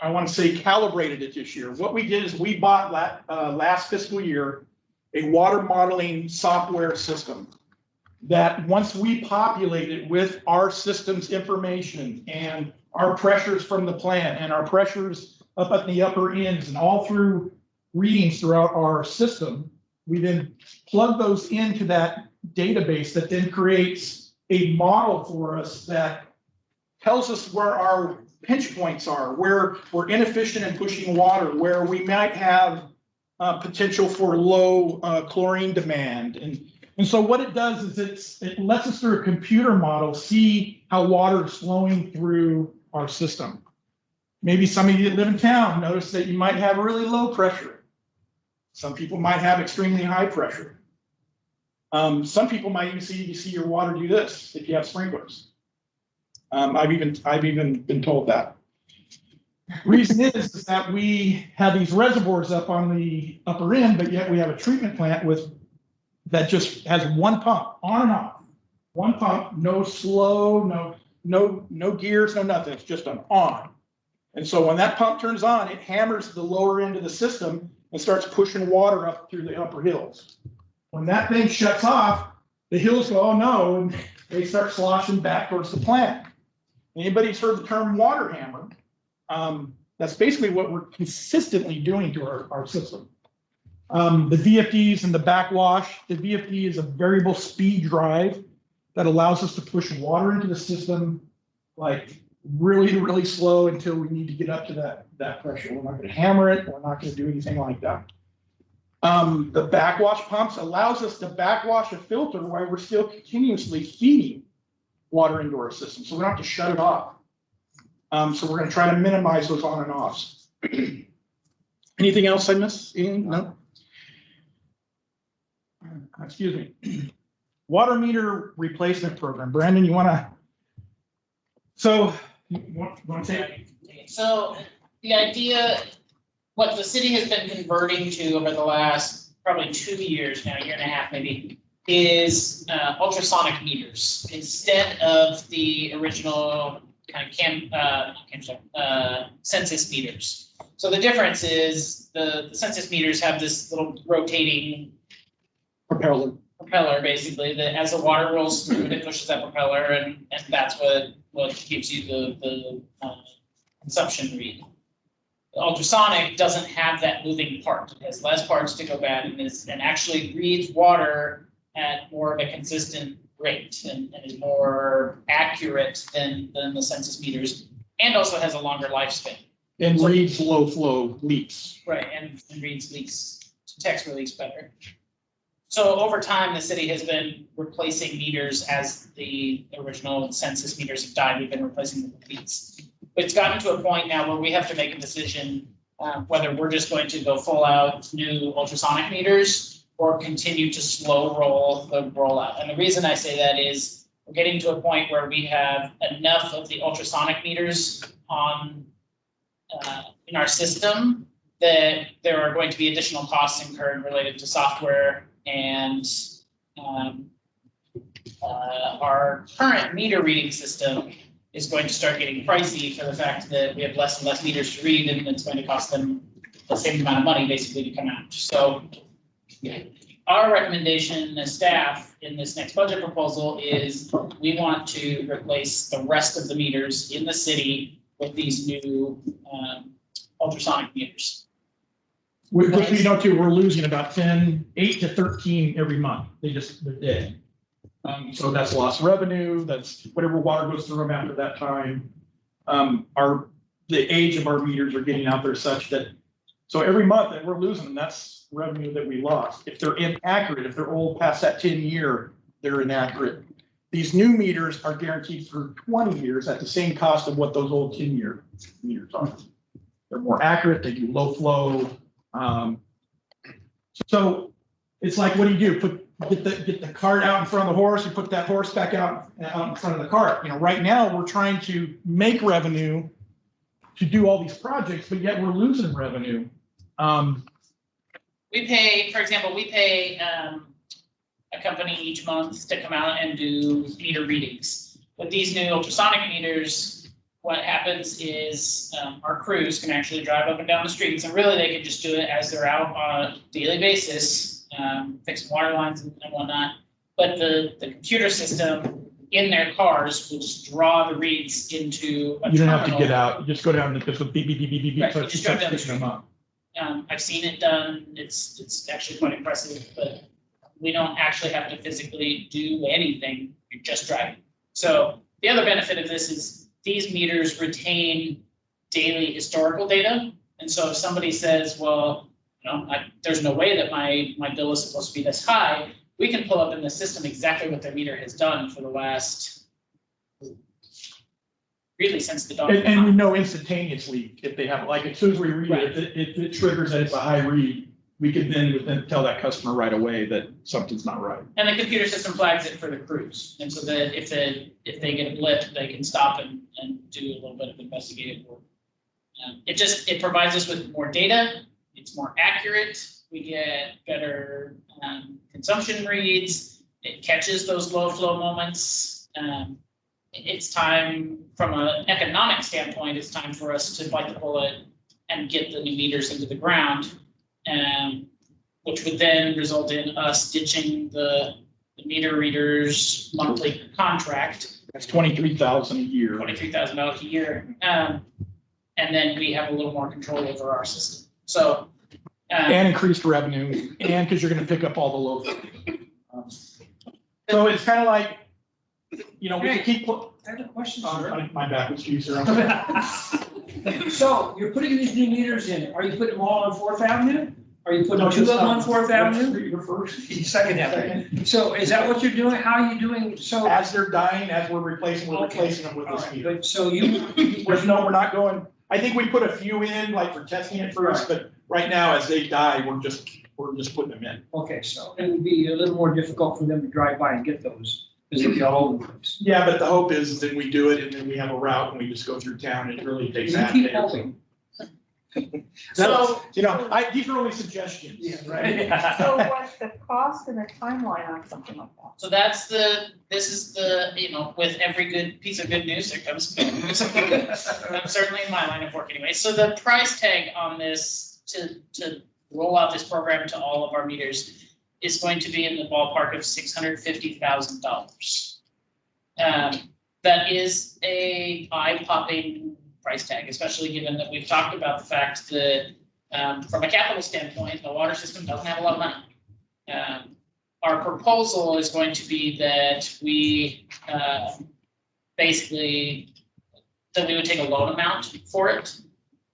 I want to say calibrated it this year. What we did is we bought last fiscal year a water modeling software system that once we populate it with our system's information and our pressures from the plant and our pressures up at the upper ends and all through readings throughout our system, we then plug those into that database that then creates a model for us that tells us where our pinch points are, where we're inefficient in pushing water, where we might have potential for low chlorine demand. And so what it does is it lets us through a computer model see how water is flowing through our system. Maybe some of you that live in town notice that you might have really low pressure. Some people might have extremely high pressure. Some people might even see your water do this if you have sprinklers. I've even been told that. Reason is that we have these reservoirs up on the upper end, but yet we have a treatment plant that just has one pump on and off. One pump, no slow, no gears, no nothing. It's just an on. And so when that pump turns on, it hammers the lower end of the system and starts pushing water up through the upper hills. When that thing shuts off, the hills go, oh no, and they start sloshing back towards the plant. Anybody's heard the term water hammer? That's basically what we're consistently doing to our system. The VFDs and the backwash. The VFD is a variable speed drive that allows us to push water into the system like really, really slow until we need to get up to that pressure. We're not going to hammer it. We're not going to do anything like that. The backwash pumps allows us to backwash a filter while we're still continuously feeding water into our system, so we don't have to shut it off. So we're gonna try to minimize those on and offs. Anything else I missed? Anything? No? Excuse me. Water meter replacement program. Brandon, you wanna? So, you wanna say? So the idea, what the city has been converting to over the last probably 2 years now, year and a half maybe, is ultrasonic meters instead of the original kind of census meters. So the difference is the census meters have this little rotating propeller basically, that as the water rolls through, it pushes that propeller, and that's what gives you the consumption read. The ultrasonic doesn't have that moving part. It has less parts to go bad and actually reads water at more of a consistent rate and is more accurate than the census meters, and also has a longer lifespan. And reads low flow leaks. Right, and reads leaks, detects release better. So over time, the city has been replacing meters as the original census meters have died. We've been replacing them with leaks. But it's gotten to a point now where we have to make a decision whether we're just going to go full out new ultrasonic meters or continue to slow roll the rollout. And the reason I say that is we're getting to a point where we have enough of the ultrasonic meters on in our system that there are going to be additional costs incurred related to software and our current meter reading system is going to start getting pricey for the fact that we have less and less meters to read, and it's going to cost them the same amount of money basically to come out. So our recommendation as staff in this next budget proposal is we want to replace the rest of the meters in the city with these new ultrasonic meters. Which we know too, we're losing about 8 to 13 every month. They're dead. So that's lost revenue, that's whatever water goes through them after that time. The age of our meters are getting out there such that, so every month that we're losing them, that's revenue that we lost. If they're inaccurate, if they're old past that 10-year, they're inaccurate. These new meters are guaranteed for 20 years at the same cost of what those old 10-year meters are. They're more accurate, they do low flow. So it's like, what do? Get the cart out in front of the horse, you put that horse back out in front of the cart. You know, right now we're trying to make revenue to do all these projects, but yet we're losing revenue. We pay, for example, a company each month to come out and do meter readings. With these new ultrasonic meters, what happens is our crews can actually drive up and down the streets, and really they can just do it as they're out on a daily basis, fixing water lines and whatnot. But the computer system in their cars will just draw the reads into a terminal. You don't have to get out, you just go down and just beep, beep, beep, beep, beep. Right, you just drive down the street. I've seen it done, it's actually quite impressive, but we don't actually have to physically do anything, you're just driving. So the other benefit of this is these meters retain daily historical data. And so if somebody says, well, there's no way that my bill is supposed to be this high, we can pull up in the system exactly what their meter has done for the last, really since the dawn. And we know instantaneously if they have, like, as soon as we read it, if it triggers that it's a high read, we can then tell that customer right away that something's not right. And the computer system flags it for the crews. And so that if they get a blip, they can stop and do a little bit of investigative work. It provides us with more data. It's more accurate. We get better consumption reads. It catches those low flow moments. It's time, from an economic standpoint, it's time for us to bite the bullet and get the new meters into the ground, which would then result in us ditching the meter reader's monthly contract. That's $23,000 a year. $23,000 a year. And then we have a little more control over our system. So. And increased revenue, and because you're going to pick up all the low flow. So it's kind of like, we can keep. I have a question, sir. My back was used. So you're putting these new meters in. Are you putting them all on 4th Avenue? Are you putting two of them on Fourth Avenue? You're first. Second Avenue. So is that what you're doing? How are you doing? So. As they're dying, as we're replacing them with All this right, meter. but so you, There's no, we're not going, I think we put a few in, like for testing it first, but right now, as they die, we're just putting them in. okay, so it would be a little more difficult for them to drive by and get those, because they'd be all over the place. Yeah, but the hope is that we do it and then we have a route and we just go through town. It really takes You that. keep hoping. So, You know, these are only suggestions, right? So what's the cost and the timeline on something like that? so that's this is the, with every good piece of good news, there comes bad news. Certainly in my line of work anyway. So the price tag on this to roll out this program to all of our meters is going to be in the ballpark of $650,000. That is a eye-popping price tag, especially given that we've talked about the fact that from a capital standpoint, the water system doesn't have a lot of money. Our proposal is going to be that we basically, that we would take a loan amount for it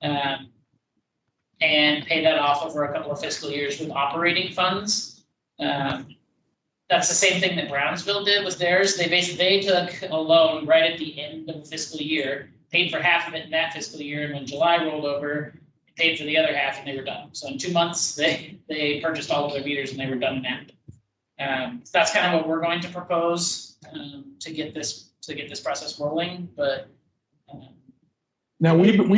and pay that off over a couple of fiscal years with operating funds. That's the same thing that Brownsville did with theirs. They took a loan right at the end of the fiscal year, paid for half of it in that fiscal year, and when July rolled over, paid for the other half, and they were done. So in 2 months, they purchased all of their meters and they were done in that. That's kind of what we're going to propose to get this process rolling. But Now, we've been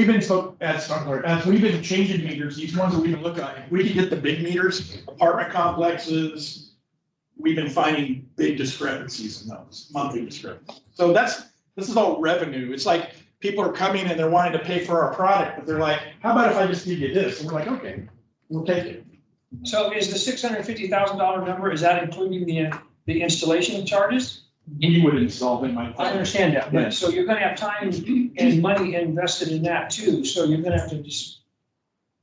as we've been changing meters, these ones that we've been looking at, if we can get the big meters, apartment complexes, we've been finding big discrepancies in those, monthly discrepancies. So this is all revenue. It's like people are coming and they're wanting to pay for our product, but they're like, how about if I just give you this? And we're like, okay, we'll take it. So is the $650,000 number, is that including the installation charges? We would install them, I I think. understand that, but so you're gonna have time and money invested in that too, so you're gonna have to just.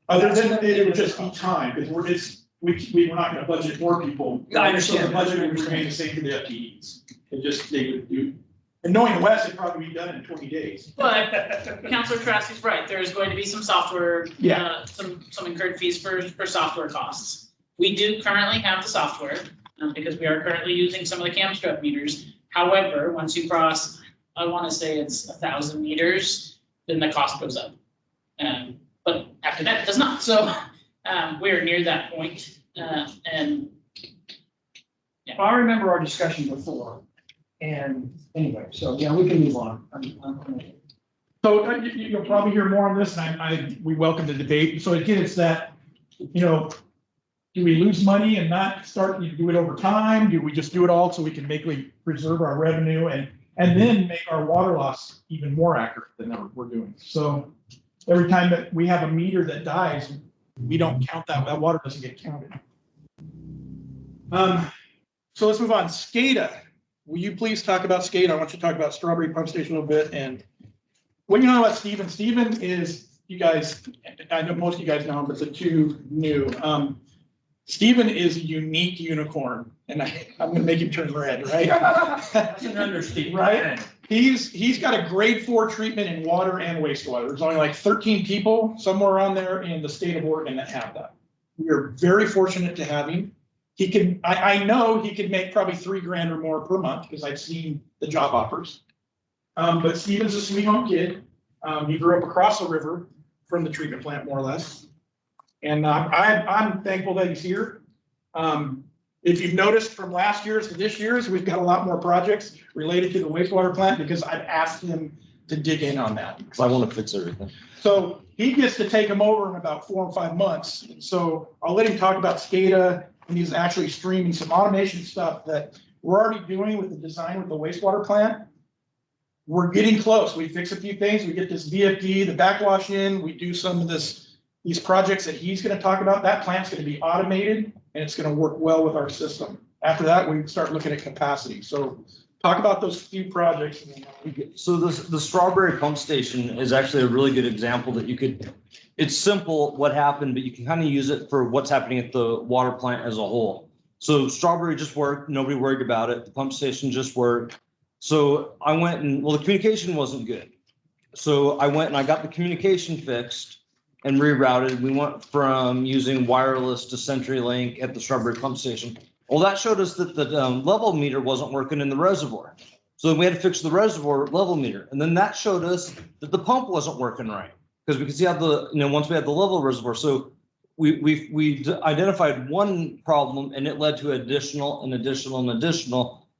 Other than it would just be time, because we're not gonna budget more people. I understand. So the budget would remain the same for the FTEs. They would do, and knowing Wes, it'd probably be done in 20 days. But Councilor Traskey's right. There's going to be some software, some incurred fees for software costs. We do currently have the software because we are currently using some of the Camstrut meters. However, once you cross, I want to say it's 1,000 meters, then the cost goes up. But after that, it does not. So we're near that point. And I remember our discussion before, and anyway, so yeah, we can move on. So you'll probably hear more on this, and we welcome the debate. So again, it's that, do we lose money and not start to do it over time? Do we just do it all so we can preserve our revenue and then make our water loss even more accurate than we're doing? So every time that we have a meter that dies, we don't count that water doesn't get counted. So let's move on. SCADA. Will you please talk about SCADA? I want you to talk about Strawberry Pump Station a little bit. And what you know about Stephen? Stephen is, you guys, I know most of you guys know him, but the two new. Stephen is a unique unicorn, and I'm going to make him turn red, right? That's an understatement. Right? He's got a grade 4 treatment in water and wastewater. There's only like 13 people somewhere around there in the state of Oregon that have that. We are very fortunate to have him. He can, I know he could make probably $3,000 or more per month because I've seen the job offers. But Stephen's a sweet home kid. He grew up across the river from the treatment plant, more or less. And I'm thankful that he's here. If you've noticed from last year's to this year's, we've got a lot more projects related to the wastewater plant because I've asked him to dig in on that. Because I want to fix everything. So he gets to take them over in about 4 or 5 months. So I'll let him talk about SCADA, and he's actually streaming some automation stuff that we're already doing with the design with the wastewater plant. We're getting close. We fix a few things. We get this VFD, the backwash in. We do some of these projects that he's going to talk about. That plant's going to be automated, and it's going to work well with our system. After that, we start looking at capacity. So talk about those few projects. So the Strawberry Pump Station is actually a really good example that you could, it's simple what happened, but you can kind of use it for what's happening at the water plant as a whole. So Strawberry just worked. Nobody worried about it. The pump station just worked. So I went and, well, the communication wasn't good. So I went and I got the communication fixed. and rerouted. We went from using wireless to CenturyLink at the Strawberry Pump Station. Well, that showed us that the level meter wasn't working in the reservoir. So then we had to fix the reservoir level meter. And then that showed us that the pump wasn't working right. Because we could see how once we had the level reservoir. So we identified one problem and it led to additional.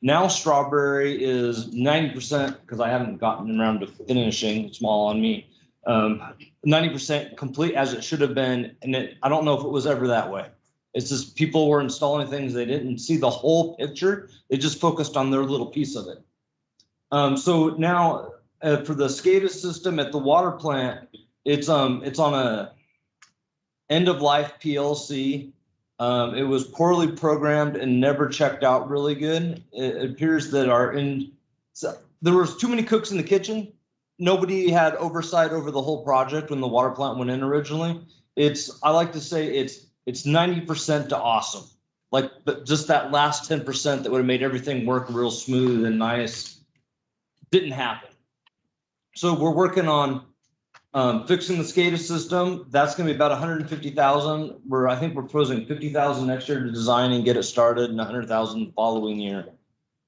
Now Strawberry is 90%, because I haven't gotten around to finishing, it's all on me. 90% complete as it should have been. And I don't know if it was ever that way. It's just people were installing things, they didn't see the whole picture. They just focused on their little piece of it. So now for the SCADA system at the water plant, it's on a end of life PLC. It was poorly programmed and never checked out really good. It appears that there was too many cooks in the kitchen. Nobody had oversight over the whole project when the water plant went in originally. I like to say it's 90% to awesome. But just that last 10% that would have made everything work real smooth and nice didn't happen. So we're working on fixing the SCADA system. That's going to be about 150,000. I think we're proposing 50,000 next year to design and get it started, and 100,000 the following year.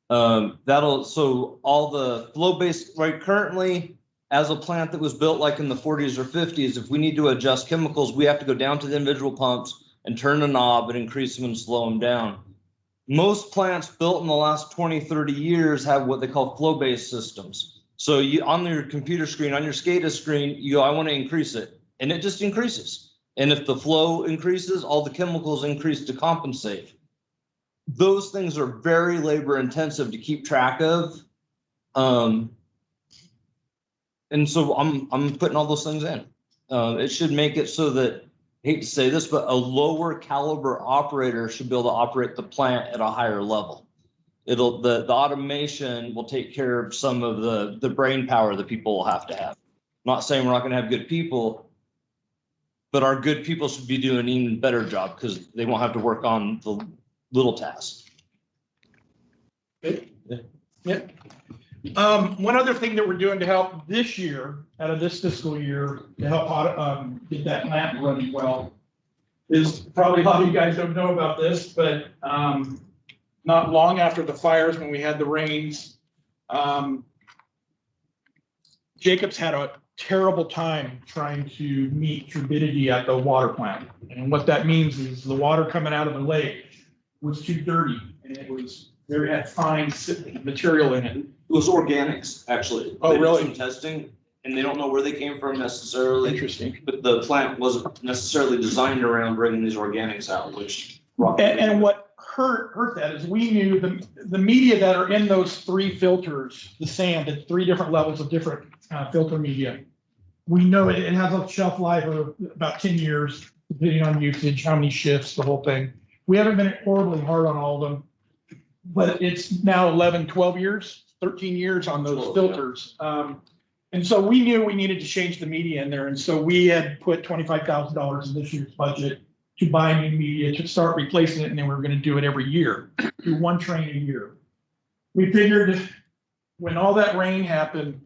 So all the flow-based, right, currently as a plant that was built like in the 40s or 50s, if we need to adjust chemicals, we have to go down to the individual pumps and turn a knob and increase them and slow them down. Most plants built in the last 20, 30 years have what they call flow-based systems. So on your computer screen, on your SCADA screen, you go, I want to increase it, and it just increases. And if the flow increases, all the chemicals increase to compensate. Those things are very labor intensive to keep track of. And so I'm putting all those things in. It should make it so that, I hate to say this, but a lower caliber operator should be able to operate the plant at a higher level. The automation will take care of some of the brain power that people will have to have. I'm not saying we're not going to have good people, but our good people should be doing an even better job because they won't have to work on the little tasks. Yeah. One other thing that we're doing to help this year, out of this fiscal year, to help get that plant running well, is probably a lot of you guys don't know about this, but not long after the fires, when we had the rains, Jacobs had a terrible time trying to meet turbidity at the water plant. And what that means is the water coming out of the lake was too dirty, and it had fine material in it. It was organics, actually. Oh, They did really? some testing, and they don't know where they came from necessarily. Interesting. But the plant wasn't necessarily designed around bringing these organics out, which. And what hurt that is we knew the media that are in those three filters, the sand at 3 different levels of different filter media. We know it has a shelf life of about 10 years, depending on usage, how many shifts, the whole thing. We haven't been horribly hard on all of them, but it's now 11, 12 years, 13 years on those filters. And so we knew we needed to change the media in there. And so we had put $25,000 in this year's budget to buy new media, to start replacing it, and then we were going to do it every year, do 1 train a year. We figured when all that rain happened,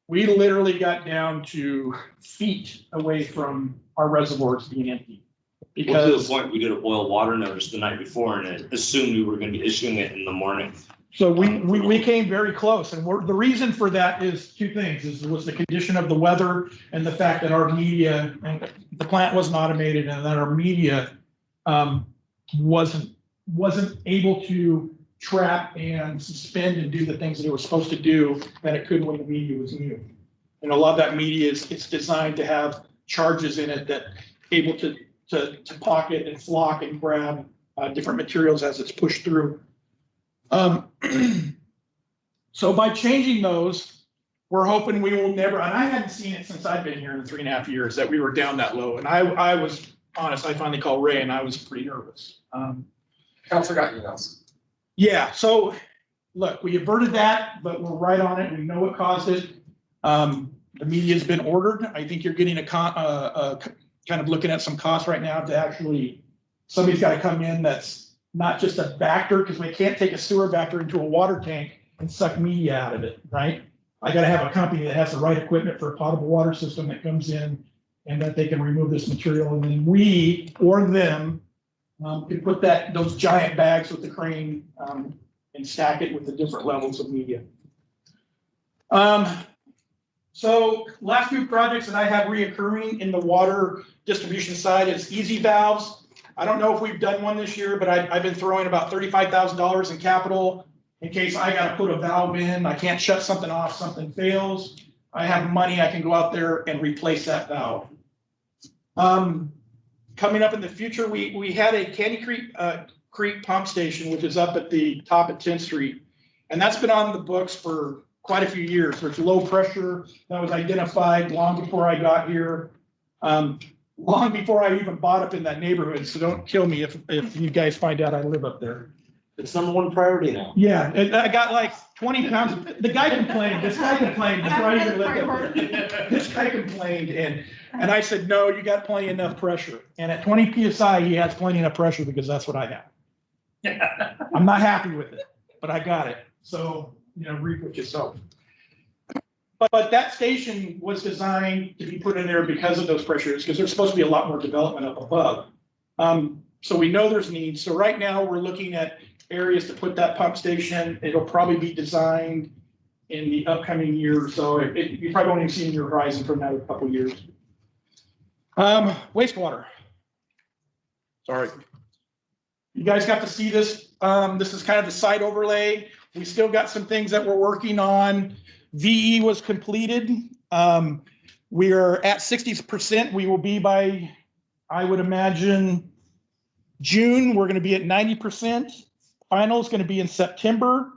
we literally got down to feet away from our reservoirs being empty. Well, to the Because point, we did a boil water notice the night before, and it assumed we were going to be issuing it in the morning. so we came very close, and the reason for that is 2 things: was the condition of the weather and the fact that our media, and the plant wasn't automated, and that our media wasn't able to trap and suspend and do the things that it was supposed to do that it could when the media was new. And a lot of that media it's designed to have charges in it that able to pocket and flock and grab different materials as it's pushed through. So by changing those, we're hoping we will never, and I hadn't seen it since I've been here in 3.5 years, that we were down that low. And I was honest, I finally called Ray and I was pretty nervous. Council got emails. Yeah, so look, we averted that, but we're right on it. We know what caused it. The media's been ordered. I think you're getting a kind of looking at some costs right now to actually, somebody's got to come in that's not just a Vector, because we can't take a sewer Vector into a water tank and suck media out of it, right? I got to have a company that has the right equipment for a potable water system that comes in and that they can remove this material, and then we or them can put those giant bags with the crane and stack it with the different levels of media. So last few projects that I have reoccurring in the water distribution side is easy valves. I don't know if we've done one this year, but I've been throwing about $35,000 in capital in case I got to put a valve in. I can't shut something off, something fails. I have money, I can go out there and replace that valve. Coming up in the future, we had a Candy Creek pump station, which is up at the top of 10th Street. And that's been on the books for quite a few years. There's low pressure that was identified long before I got here. Long before I even bought up in that neighborhood. So don't kill me if you guys find out I live up there. It's #1 priority now. Yeah, and I got like 20 pounds. The guy complained, this guy complained before I even lived up there. This guy complained and I said, no, you got plenty enough pressure. And at 20 PSI, he has plenty enough pressure because that's what I have. I'm not happy with it, but I got it. So, reap what you sow. But that station was designed to be put in there because of those pressures, because there's supposed to be a lot more development up above. So we know there's needs. So right now we're looking at areas to put that pump station. It'll probably be designed in the upcoming year. So you probably won't even see in your horizon for another couple of years. Wastewater. Sorry. You guys got to see this. This is kind of the site overlay. We still got some things that we're working on. VE was completed. We are at 60%. We will be by, I would imagine, June. We're going to be at 90%. Final is going to be in September.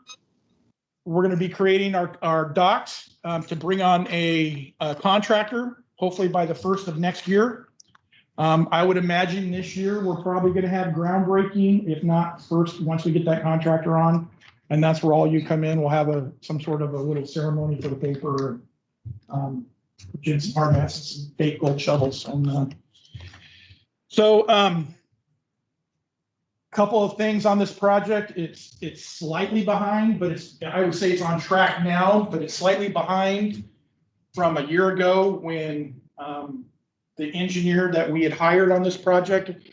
We're going to be creating our docks to bring on a contractor, hopefully by the 1st of next year. I would imagine this year we're probably going to have groundbreaking, if not first, once we get that contractor on. And that's where all you come in. We'll have some sort of a little ceremony for the paper, some hard masses, and fake gold shovels. And couple of things on this project. It's slightly behind, but I would say it's on track now, but it's slightly behind from a year ago when the engineer that we had hired on this project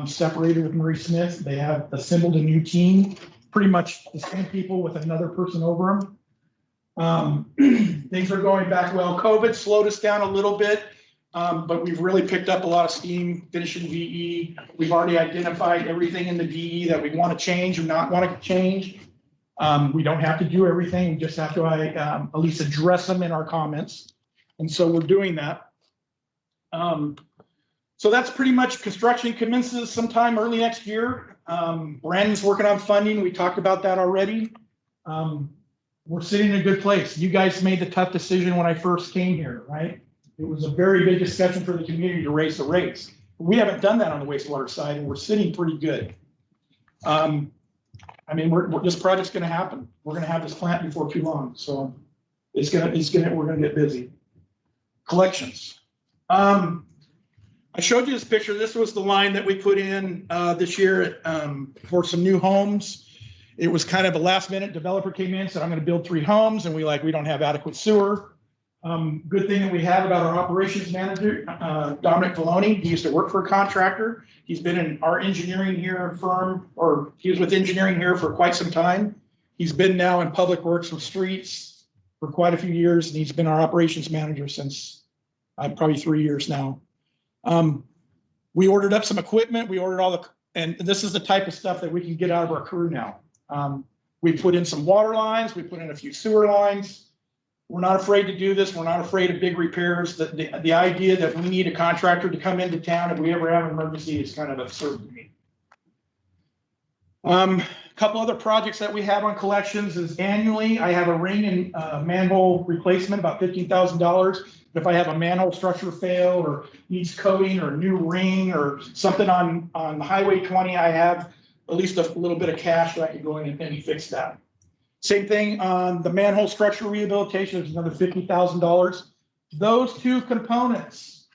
separated with Marie Smith. They have assembled a new team. Pretty much the same people with another person over them. Things are going back well. COVID slowed us down a little bit, but we've really picked up a lot of steam finishing VE. We've already identified everything in the VE that we want to change or not want to change. We don't have to do everything. We just have to at least address them in our comments. And so we're doing that. So that's pretty much construction commences sometime early next year. Brandon's working on funding. We talked about that already. We're sitting in a good place. You guys made the tough decision when I first came here, right? It was a very big discussion for the community to raise the rates. We haven't done that on the wastewater side, and we're sitting pretty good. I mean, this project's going to happen. We're going to have this plant before too long, so we're going to get busy. Collections. I showed you this picture. This was the line that we put in this year for some new homes. It was kind of a last minute. Developer came in, said, I'm going to build 3 homes, and we don't have adequate sewer. Good thing that we have about our operations manager, Dominic Valoni. He used to work for a contractor. He's been in our engineering here firm, or he was with engineering here for quite some time. He's been now in public works with streets for quite a few years, and he's been our operations manager since probably 3 years now. We ordered up some equipment. We ordered and this is the type of stuff that we can get out of our crew now. We put in some water lines. We put in a few sewer lines. We're not afraid to do this. We're not afraid of big repairs. The idea that we need a contractor to come into town if we ever have an emergency is kind of absurd to me. A couple other projects that we have on collections is annually, I have a ring and manhole replacement, about $15,000. If I have a manhole structure fail or needs coating or a new ring or something on Highway 20, I have at least a little bit of cash that I can go in and fix that. Same thing on the manhole structure rehabilitation, is another $50,000. Those 2 components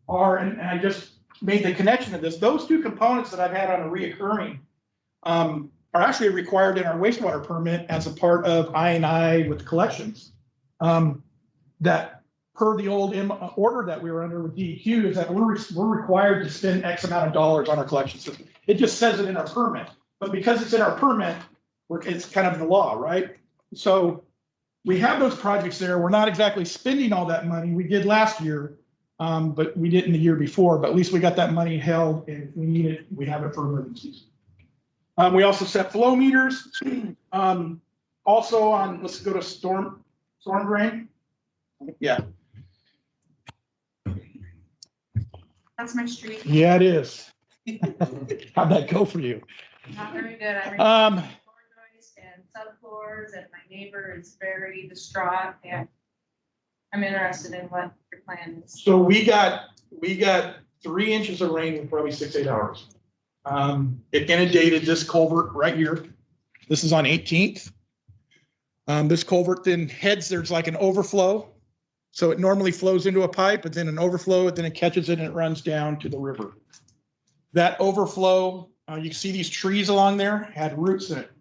are, and I just made the connection to this, those 2 components that I've had on a reoccurring are actually required in our wastewater permit as a part of I&I with collections. That per the old order that we were under with DEQ, is that we're required to spend X amount of dollars on our collection system. It just says it in our permit, but because it's in our permit, it's kind of the law, right? So we have those projects there. We're not exactly spending all that money. We did last year, but we didn't the year before, but at least we got that money held, and if we need it, we have it for emergencies. We also set flow meters. Also on, let's go to storm drain. Yeah. That's my street. Yeah, it is. How'd that go for you? Not very good. I Um, floor joists and subfloors, and my neighbor is very distraught, and I'm interested in what your plan is. So we got 3 inches of rain in probably 6-8 hours. It inundated this culvert right here. This is on 18th. This culvert then heads, there's like an overflow. So it normally flows into a pipe, but then an overflow, and then it catches it and it runs down to the river. That overflow, you can see these trees along there had roots in it.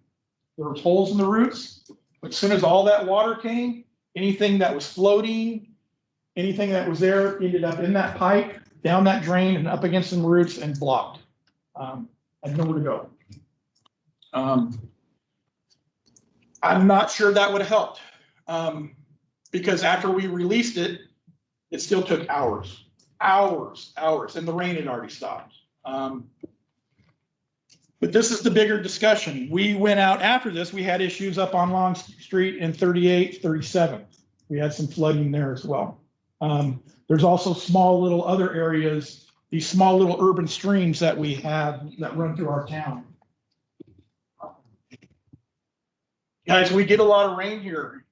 There were holes in the roots, but as soon as all that water came, anything that was floating, anything that was there ended up in that pipe, down that drain and up against some roots and blocked. Had nowhere to go. I'm not sure that would have helped. Because after we released it, it still took hours, and the rain had already stopped. But this is the bigger discussion. We went out after this, we had issues up on Long Street and 38, 37. We had some flooding there as well. There's also small little other areas, these small little urban streams that we have that run through our town. Guys, we get a lot of rain here,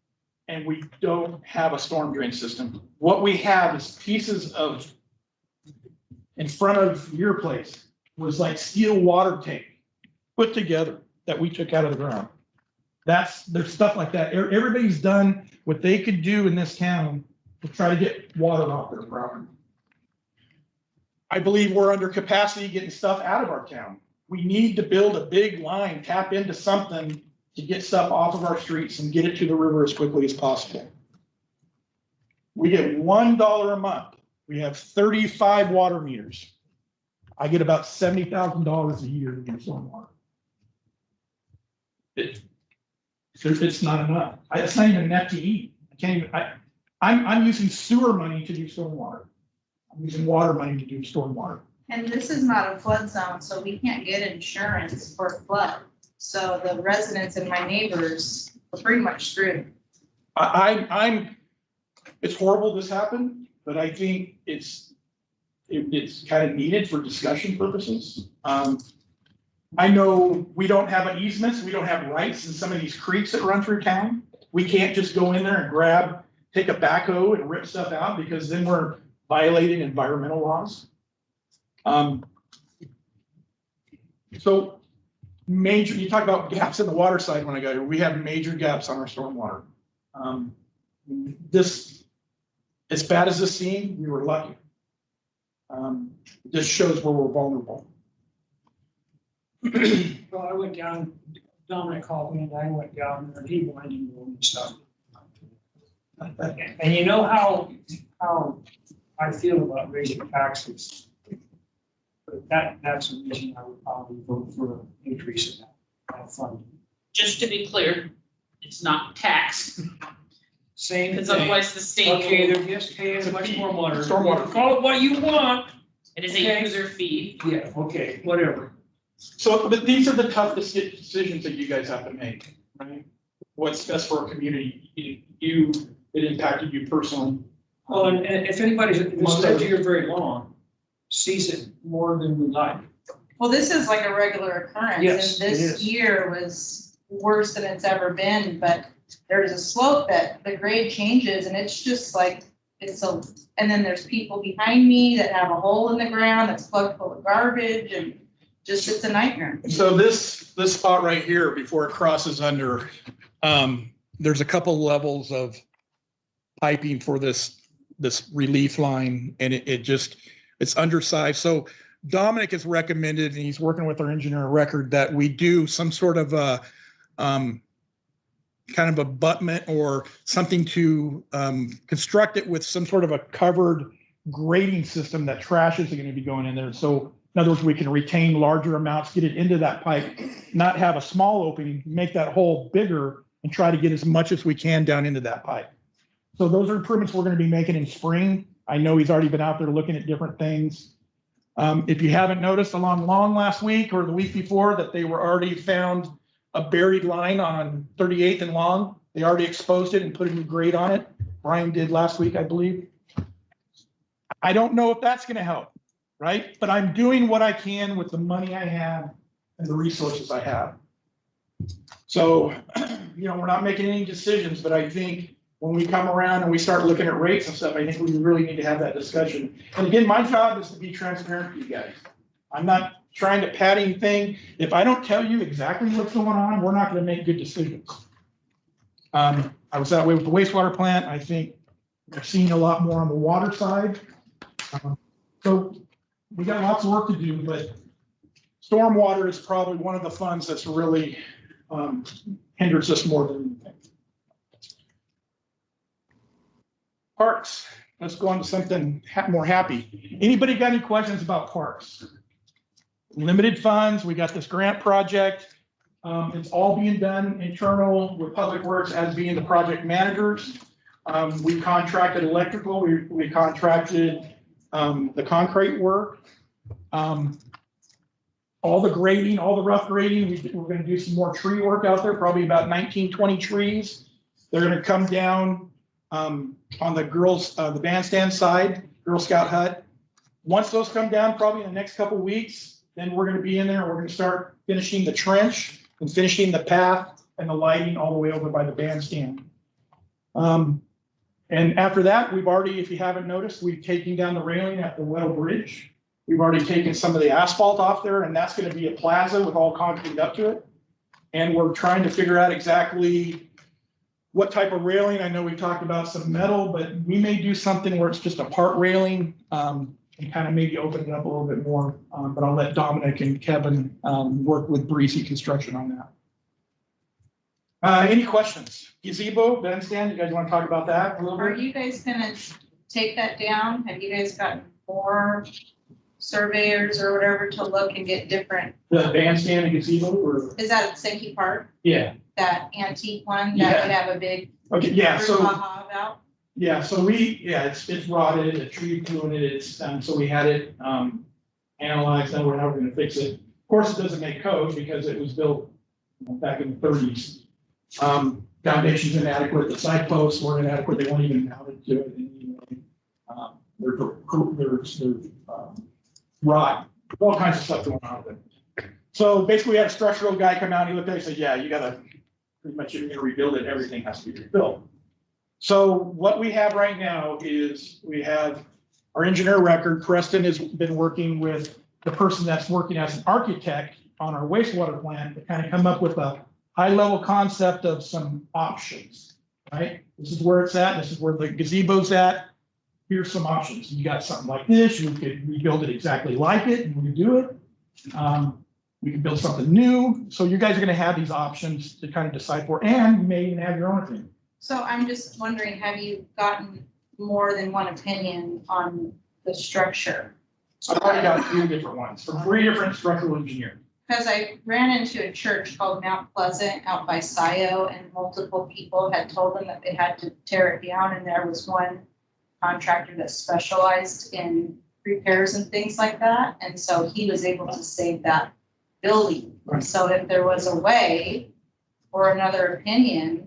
and we don't have a storm drain system. What we have is pieces of, in front of your place, was like steel water tank put together that we took out of the ground. There's stuff like that. Everybody's done what they could do in this town to try to get water off their property. I believe we're under capacity getting stuff out of our town. We need to build a big line, tap into something to get stuff off of our streets and get it to the river as quickly as possible. We get $1 a month. We have 35 water meters. I get about $70,000 a year to get stormwater. It's not enough. It's not even enough to eat. I can't even. I'm using sewer money to do stormwater. I'm using water money to do stormwater. And this is not a flood zone, so we can't get insurance for flood. So the residents and my neighbors are pretty much screwed. It's horrible this happened, but I think it's kind of needed for discussion purposes. I know we don't have easements, we don't have rights in some of these creeks that run through town. We can't just go in there and take a backhoe and rip stuff out, because then we're violating environmental laws. So major, you talk about gaps in the water side when I got here, we have major gaps on our stormwater. This, as bad as this seemed, we were lucky. This shows where we're vulnerable. Well, I went down, Dominic called me and I went down and he wanted to know and stuff. And you know how I feel about raising taxes. But that's the reason I would probably vote for an increase in that fund. Just to be clear, it's not taxed, Same because thing. otherwise the state. Okay, they're just paying much more water. Stormwater. Call it what you want. It is Okay. a user fee. Yeah, okay, whatever. So, but these are the tough decisions that you guys have to make, right? What's best for a community? It impacted you personally. Well, and if anybody's lived here very long, sees it more than we like. Well, this is like a regular occurrence. Yes, And it this is. year was worse than it's ever been, but there's a slope that the grade changes and it's just like, and then there's people behind me that have a hole in the ground that's plugged full of garbage and just, it's a nightmare. So this spot right here, before it crosses under, there's a couple levels of piping for this relief line, and it's undersized. So Dominic has recommended, and he's working with our engineer of record, that we do some sort of kind of abutment or something to construct it with some sort of a covered grading system that trash is going to be going in there. So in other words, we can retain larger amounts, get it into that pipe, not have a small opening, make that hole bigger and try to get as much as we can down into that pipe. So those are improvements we're going to be making in spring. I know he's already been out there looking at different things. If you haven't noticed along Long last week or the week before that they were already found a buried line on 38th and Long. They already exposed it and put a new grade on it. Brian did last week, I believe. I don't know if that's going to help, right? But I'm doing what I can with the money I have and the resources I have. So, we're not making any decisions, but I think when we come around and we start looking at rates and stuff, I think we really need to have that discussion. And again, my job is to be transparent with you guys. I'm not trying to pad anything. If I don't tell you exactly what's going on, we're not going to make good decisions. I was that way with the wastewater plant. I think we're seeing a lot more on the water side. So we got lots of work to do, but stormwater is probably one of the funds that's really hinders us more than anything. Parks. Let's go on to something more happy. Anybody got any questions about parks? Limited funds. We got this grant project. It's all being done internal with Public Works as being the project managers. We contracted electrical. We contracted the concrete work. All the grading, all the rough grading. We're going to do some more tree work out there, probably about 19, 20 trees. They're going to come down on the girls, the bandstand side, Girl Scout hut. Once those come down, probably in the next couple of weeks, then we're going to be in there and we're going to start finishing the trench and finishing the path and the lighting all the way over by the bandstand. And after that, we've already, if you haven't noticed, we've taken down the railing at the Well Bridge. We've already taken some of the asphalt off there, and that's going to be a plaza with all concrete up to it. And we're trying to figure out exactly what type of railing. I know we talked about some metal, but we may do something where it's just a part railing and kind of maybe open it up a little bit more. But I'll let Dominic and Kevin work with Breezy Construction on that. Any questions? Gazebo, bandstand, you guys want to talk about that a little bit? Are you guys gonna take that down? Have you guys gotten more surveyors or whatever to look and get different? The bandstand and gazebo, or? Is that at Sankey Park? Yeah. That antique one Yeah. that would have a big Okay, yeah, so. brouhaha about? Yeah, so it's rotted, a tree blew in it, it's, so we had it, analyzed, now we're gonna fix it. Of course, it doesn't make code because it was built back in the 30s. Foundation's inadequate, the side posts weren't inadequate, they weren't even mounted to it in any way. There's rot, all kinds of stuff going on with it. So basically, we had a structural guy come out, he looked at it, he said, yeah, you gotta, pretty much, you're gonna rebuild it, everything has to be rebuilt. So what we have right now is we have our engineer record. Preston has been working with the person that's working as an architect on our wastewater plant to kind of come up with a high-level concept of some options, right? This is where it's at. This is where the gazebo's at. Here's some options. You got something like this. You could rebuild it exactly like it and redo it. We can build something new. So you guys are going to have these options to kind of decide for, and you may even have your own opinion. So I'm just wondering, have you gotten more than one opinion on the structure? I've already got 3 different ones from 3 different structural engineers. Because I ran into a church called Mount Pleasant out by Scio, and multiple people had told them that they had to tear it down, and there was one contractor that specialized in repairs and things like that, and so he was able to save that building. Right. So if there was a way or another opinion.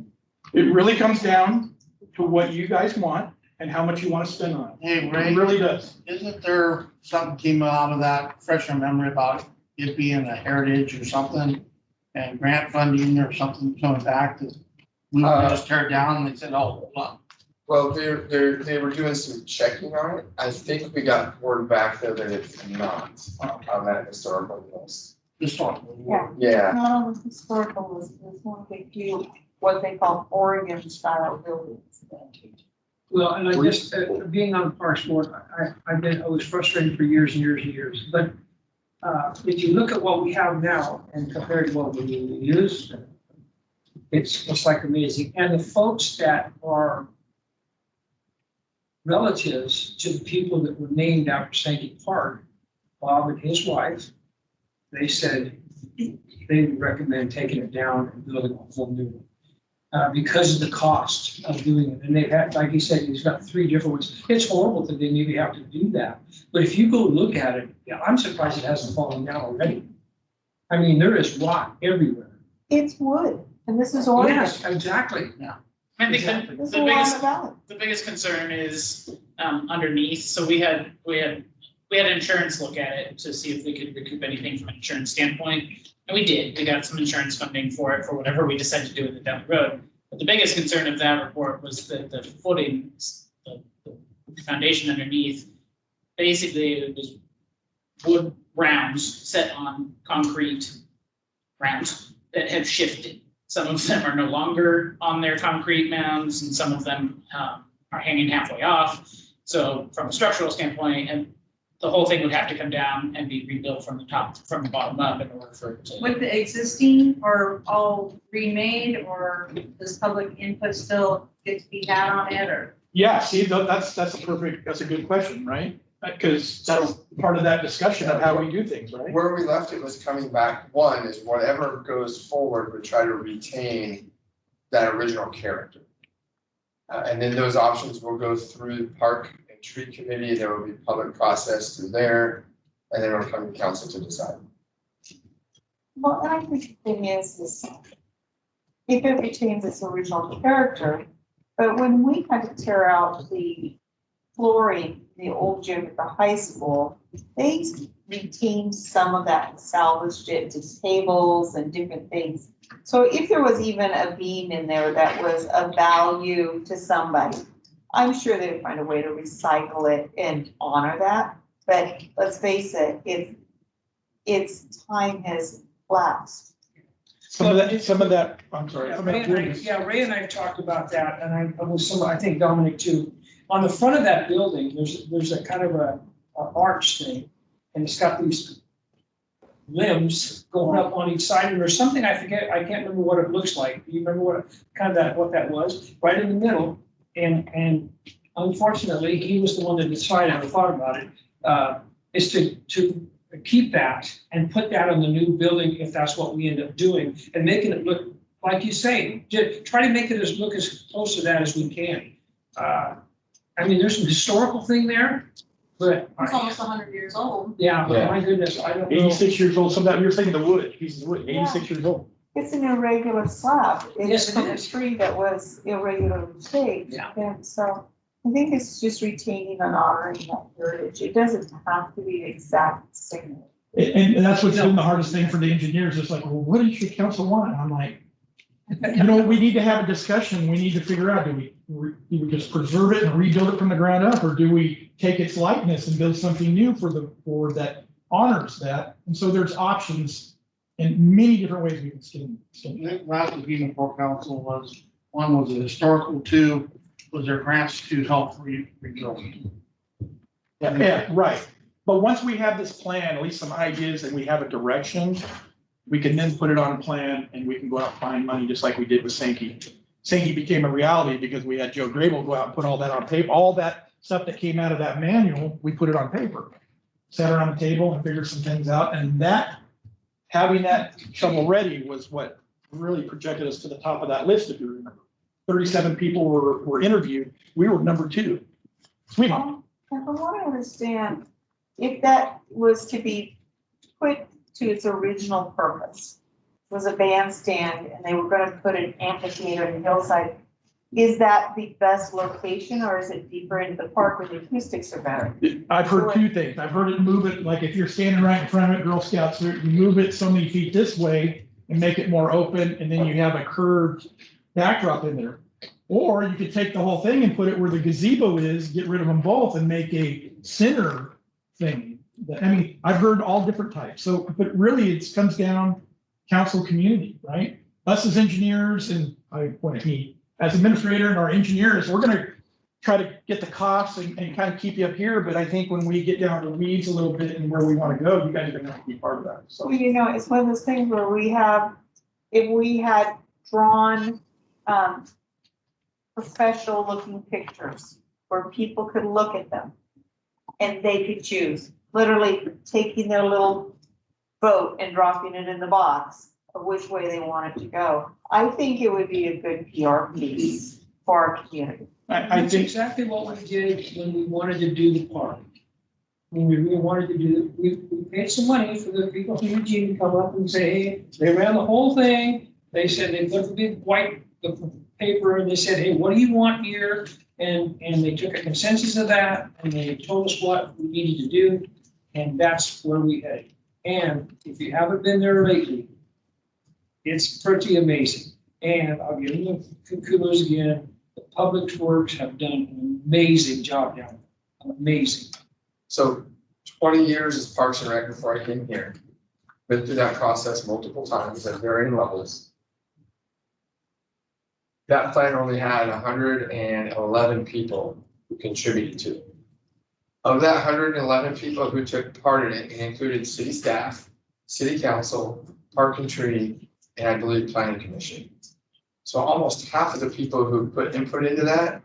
It really comes down to what you guys want and how much you want to spend on it. Hey, Ray, It really does. isn't there something came out of that, fresh in memory about it being a heritage or something? And grant funding or something coming back that we would just tear it down and they said, oh, hold on. Well, they were doing some checking on it. I think we got word back there that it's not on that historical list. Yeah. Yeah, Not on the historical list, there's one they do what they call Oregon style buildings. Well, and I guess being on the Parks Board, I was frustrated for years and years and years. But if you look at what we have now and compared to what we used, It's like amazing. And the folks that are relatives to the people that were named after Sankey Park, Bob and his wife, they said they would recommend taking it down and building a whole new one. Because of the cost of doing it. And they've had, like he said, he's got 3 different ones. It's horrible that they maybe have to do that. But if you go look at it, yeah, I'm surprised it hasn't fallen down already. I mean, there is rot everywhere. It's wood, and this is Oregon. Yes, exactly. I think Exactly. This is the a biggest, lot valley. the biggest concern is underneath. So we had insurance look at it to see if we could recoup anything from an insurance standpoint. And we did. We got some insurance funding for it for whatever we decided to do with it down the road. But the biggest concern of that report was that the footings, the foundation underneath, basically it was wood rounds set on concrete rounds that have shifted. Some of them are no longer on their concrete mounds, and some of them are hanging halfway off. So from a structural standpoint, and the whole thing would have to come down and be rebuilt from the top, from the bottom up in order for it to. With the existing or all remade, or does public input still get to be had on it, or? Yeah, see, that's a good question, right? Because that's part of that discussion of how we do things, right? Where we left it was coming back, one is whatever goes forward, we try to retain that original character. And then those options will go through the park and tree committee, there will be public process through there, and then it'll come to council to decide. Well, and I think the thing is if it retains its original character, but when we had to tear out the flooring, in the old gym at the high school, they retained some of that and salvaged it to tables and different things. So if there was even a beam in there that was of value to somebody, I'm sure they would find a way to recycle it and honor that. But let's face it, its time has lapsed. Some of that, I'm sorry. Yeah, some of that Ray and I have talked about that, and I think Dominic too. On the front of that building, there's a kind of a arch thing, and it's got these limbs going up on each side, and there's something I forget, I can't remember what it looks like. Do you remember what that was? Right in the middle, and unfortunately, he was the one that decided, I thought about it, is to keep that and put that on the new building if that's what we end up doing, and making it look, like you say, try to make it look as close to that as we can. I mean, there's some historical thing there, but. It's almost 100 years old. Yeah, but Yeah. my goodness, I don't know. 86 years old, some of that, we were thinking the wood, pieces of wood, 86 years old. It's an irregular slab. Yes, It's it from a is. tree that was irregularly shaped. Yeah. And so I think it's just retaining and honoring that heritage. It doesn't have to be the exact same. And that's what's been the hardest thing for the engineers. It's like, well, what does your council want? And I'm like, we need to have a discussion. We need to figure out, do we just preserve it and rebuild it from the ground up, or do we take its likeness and build something new for that honors that? And so there's options in many different ways we can skin. Last week meeting for council was, one was a historical, 2 was there grants to help rebuild. Yeah, right. But once we have this plan, at least some ideas, and we have a direction, we can then put it on a plan and we can go out and find money, just like we did with Sankey. Sankey became a reality because we had Joe Grable go out and put all that on paper. All that stuff that came out of that manual, we put it on paper. Sat around the table and figured some things out, and having that shovel ready was what really projected us to the top of that list, if you remember. 37 people were interviewed. We were number 2. Sweet home. And from what I understand, if that was to be put to its original purpose, was a bandstand and they were going to put an amphitheater in the hillside, is that the best location, or is it deeper into the park where the acoustics are better? I've heard 2 things. I've heard it move it, like if you're standing right in front of it, Girl Scouts, you move it so many feet this way and make it more open, and then you have a curved backdrop in there. Or you could take the whole thing and put it where the gazebo is, get rid of them both, and make a center thing. I mean, I've heard all different types. So, but really it comes down council community, right? Us as engineers, and I point at me, as administrator and our engineers, we're gonna try to get the costs and kind of keep you up here. But I think when we get down to the weeds a little bit and where we want to go, you guys are gonna have to be part of that. So Well, it's one of those things where if we had drawn, professional looking pictures where people could look at them and they could choose, literally taking their little vote and dropping it in the box of which way they want it to go. I think it would be a good PR piece for our community. I That's think, exactly what we did when we wanted to do the park. When we really wanted to do, we paid some money for the people from Eugene to come up and say, hey, they ran the whole thing. They said, they put the big white paper and they said, hey, what do you want here? And they took a consensus of that and they told us what we needed to do. And that's where we headed. And if you haven't been there lately, it's pretty amazing. And I'll give them kudos again. The Public Works have done an amazing job down there. Amazing. So 20 years as Parks and Rec before I came here. Been through that process multiple times at varying levels. That plan only had 111 people who contributed to it. Of that 111 people who took part in it, it included city staff, city council, park and tree, and I believe planning commission. So almost half of the people who put input into that,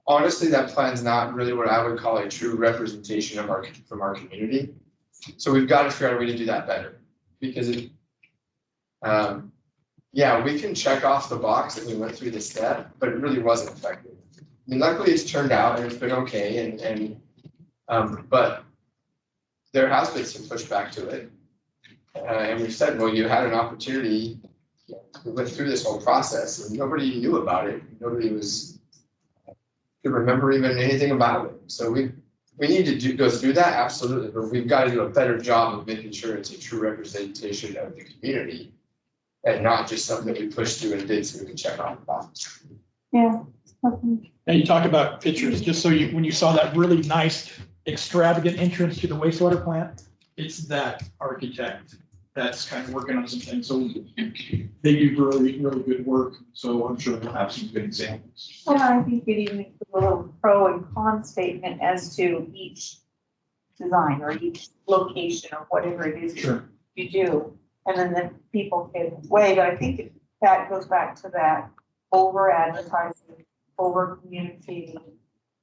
honestly, that plan's not really what I would call a true representation of from our community. So we've got to figure out a way to do that better, because yeah, we can check off the box that we went through the step, but it really wasn't effective. I mean, luckily it's turned out and it's been okay, but there has been some pushback to it. And we said, well, you had an opportunity. We went through this whole process and nobody knew about it. Nobody could remember even anything about it. So we need to go through that, absolutely, but we've got to do a better job of making sure it's a true representation of the community and not just something that we pushed through and did so we can check off the box. Yeah. and you talk about pictures, just so when you saw that really nice extravagant entrance to the wastewater plant, it's that architect that's kind of working on some things. So they do really, really good work. So I'm sure we'll have some good examples. Well, I think it even includes a little pro and con statement as to each design or each location or whatever it is Sure. you do. And then the people can weigh, but I think that goes back to that over advertising, over communicating,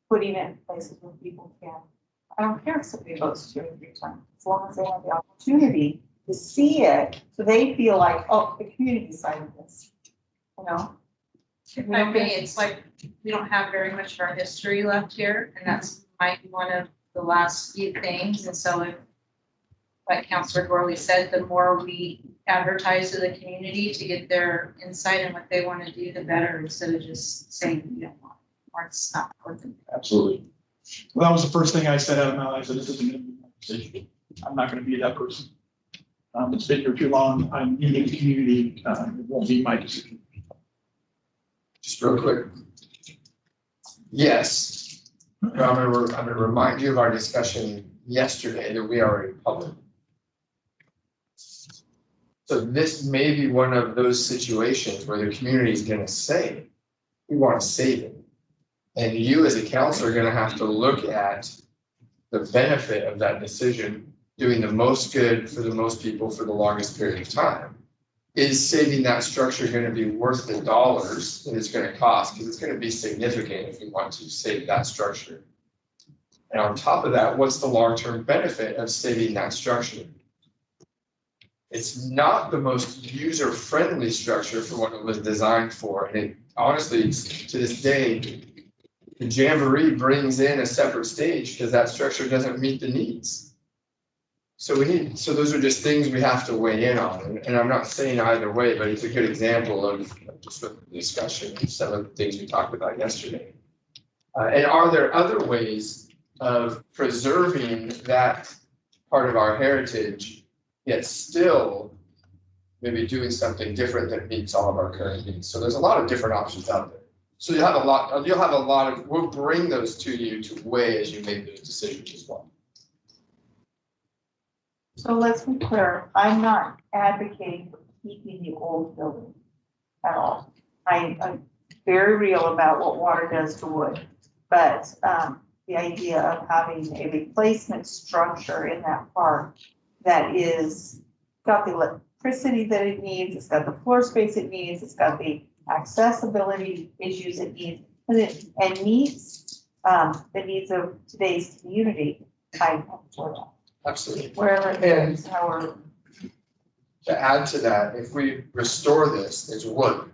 putting it in places where people can. I don't care if somebody votes 2 or 3 times, as long as they have the opportunity to see it, so they feel like, oh, the community decided this, you know? If I may, it's like, we don't have very much of our history left here, and that's might be one of the last few things, and so if, like Councilor Gorley said, the more we advertise to the community to get their insight and what they want to do, the better, instead of just saying we don't want it, or it's not working. Absolutely. Well, that was the first thing I said out of my mouth. I said, this isn't going to be my decision. I'm not going to be that person. It's been here too long. I'm new to the community. It won't be my decision. Just real quick. Yes, I'm gonna remind you of our discussion yesterday that we are in public. So this may be one of those situations where the community is gonna say, we want to save it. And you as a council are gonna have to look at the benefit of that decision, doing the most good for the most people for the longest period of time. Is saving that structure gonna be worth the dollars that it's gonna cost? Because it's gonna be significant if we want to save that structure. And on top of that, what's the long-term benefit of saving that structure? It's not the most user-friendly structure for what it was designed for. And it, honestly, to this day, the Jamboree brings in a separate stage because that structure doesn't meet the needs. So those are just things we have to weigh in on. And I'm not saying either way, but it's a good example of just the discussion and some of the things we talked about yesterday. And are there other ways of preserving that part of our heritage, yet still maybe doing something different that meets all of our current needs? So there's a lot of different options out there. So you'll have a lot of, we'll bring those to you to weigh as you make those decisions as well. So let's be clear, I'm not advocating for keeping the old building at all. I'm very real about what water does to wood, but the idea of having a replacement structure in that park that is got the electricity that it needs, it's got the floor space it needs, it's got the accessibility issues it needs, and meets, the needs of today's community, I support that. Absolutely. Wherever it is, however. To add to that, if we restore this, it's wood.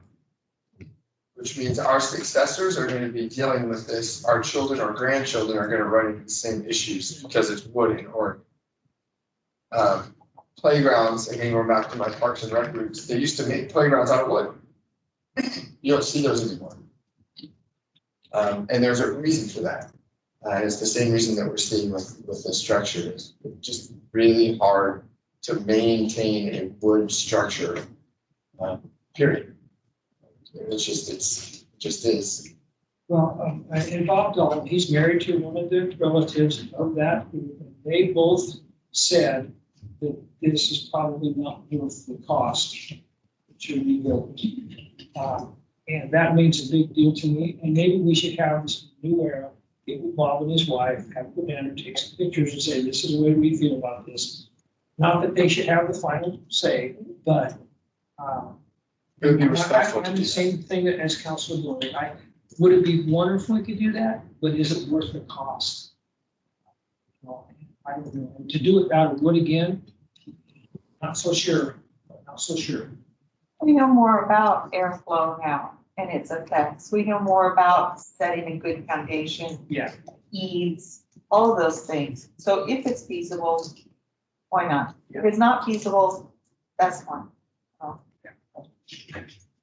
Which means our successors are gonna be dealing with this, our children or grandchildren are gonna run into the same issues because it's wood in Oregon. Playgrounds, again, going back to my Parks and Rec roots, they used to make playgrounds out of wood. You don't see those anymore. And there's a reason for that. It's the same reason that we're seeing with the structure, it's just really hard to maintain a wood structure, period. It just is. Well, and Bob Dahl, he's married to one of the relatives of that. They both said that this is probably not worth the cost to rebuild. And that means a big deal to me. And maybe we should have this new era, get with Bob and his wife, have a banner, take some pictures and say, this is the way we feel about this. Not that they should have the final say, but It would be respectful I'm to the do same thing as Councilor Blooming. Would it be wonderful if we could do that, but is it worth the cost? Well, I don't know. And to do it out of wood again, not so sure, not so sure. We know more about airflow now and its effects. We know more about setting a good foundation. Yeah. Eaves, all of those things. So if it's feasible, why not? If it's not feasible, that's fine.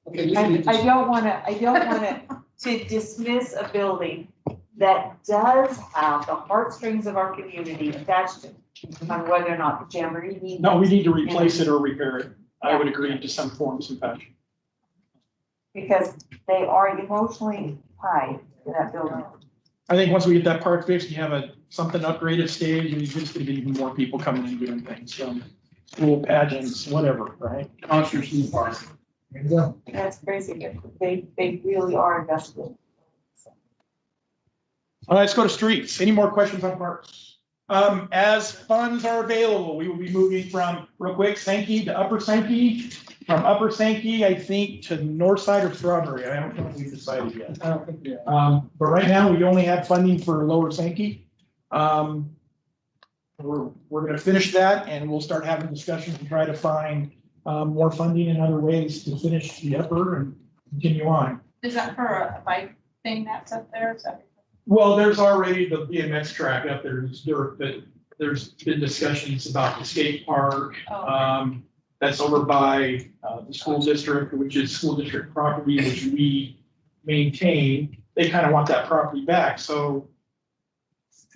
Okay, I don't wanna to dismiss a building that does have the heartstrings of our community attached to it, on whether or not the jamboree needs. No, we need to replace it or repair it. I would agree to some form, some fashion. Because they are emotionally tied to that building. I think once we get that part fixed, you have something upgraded stage, and you're just gonna be even more people coming and doing things, school pageants, whatever, right? Concerts in the park. There you go. That's crazy. They really are invested. All right, let's go to streets. Any more questions on parks? As funds are available, we will be moving from, real quick, Sankey to Upper Sankey. From Upper Sankey, I think, to North Side or Strawberry. I don't know if we've decided yet. I don't think we are. But right now, we only have funding for Lower Sankey. We're gonna finish that and we'll start having discussions and try to find more funding and other ways to finish the upper and continue on. Is that for a bike thing that's up there? Is that? Well, there's already the BMX track up there, there's dirt, but there's been discussions about the skate park. Oh. That's over by the school district, which is school district property, which we maintain. They kind of want that property back, so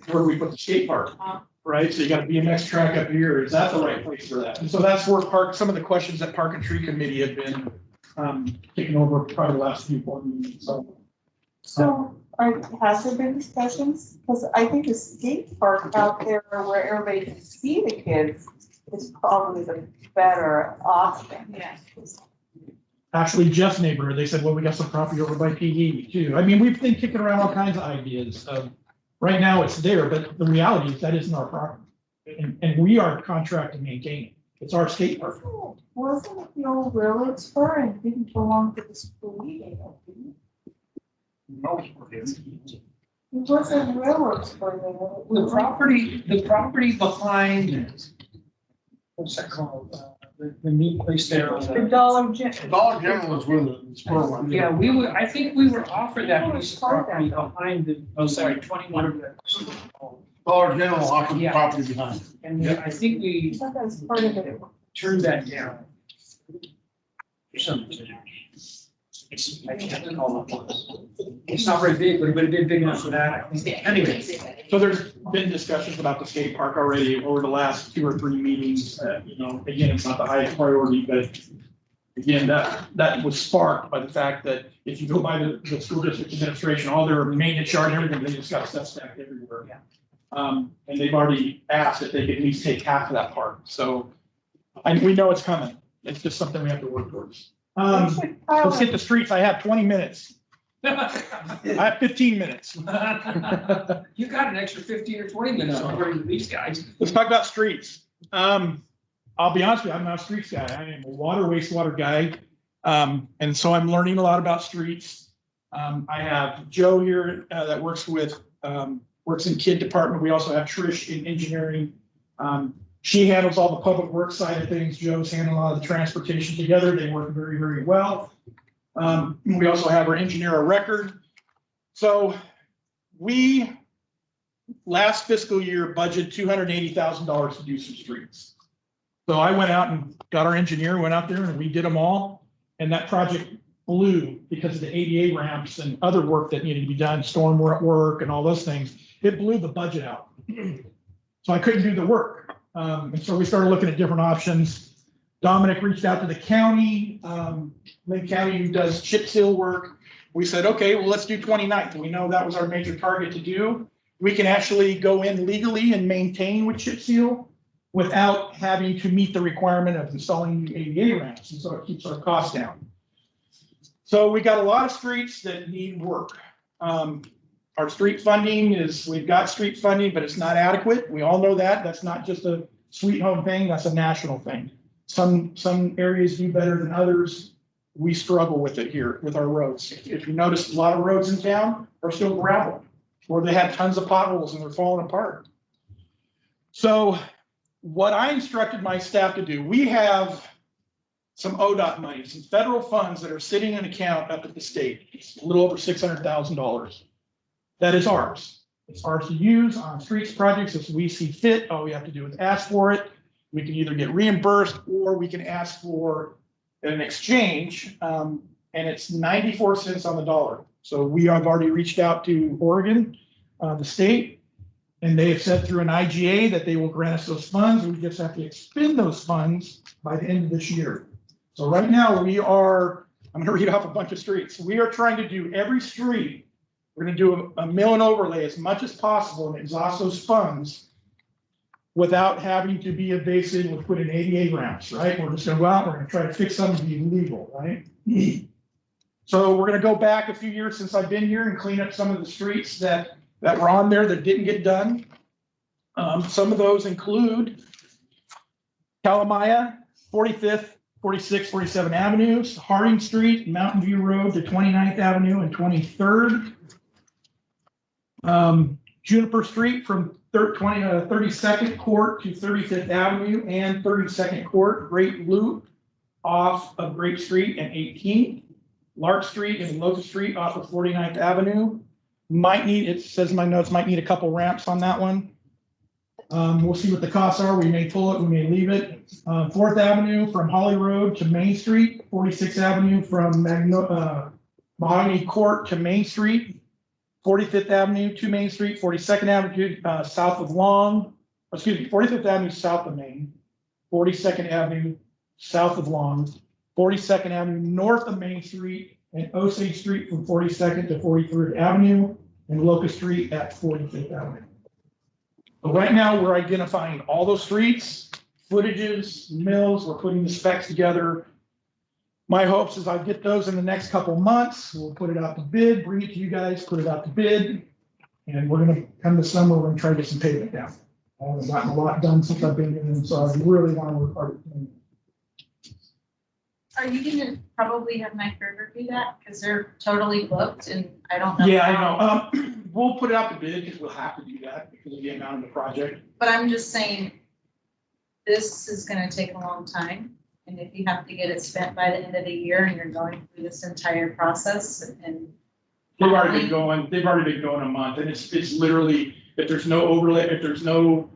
where do we put the skate park? Right, so you got a BMX track up here, is that the right place for that? And so that's where some of the questions that Park and Tree Committee have been taking over probably the last few board meetings, So has there been discussions? Because I think the skate park out there where everybody can see the kids is probably the better option. Yes. Actually, Jeff's neighborhood, they said, well, we got some property over by PD too. I mean, we've been kicking around all kinds of ideas of, right now it's there, but the reality is that isn't our property. And we are contracted to maintain it. It's our skate park. Wasn't it the old railroad spur and didn't belong to the school? It wasn't railroad spur there. The property behind, what's that called? The new place there. The Dollar General. Dollar General is where the spur one. Yeah, I think we were offered that piece of property behind the, 21. Dollar General offered the Yeah. property behind. And I think I we thought that was part of it. turned that down. For some reason. I can't recall what it was. It's not very big, but it would have been big enough for that, I think. Anyway, So there's been discussions about the skate park already over the last 2 or 3 meetings. Again, it's not the highest priority, but again, that was sparked by the fact that if you go by the school district administration, all their maintenance yard and everything, they just got stuff stacked everywhere. Yeah. And they've already asked if they could at least take half of that park. So we know it's coming. It's just something we have to work towards. Let's hit the streets. I have 20 minutes. I have 15 minutes. you got an extra 15 or 20 minutes according to these guys. Let's talk about streets. I'll be honest with you, I'm not a streets guy. I am a wastewater guy. And so I'm learning a lot about streets. I have Joe here that works in kid department. We also have Trish in engineering. She handles all the public works side of things. Joe's handling a lot of the transportation together. They work very, very well. We also have our engineer of record. So we, last fiscal year, budgeted $280,000 to do some streets. So I went out and got our engineer, went out there and we did them all. And that project blew because of the ADA ramps and other work that needed to be done, storm work and all those things. It blew the budget out. So I couldn't do the work. And so we started looking at different options. Dominic reached out to the county, Lake County, who does chip seal work. We said, okay, well, let's do 29th. We know that was our major target to do. We can actually go in legally and maintain with chip seal without having to meet the requirement of installing ADA ramps. And so it keeps our costs down. So we got a lot of streets that need work. Our street funding we've got street funding, but it's not adequate. We all know that. That's not just a Sweet Home thing. That's a national thing. Some areas do better than others. We struggle with it here with our roads. If you notice, a lot of roads in town are still gravel, or they had tons of potholes and they're falling apart. So what I instructed my staff to do, we have some ODOT money, some federal funds that are sitting in an account up at the state. It's a little over $600,000. That is ours. It's ours to use on streets projects as we see fit. All we have to do is ask for it. We can either get reimbursed or we can ask for an exchange, and it's 94 cents on the dollar. So we have already reached out to Oregon, the state, and they have said through an IGA that they will grant us those funds. We just have to expend those funds by the end of this year. So right now I'm going to read off a bunch of streets. We are trying to do every street. We're going to do a mill and overlay as much as possible and exhaust those funds without having to be evasive with putting ADA ramps, right? We're just going to go out, we're going to try to fix something to be legal, right? So we're going to go back a few years since I've been here and clean up some of the streets that were on there that didn't get done. Some of those include Kalamaya, 45th, 46th, 47th Avenues, Harding Street, Mountain View Road to 29th Avenue and 23rd. Juniper Street from 32nd Court to 35th Avenue and 32nd Court, Great Loop off of Great Street and 18th. Lark Street and Locust Street off of 49th Avenue. It says in my notes, might need a couple ramps on that one. We'll see what the costs are. We may pull it, we may leave it. 4th Avenue from Holly Road to Main Street, 46th Avenue from Mahogany Court to Main Street, 45th Avenue to Main Street, 42nd Avenue south of 45th Avenue south of Main, 42nd Avenue south of Long, 42nd Avenue north of Main Street, and Osage Street from 42nd to 43rd Avenue, and Locust Street at 45th Avenue. So right now, we're identifying all those streets, footages, mills, we're putting the specs together. My hopes is I get those in the next couple months. We'll put it out to bid, bring it to you guys, put it out to bid. And we're gonna come this summer, we're gonna try to get some pavement down. I haven't gotten a lot done since I've been here, and so I really want to work hard. Are you gonna probably have Mike River do that? Because they're totally booked and I don't know. Yeah, I how. know. We'll put it out to bid because we'll have to do that because of the amount of the project. But I'm just saying, this is gonna take a long time. And if you have to get it spent by the end of the year and you're going through this entire process and. They've already been going a month, and it's literally, if there's no overlay, if there's no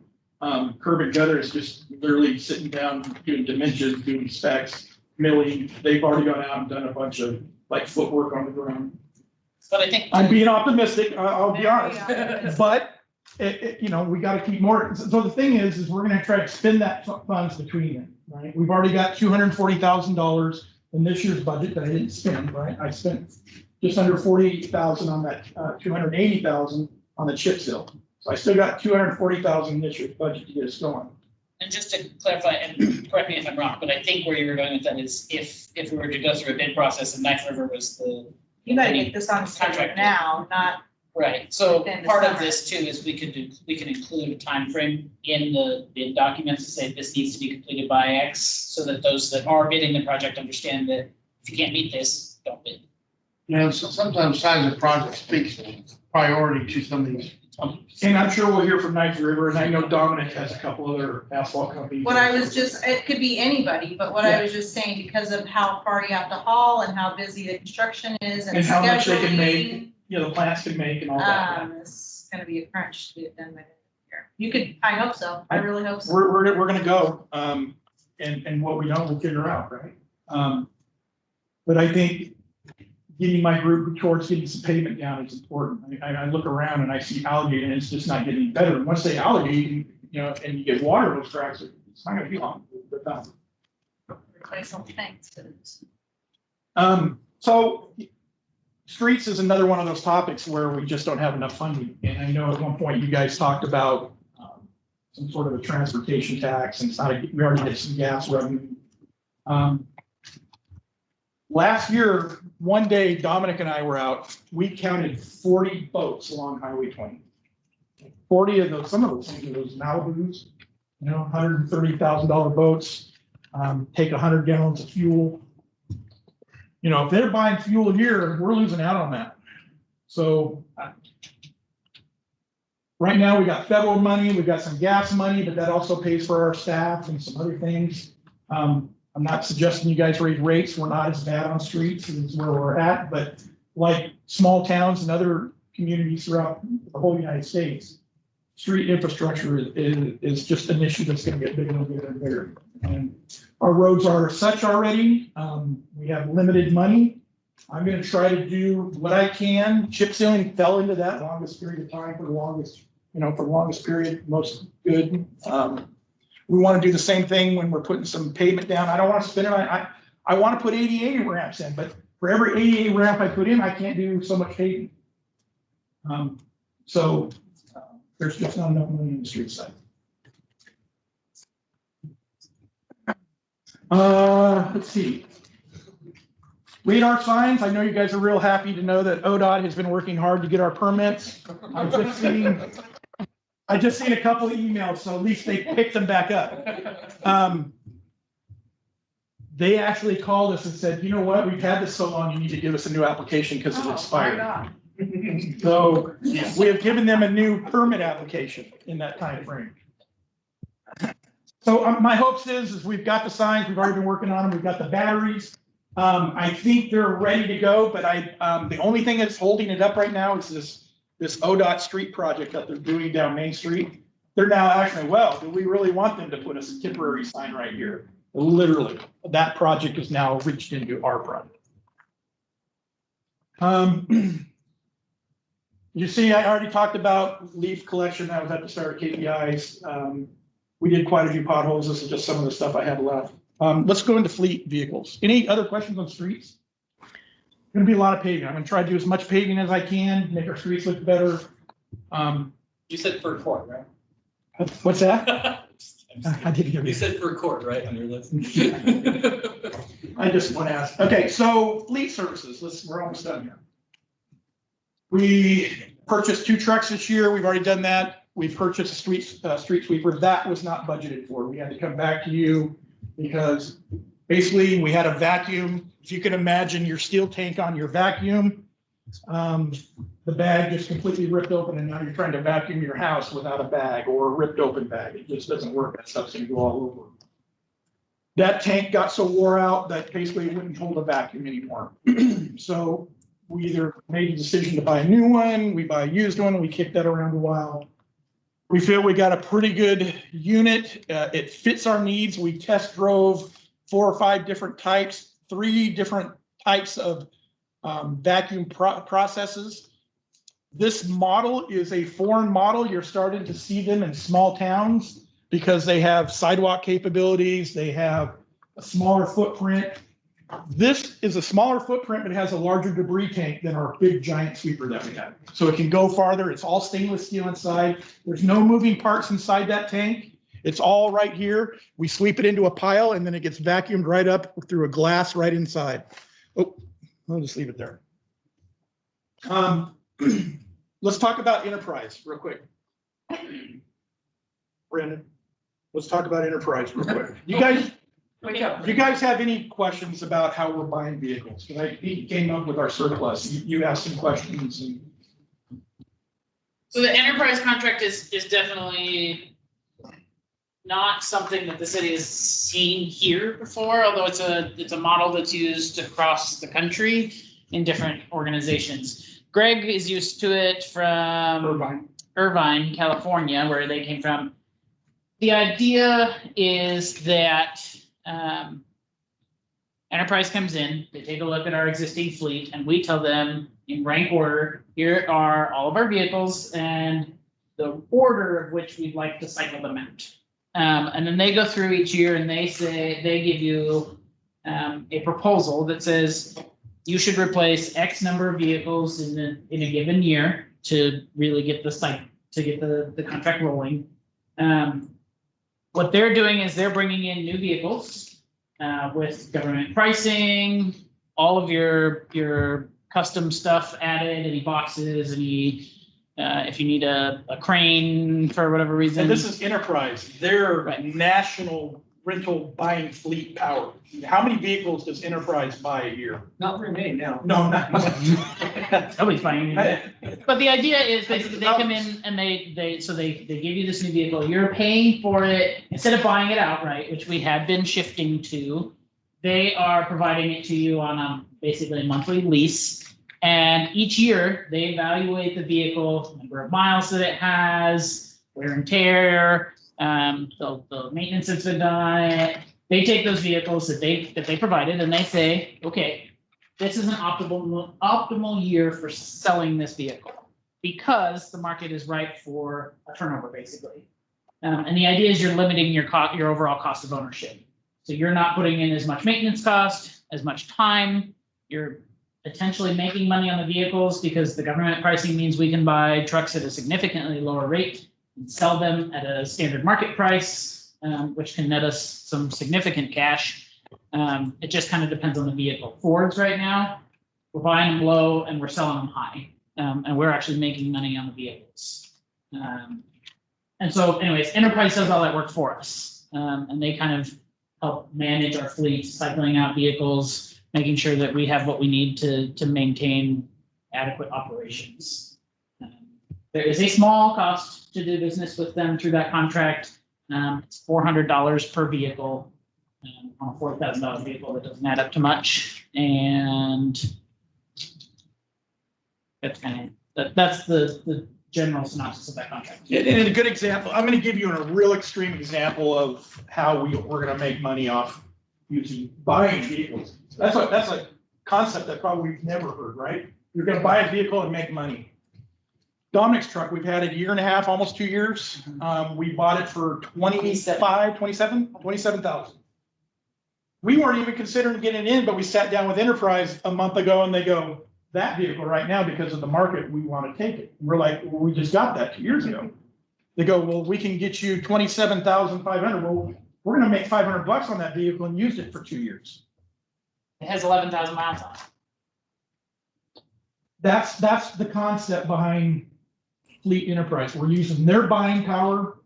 curb and gutter, it's just literally sitting down, doing dimensions, doing specs, milling. They've already gone out and done a bunch of like footwork on the ground. But I think. I'm being optimistic, I'll be honest, but we gotta keep more. So the thing is we're gonna try to spend that funds between them, right? We've already got $240,000 in this year's budget that I didn't spend, right? I spent just under 48,000 on that, 280,000 on the chip seal. So I still got 240,000 in this year's budget to get us going. And just to clarify, and correct me if I'm wrong, but I think where you were going with that is if we were to go through a bid process and Knife River was the. You gotta get this on schedule now, not Right, so Within the part of summer. this too is we could include a time frame in the bid documents to say this needs to be completed by X, so that those that are bidding the project understand that if you can't meet this, don't bid. You know, so sometimes size of project speaks priority to some of these. And I'm sure we'll hear from Knife River, and I know Dominic has a couple other asphalt companies. What I was just, it could be anybody, but what I was just saying, because of how far you have to haul and how busy the construction is and And how much they can scheduling, make, the plants can make and all that. it's gonna be a crunch to get done by the end of the year. You could, I hope so, I really hope so. We're gonna go, and what we don't, we'll figure out, right? But I think getting my group towards getting some pavement down is important. I look around and I see alligator and it's just not getting better. And once they alligate, and you get water in those tracks, it's not gonna be long. They're done. Replace all the tanks, but it's- So streets is another one of those topics where we just don't have enough funding. And I know at one point you guys talked about some sort of a transportation tax, and it's not, we already did some gas revenue. Last year, one day, Dominic and I were out, we counted 40 boats along Highway 20. 40 of those, some of those things are those Malibus, $130,000 boats, take 100 gallons of fuel. If they're buying fuel here, we're losing out on that. So right now we got federal money, we got some gas money, but that also pays for our staff and some other things. I'm not suggesting you guys raise rates. We're not as bad on streets as where we're at, but like small towns and other communities throughout the whole United States, street infrastructure is just an issue that's going to get bigger and bigger and bigger. And our roads are such already. We have limited money. I'm going to try to do what I can. Chip sealing fell into that longest period of time for the longest period, most good. We want to do the same thing when we're putting some pavement down. I don't want to spend it on, I want to put ADA ramps in, but for every ADA ramp I put in, I can't do so much paving. So there's just not enough money in the street side. Let's see. Radar signs. I know you guys are real happy to know that ODOT has been working hard to get our permits. I just seen a couple of emails, so at least they picked them back up. They actually called us and said, you know what, we've had this so long, you need to give us a new application because it's expired. So we have given them a new permit application in that time frame. So my hopes is we've got the signs, we've already been working on them, we've got the batteries. I think they're ready to go, but the only thing that's holding it up right now is this ODOT street project that they're doing down Main Street. They're now actually, well, do we really want them to put us a temporary sign right here? Literally, that project is now reached into our project. You see, I already talked about leaf collection. That was at the start of KPIs. We did quite a few potholes. This is just some of the stuff I had left. Let's go into fleet vehicles. Any other questions on streets? Going to be a lot of paving. I'm going to try to do as much paving as I can, make our streets look better. You said for court, right? What's that? I didn't hear You you. said for court, right, on your list? I just want to ask. Okay, so fleet services. We're almost done here. We purchased 2 trucks this year. We've already done that. We purchased a street sweeper. That was not budgeted for. We had to come back to you because basically we had a vacuum. If you can imagine your steel tank on your vacuum, the bag just completely ripped open and now you're trying to vacuum your house without a bag or a ripped open bag. It just doesn't work. That stuff's gonna go all over. That tank got so wore out that basically it wouldn't hold a vacuum anymore. So we either made a decision to buy a new one, we buy a used one, we kicked that around a while. We feel we got a pretty good unit. It fits our needs. We test drove 4 or 5 different types, 3 different types of vacuum processes. This model is a foreign model. You're starting to see them in small towns because they have sidewalk capabilities. They have a smaller footprint. This is a smaller footprint, but it has a larger debris tank than our big giant sweeper that we have. So it can go farther. It's all stainless steel inside. There's no moving parts inside that tank. It's all right here. We sweep it into a pile and then it gets vacuumed right up through a glass right inside. Oh, I'll just leave it there. let's talk about enterprise real quick. Brandon, let's talk about enterprise real quick. You guys, do you guys have any questions about how we're buying vehicles? Because he came up with our surplus. You asked some questions and. So the enterprise contract is definitely not something that the city has seen here before, although it's a model that's used across the country in different organizations. Greg is used to it from Irvine, California, where they came from. The idea is that enterprise comes in, they take a look at our existing fleet, and we tell them in rank order, here are all of our vehicles and the order of which we'd like to cycle them out. And then they go through each year and they give you a proposal that says you should replace X number of vehicles in a given year to really get the contract rolling. What they're doing is they're bringing in new vehicles with government pricing, all of your custom stuff added, any boxes, any if you need a crane for whatever reason. And this is enterprise, their national rental buying fleet power. How many vehicles does enterprise buy a year? Not very many now. No, not. Nobody's buying anything. But the idea is basically they come in and they give you this new vehicle. You're paying for it instead of buying it outright, which we have been shifting to. They are providing it to you on basically a monthly lease. And each year they evaluate the vehicle, number of miles that it has, wear and tear, the maintenance that's been done on it. They take those vehicles that they provided and they say, okay, this is an optimal year for selling this vehicle because the market is ripe for a turnover, basically. And the idea is you're limiting your overall cost of ownership. So you're not putting in as much maintenance cost, as much time. You're potentially making money on the vehicles because the government pricing means we can buy trucks at a significantly lower rate and sell them at a standard market price, which can net us some significant cash. It just kind of depends on the vehicle. Fords right now, we're buying them low and we're selling them high. And we're actually making money on the vehicles. And so anyways, enterprise does all that work for us. And they kind of help manage our fleet, cycling out vehicles, making sure that we have what we need to maintain adequate operations. There is a small cost to do business with them through that contract. It's $400 per vehicle on a $4,000 vehicle. That doesn't add up to much. And that's the general synopsis of that contract. And a good example, I'm going to give you a real extreme example of how we're going to make money off buying vehicles. That's a concept that probably we've never heard, right? You're going to buy a vehicle and make money. Dominic's truck, we've had it a year and a half, almost 2 years. We bought it for $27,000. We weren't even considering getting in, but we sat down with Enterprise a month ago and they go, that vehicle right now, because of the market, we want to take it. We're like, well, we just got that 2 years ago. They go, well, we can get you $27,500. Well, we're going to make $500 on that vehicle and use it for 2 years. It has 11,000 miles on it. That's the concept behind Fleet Enterprise. We're using their buying power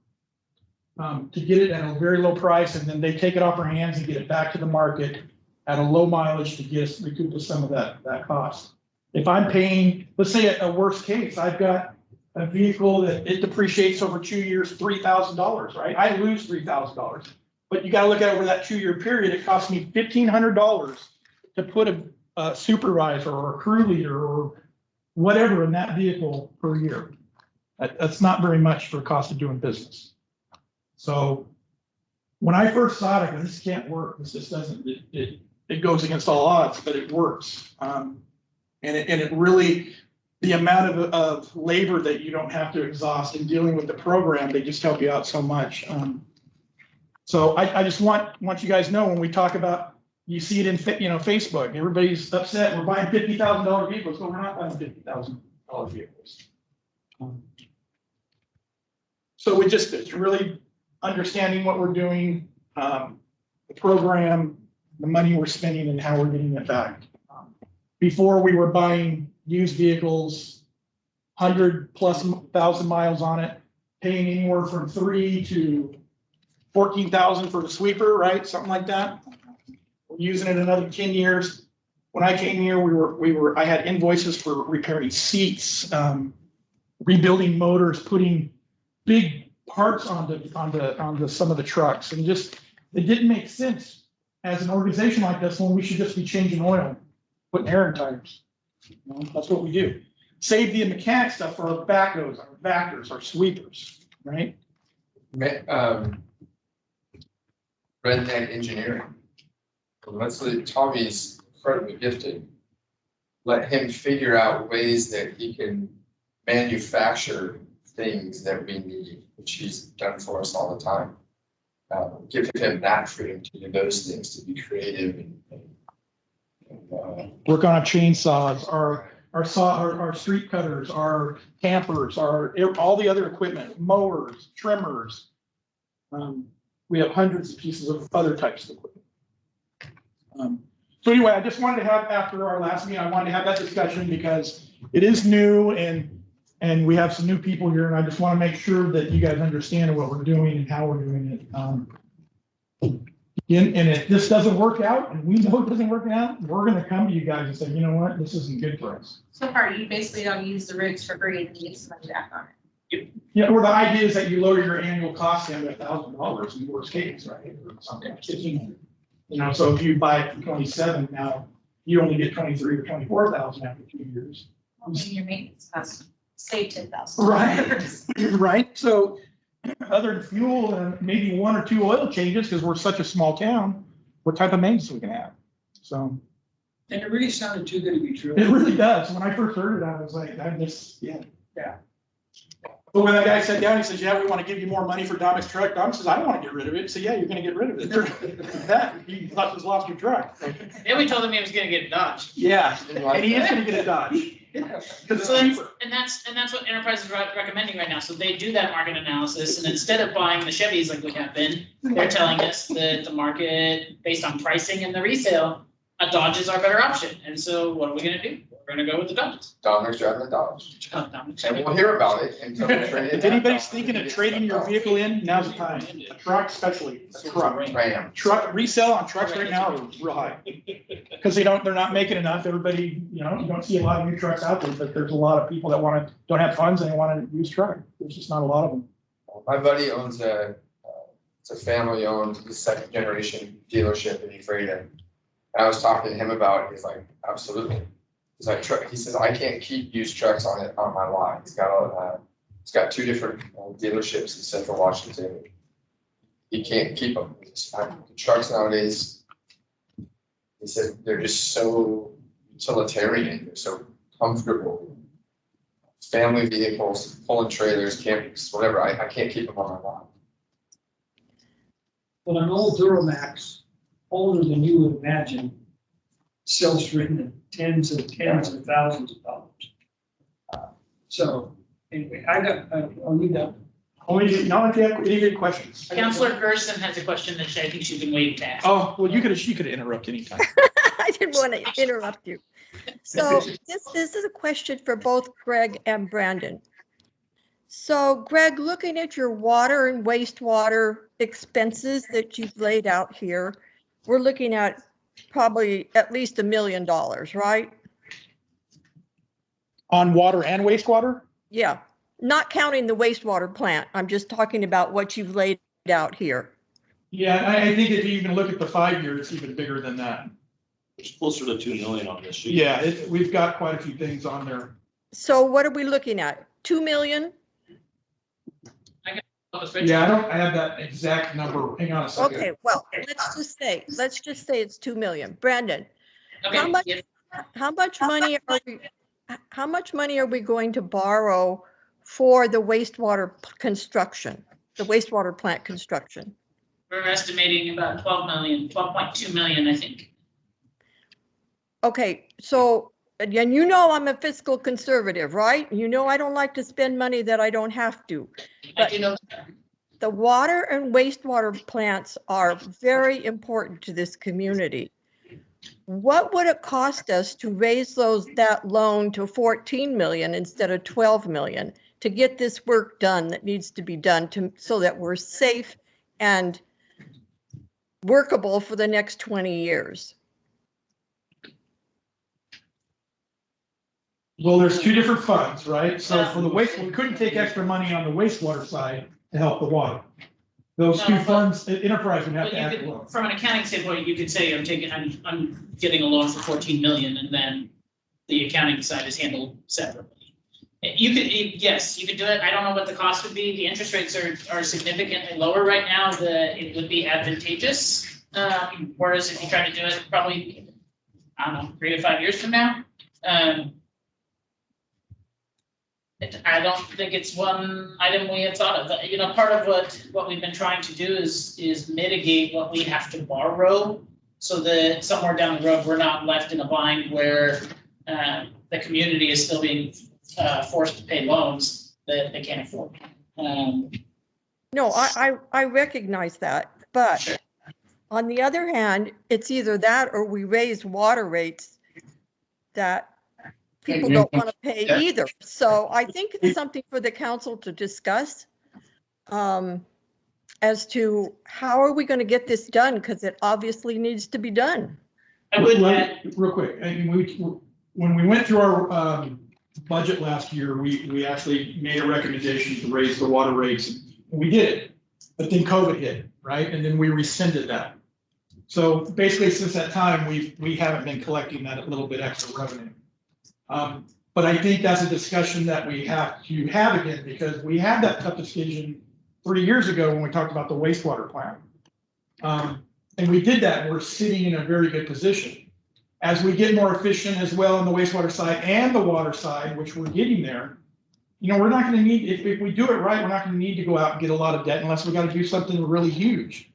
to get it at a very low price, and then they take it off our hands and get it back to the market at a low mileage to get us recoup some of that cost. If I'm paying, let's say a worst case, I've got a vehicle that it depreciates over 2 years, $3,000, right? I lose $3,000. But you got to look at over that 2 year period, it costs me $1,500 to put a supervisor or a crew leader or whatever in that vehicle per year. That's not very much for the cost of doing business. So when I first saw it, I go, this can't work. This just doesn't, it goes against all odds, but it works. And it really, the amount of labor that you don't have to exhaust in dealing with the program, they just help you out so much. So I just want you guys to know when we talk about, you see it in Facebook, everybody's upset. We're buying $50,000 vehicles. No, we're not buying $50,000 vehicles. So it's really understanding what we're doing, the program, the money we're spending, and how we're getting it back. Before we were buying used vehicles 100,000+ miles on it, paying anywhere from 3 to 14,000 for the sweeper, right? Something like that. We're using it another 10 years. When I came here, I had invoices for repairing seats, rebuilding motors, putting big parts onto some of the trucks, and just, it didn't make sense as an organization like this when we should just be changing oil, putting air in tires. You know, that's what we do. Save the mechanic stuff for our backhoes, our vectors, our sweepers, right? Redneck engineering. Leslie, Tommy's incredibly gifted. Let him figure out ways that he can manufacture things that we need, which he's done for us all the time. Give him that freedom to do those things, to be creative and Work on our chainsaws, our street cutters, our campers, all the other equipment, mowers, trimmers. We have hundreds of pieces of other types of equipment. So anyway, I just wanted to have, after our last meeting, I wanted to have that discussion because it is new and we have some new people here, and I just want to make sure that you guys understand what we're doing and how we're doing it. And if this doesn't work out, and we know it doesn't work out, we're gonna come to you guys and say, you know what, this isn't good for us. So far, you basically don't use the rigs for free and you get some money back on it. Yeah, or the idea is that you lower your annual cost down to $1,000 in worst case, right? Or something, 1,500. You know, so if you buy it for 27 now, you only get 23 or 24,000 after 2 years. Well, maybe your maintenance costs, say 10,000. Right, right. So other than fuel and maybe 1 or 2 oil changes, because we're such a small town, what type of maintenance we can have? So. And it really sounded too good to be true. It really does. When I first heard it, I was like, yeah. But when that guy sat down, he says, yeah, we want to give you more money for Dominick's truck. Dom says, I don't want to get rid of it. So yeah, you're going to get rid of it. That, you just lost your truck. Then we told him he was gonna get Dodge. Yeah, and he is going to get a Dodge. Because it's So cheaper. and that's what Enterprise is recommending right now. So they do that market analysis, and instead of buying the Chevys like we have been, they're telling us that the market, based on pricing and the resale, a Dodge is our better option. And so what are we gonna do? We're gonna go with the Dodges. Dominic's driving a Dodge. Oh, Dominic, And we'll hear about it until we trade it. If anybody's thinking of trading your vehicle in, now's the time. A truck especially, a truck. Ram. Truck, resale on trucks right now are real high. Because they're not making enough. Everybody, you don't see a lot of new trucks out there, but there's a lot of people that don't have funds and they want to use truck. There's just not a lot of them. My buddy owns it's a family owned, second generation dealership in Ephrata. And I was talking to him about it. He's like, absolutely. He's like, he says, I can't keep used trucks on my lot. He's got 2 different dealerships in Central Washington. He can't keep them. The trucks nowadays, he said, they're just so utilitarian, they're so comfortable. Family vehicles, pulling trailers, campers, whatever, I can't keep them on my lot. Well, an old Duramax, older than you would imagine, sells for in the tens of thousands of dollars. So anyway, I'll leave that. Only, if you have any good questions. Counselor Gerson has a question that I think she's been waiting to ask. Oh, well, she could interrupt anytime. I didn't want to interrupt you. So this is a question for both Greg and Brandon. So Greg, looking at your water and wastewater expenses that you've laid out here, we're looking at probably at least $1 million, right? On water and wastewater? Yeah, not counting the wastewater plant. I'm just talking about what you've laid out here. Yeah, I think if you even look at the 5 year, it's even bigger than that. It's closer to 2 million on this sheet. Yeah, we've got quite a few things on there. So what are we looking at? 2 million? Yeah, I have that exact number. Hang on a second. Okay, well, let's just say it's 2 million. Brandon, Okay, how much, yes. how much money are we going to borrow for the wastewater construction, the wastewater plant construction? We're estimating about 12.2 million, I think. Okay, so, and I'm a fiscal conservative, right? I don't like to spend money that I don't have to. I do know. The water and wastewater plants are very important to this community. what would it cost us to raise that loan to 14 million instead of 12 million to get this work done that needs to be done so that we're safe and workable for the next 20 years? Well, there's two different funds, right? So for the waste, we couldn't take extra money on the wastewater side to help the water. Those two No, but- funds, enterprise would have But to you add could, the loan. from an accounting standpoint, you could say, I'm getting a loan for 14 million, and then the accounting side is handled separately. You could, yes, you could do it. I don't know what the cost would be. The interest rates are significantly lower right now. It would be advantageous. Whereas if you try to do it probably, I don't know, 3 to 5 years from now. I don't think it's one item we had thought of. You know, part of what we've been trying to do is mitigate what we have to borrow, so that somewhere down the road, we're not left in a bind where the community is still being forced to pay loans that they can't afford. No, I recognize that, but on the other hand, it's either that or we raise water rates that people don't want to pay either. So I think it's something for the council to discuss as to how are we going to get this done, because it obviously needs to be done. I would add, Real quick, I mean, when we went through our budget last year, we actually made a recommendation to raise the water rates. We did it, but then COVID hit, right? And then we rescinded that. So basically, since that time, we haven't been collecting that little bit extra revenue. But I think that's a discussion that we have to have again, because we had that tough decision 3 years ago when we talked about the wastewater plant. And we did that, and we're sitting in a very good position. As we get more efficient as well on the wastewater side and the water side, which we're getting there, you know, we're not gonna need, if we do it right, we're not gonna need to go out and get a lot of debt unless we gotta do something really huge.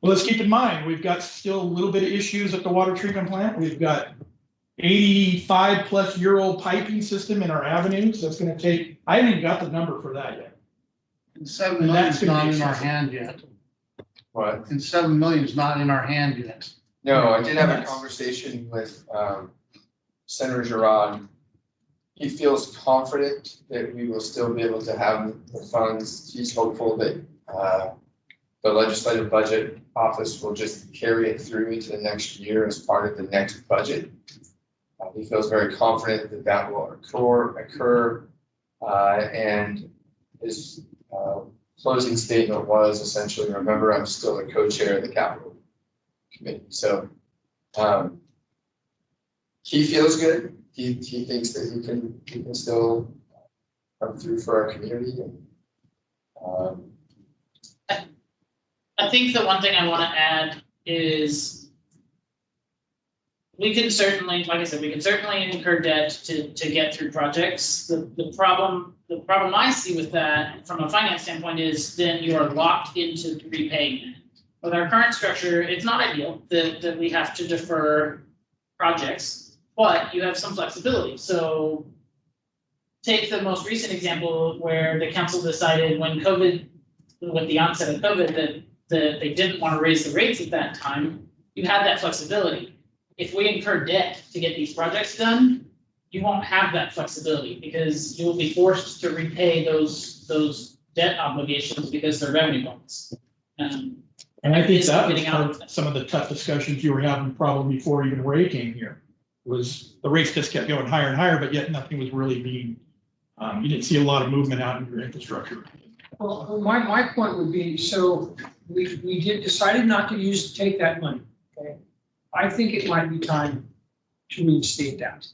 Well, let's keep in mind, we've got still a little bit of issues at the water treatment plant. We've got 85-plus-year-old piping system in our avenues. That's gonna take, I haven't even got the number for that yet. And 7 And million that's is gonna not be in our expensive. hand yet. What? And 7 million is not in our hand yet. No, I did have a conversation with Senator Girard. He feels confident that we will still be able to have the funds. He's hopeful that the legislative budget office will just carry it through into the next year as part of the next budget. He feels very confident that that will occur, and his closing statement was essentially, remember, I'm still the co-chair of the capital committee. So he feels good. He thinks that he can still come through for our community. And, I think the one thing I want to add is we can certainly, like I said, we can certainly incur debt to get through projects. The problem I see with that from a finance standpoint is then you are locked into repaying it. With our current structure, it's not ideal that we have to defer projects, but you have some flexibility. So take the most recent example where the council decided when COVID, with the onset of COVID, that they didn't want to raise the rates at that time. You had that flexibility. If we incur debt to get these projects done, you won't have that flexibility because you will be forced to repay those debt obligations because they're revenue bonds. And I think that was Getting part out. of some of the tough discussions you were having probably before even Ray came here. Was the rates just kept going higher and higher, but yet nothing was really being, you didn't see a lot of movement out in your infrastructure. Well, my point would be, so we decided not to take that money, okay? I think it might be time to reinstate that.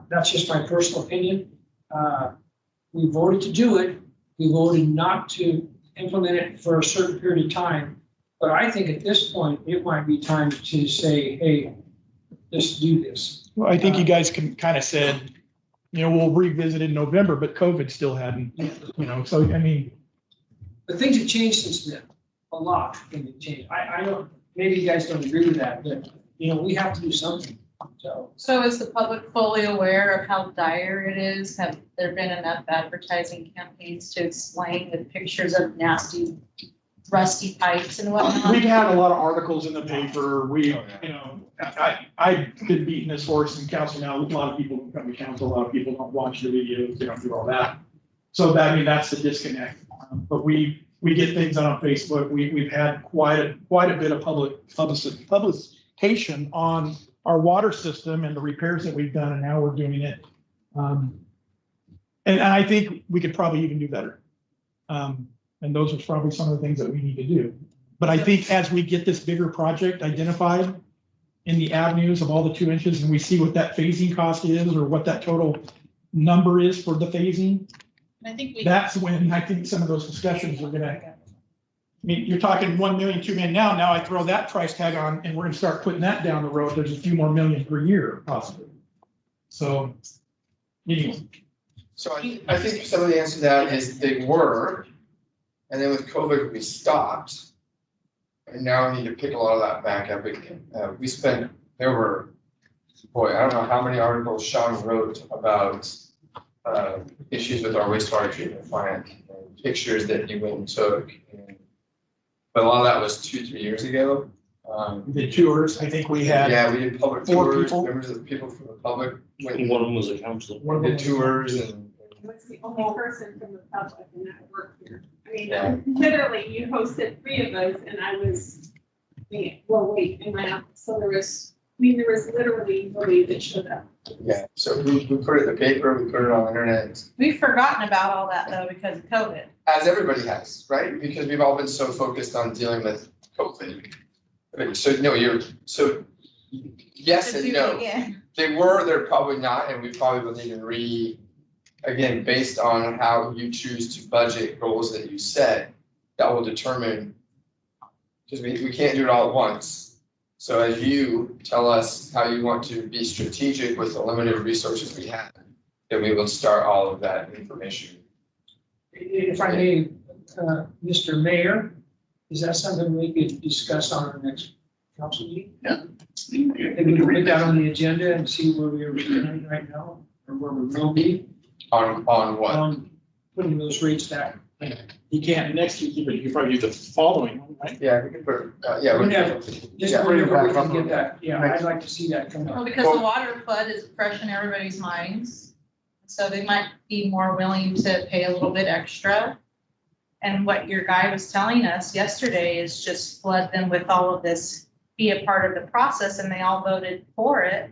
That's just my personal opinion. We voted to do it. We voted not to implement it for a certain period of time. But I think at this point, it might be time to say, hey, let's do this. Well, I think you guys can kind of said, you know, we'll revisit in November, but COVID still hadn't, you know, so I mean. But things have changed since then, a lot things have changed. I don't, maybe you guys don't agree with that, but, you know, we have to do something, so. So is the public fully aware of how dire it is? Have there been enough advertising campaigns to explain with pictures of nasty rusty pipes and whatnot? We've had a lot of articles in the paper. I've been beating this horse in council now. A lot of people don't come to council. A lot of people don't watch the videos. They don't do all that. So that's the disconnect. But we get things on Facebook. We've had quite a bit of publication on our water system and the repairs that we've done and how we're doing it. And I think we could probably even do better. And those are probably some of the things that we need to do. But I think as we get this bigger project identified in the avenues of all the 2 inches and we see what that phasing cost is or what that total number is for the phasing, I think that's when I think some of those discussions are gonna, I mean, you're talking 1 million, 2 million now I throw that price tag on and we're gonna start putting that down the road. There's a few more million per year possibly. So, anyway. So I think some of the answer to that is they were, and then with COVID, we stopped. And now we need to pick a lot of that back up again. There were, boy, I don't know how many articles Sean wrote about issues with our wastewater treatment plant and pictures that he went and took. But a lot of that was 2-3 years ago. The tours, I think we had. Yeah, we did public 4 tours, people. members of the people from the public went One of them was a counselor. and did tours and. I was the only person from the public in that work here. I mean, Yeah. literally, you hosted 3 of us and I was, in my office. So there was literally nobody that showed up. Yeah, so we put it in the paper, we put it on the internet, We've forgotten about all that though because of COVID. as everybody has, right? Because we've all been so focused on dealing with COVID. So yes To and do it no. again. They're probably not, and we probably will need to again, based on how you choose to budget goals that you set, that will determine, because we can't do it all at once. So as you tell us how you want to be strategic with the limited resources we have, then we will start all of that information. If I may, Mr. Mayor, is that something we could discuss on our next council meeting? Yeah. Maybe we can put that on the agenda and see where we are standing right now, or where we will be. On what? Putting those rates back. You can't next week, but you probably do the following one, right? Yeah, we can put, yeah. we Yeah. can- Just yeah. whenever we can get that, yeah, I'd like to see that come Well, up. because the water flood is fresh in everybody's minds. So they might be more willing to pay a little bit extra. And what your guy was telling us yesterday is just flood them with all of this, be a part of the process, and they all voted for it.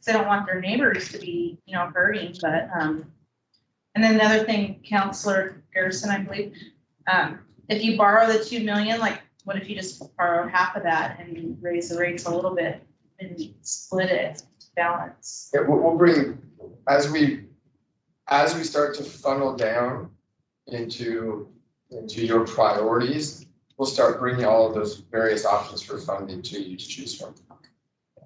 So they don't want their neighbors to be, hurting, but, and then the other thing, Counselor Garrison, I believe, if you borrow the 2 million, like, what if you just borrow half of that and raise the rates a little bit and split it to balance? Yeah, we'll bring, as we start to funnel down into your priorities, we'll start bringing all of those various options for funding to you to choose from.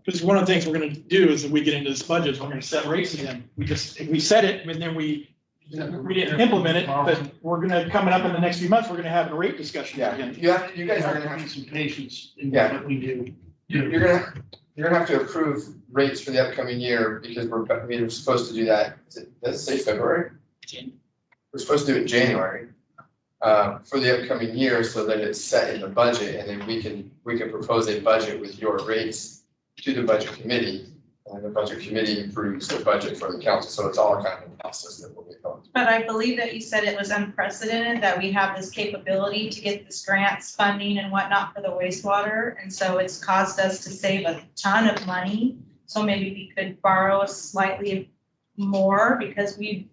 Because one of the things we're gonna do is if we get into this budget, we're gonna set rates again. We set it, and then we didn't implement it, but we're gonna, coming up in the next few months, we're gonna have a rate discussion Yeah, again. you guys are gonna have some patience in Yeah. what we do. You're gonna have to approve rates for the upcoming year because we're supposed to do that, does it say February? We're supposed to do it in January, for the upcoming year so that it's set in the budget and then we can propose a budget with your rates to the budget committee. And the budget committee approves the budget for the council, so it's all kind of a process that we'll be going through. But I believe that you said it was unprecedented, that we have this capability to get this grants funding and whatnot for the wastewater. And so it's caused us to save a ton of money. So maybe we could borrow slightly more because we've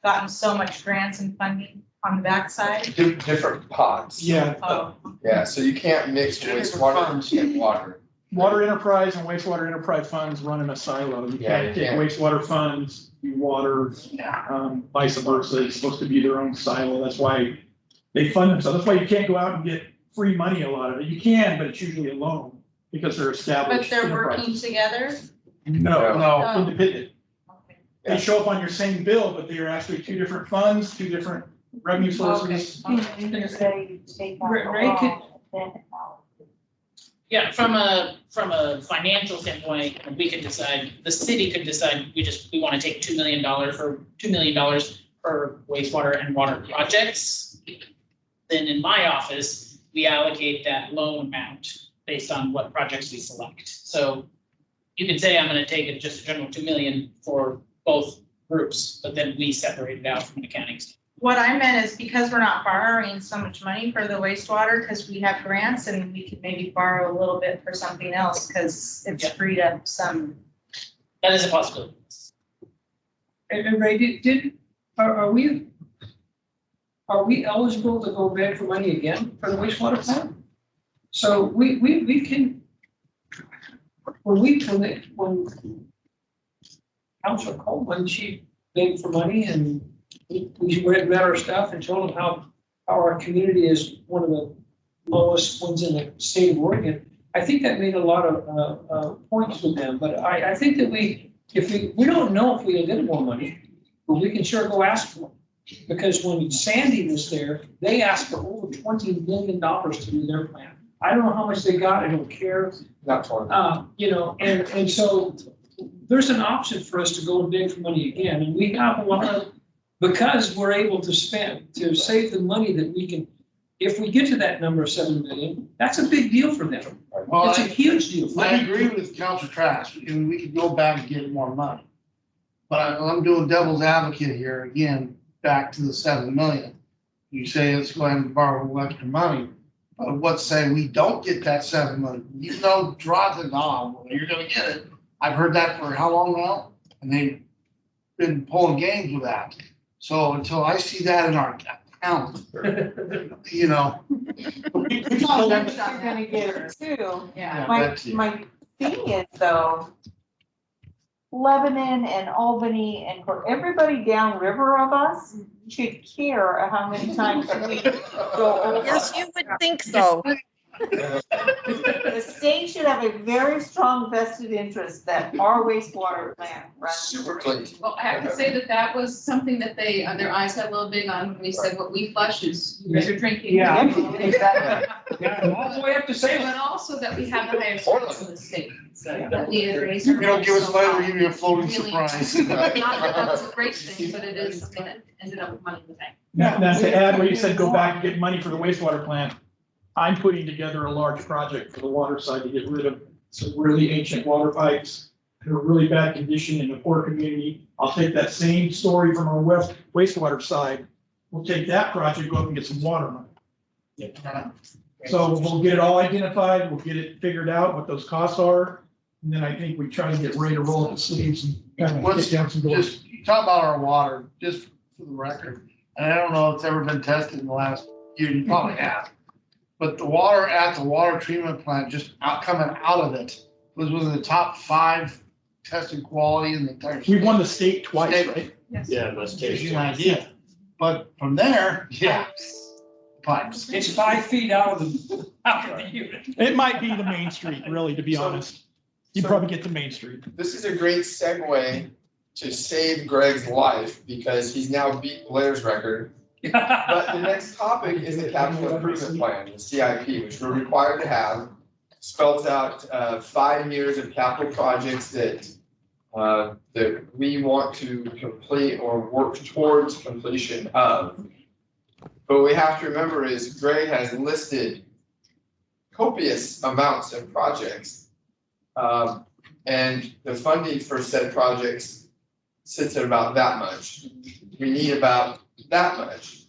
gotten so much grants and funding on the backside. Different pots. Yeah, Oh, Yeah, so you can't mix wastewater and water. water enterprise and wastewater enterprise funds run in a silo. You Yeah, can't you take can't. wastewater funds, do water, vice versa. It's supposed to be their own silo. That's why they fund themselves. That's why you can't go out and get free money a lot of it. You can, but it's usually a loan because they're but established. they're working enterprises. together? No, Oh. independent. Okay. They show up on your same bill, but they are actually 2 different funds, 2 different revenue sources. You say you take out the Ray, could- loan, then how? Yeah, from a financial standpoint, we could decide, the city could decide, we want to take $2 million for wastewater and water projects. Then in my office, we allocate that loan amount based on what projects we select. So you could say I'm gonna take it just a general 2 million for both groups, but then we separate it out from an accounting standpoint. What I meant is because we're not borrowing so much money for the wastewater, because we have grants and we could maybe borrow a little bit for something else, because it's Yeah. freed up some. That is a possibility. And Ray, are we eligible to go beg for money again for the wastewater plant? So we can, when Council Coleman, she begged for money and we read our stuff and told them how our community is one of the lowest ones in the state of Oregon. I think that made a lot of points with them, but I think that we don't know if we'll get more money, but we can sure go ask for it. Because when Sandy was there, they asked for over $20 million to do their plan. I don't know how much they got, I don't care. Not 20. You know, and so there's an option for us to go and beg for money again, and we have a lot of, because we're able to save the money that we can, if we get to that number of 7 million, that's a big deal for them. Well, It's a huge deal. for I them. agree with Councilor Trask, and we could go back and get more money. But I'm doing devil's advocate here, again, back to the 7 million. You say let's go ahead and borrow extra money, but what say we don't get that 7 million? You know, draw the knob, you're gonna get it. I've heard that for how long now? And they've been pulling games with that. So until I see that in our account, you know. Well, you're gonna get it too. Yeah, My that's it. thing is though, Lebanon and Albany and for everybody downriver of us should care how many times we go over. Yes, you would think so. The state should have a very strong vested interest that our wastewater plant runs. Super clean. Well, I have to say that was something that they, their eyes got a little big on when we said what we flush is you guys are drinking. Yeah. Exactly. Yeah, all the way up to Salem. But also that we have the highest rates in the state, so that we raise. You don't give us money, we give you a floating Really- surprise. Not that that's a great thing, but it is something that ended up with money in the bank. Now, to add what you said, go back and get money for the wastewater plant. I'm putting together a large project for the water side to get rid of some really ancient water pipes that are really bad condition in the poor community. I'll take that same story from our wastewater side. We'll take that project, go up and get some water money. So we'll get it all identified, we'll get it figured out, what those costs are. And then I think we try to get ready to roll up the sleeves and kind of get down some doors. Just, you talk about our water, just for the record, and I don't know if it's ever been tested in the last year, you probably have. But the water at the water treatment plant, coming out of it, was one of the top 5 tested quality in the entire state. We won the state twice, right? Yeah, that's Gives you tasty. an idea. But from there, yeah, pipes. It's 5 feet out of the unit. It might be the main street, really, to be honest. You probably get the main street. This is a great segue to save Greg's life because he's now beat Blair's record. But the next topic is the capital improvement plan, the CIP, which we're required to have. Spells out 5 years of capital projects that we want to complete or work towards completion of. But what we have to remember is Greg has listed copious amounts of projects. And the funding for said projects sits at about that much. We need about that much.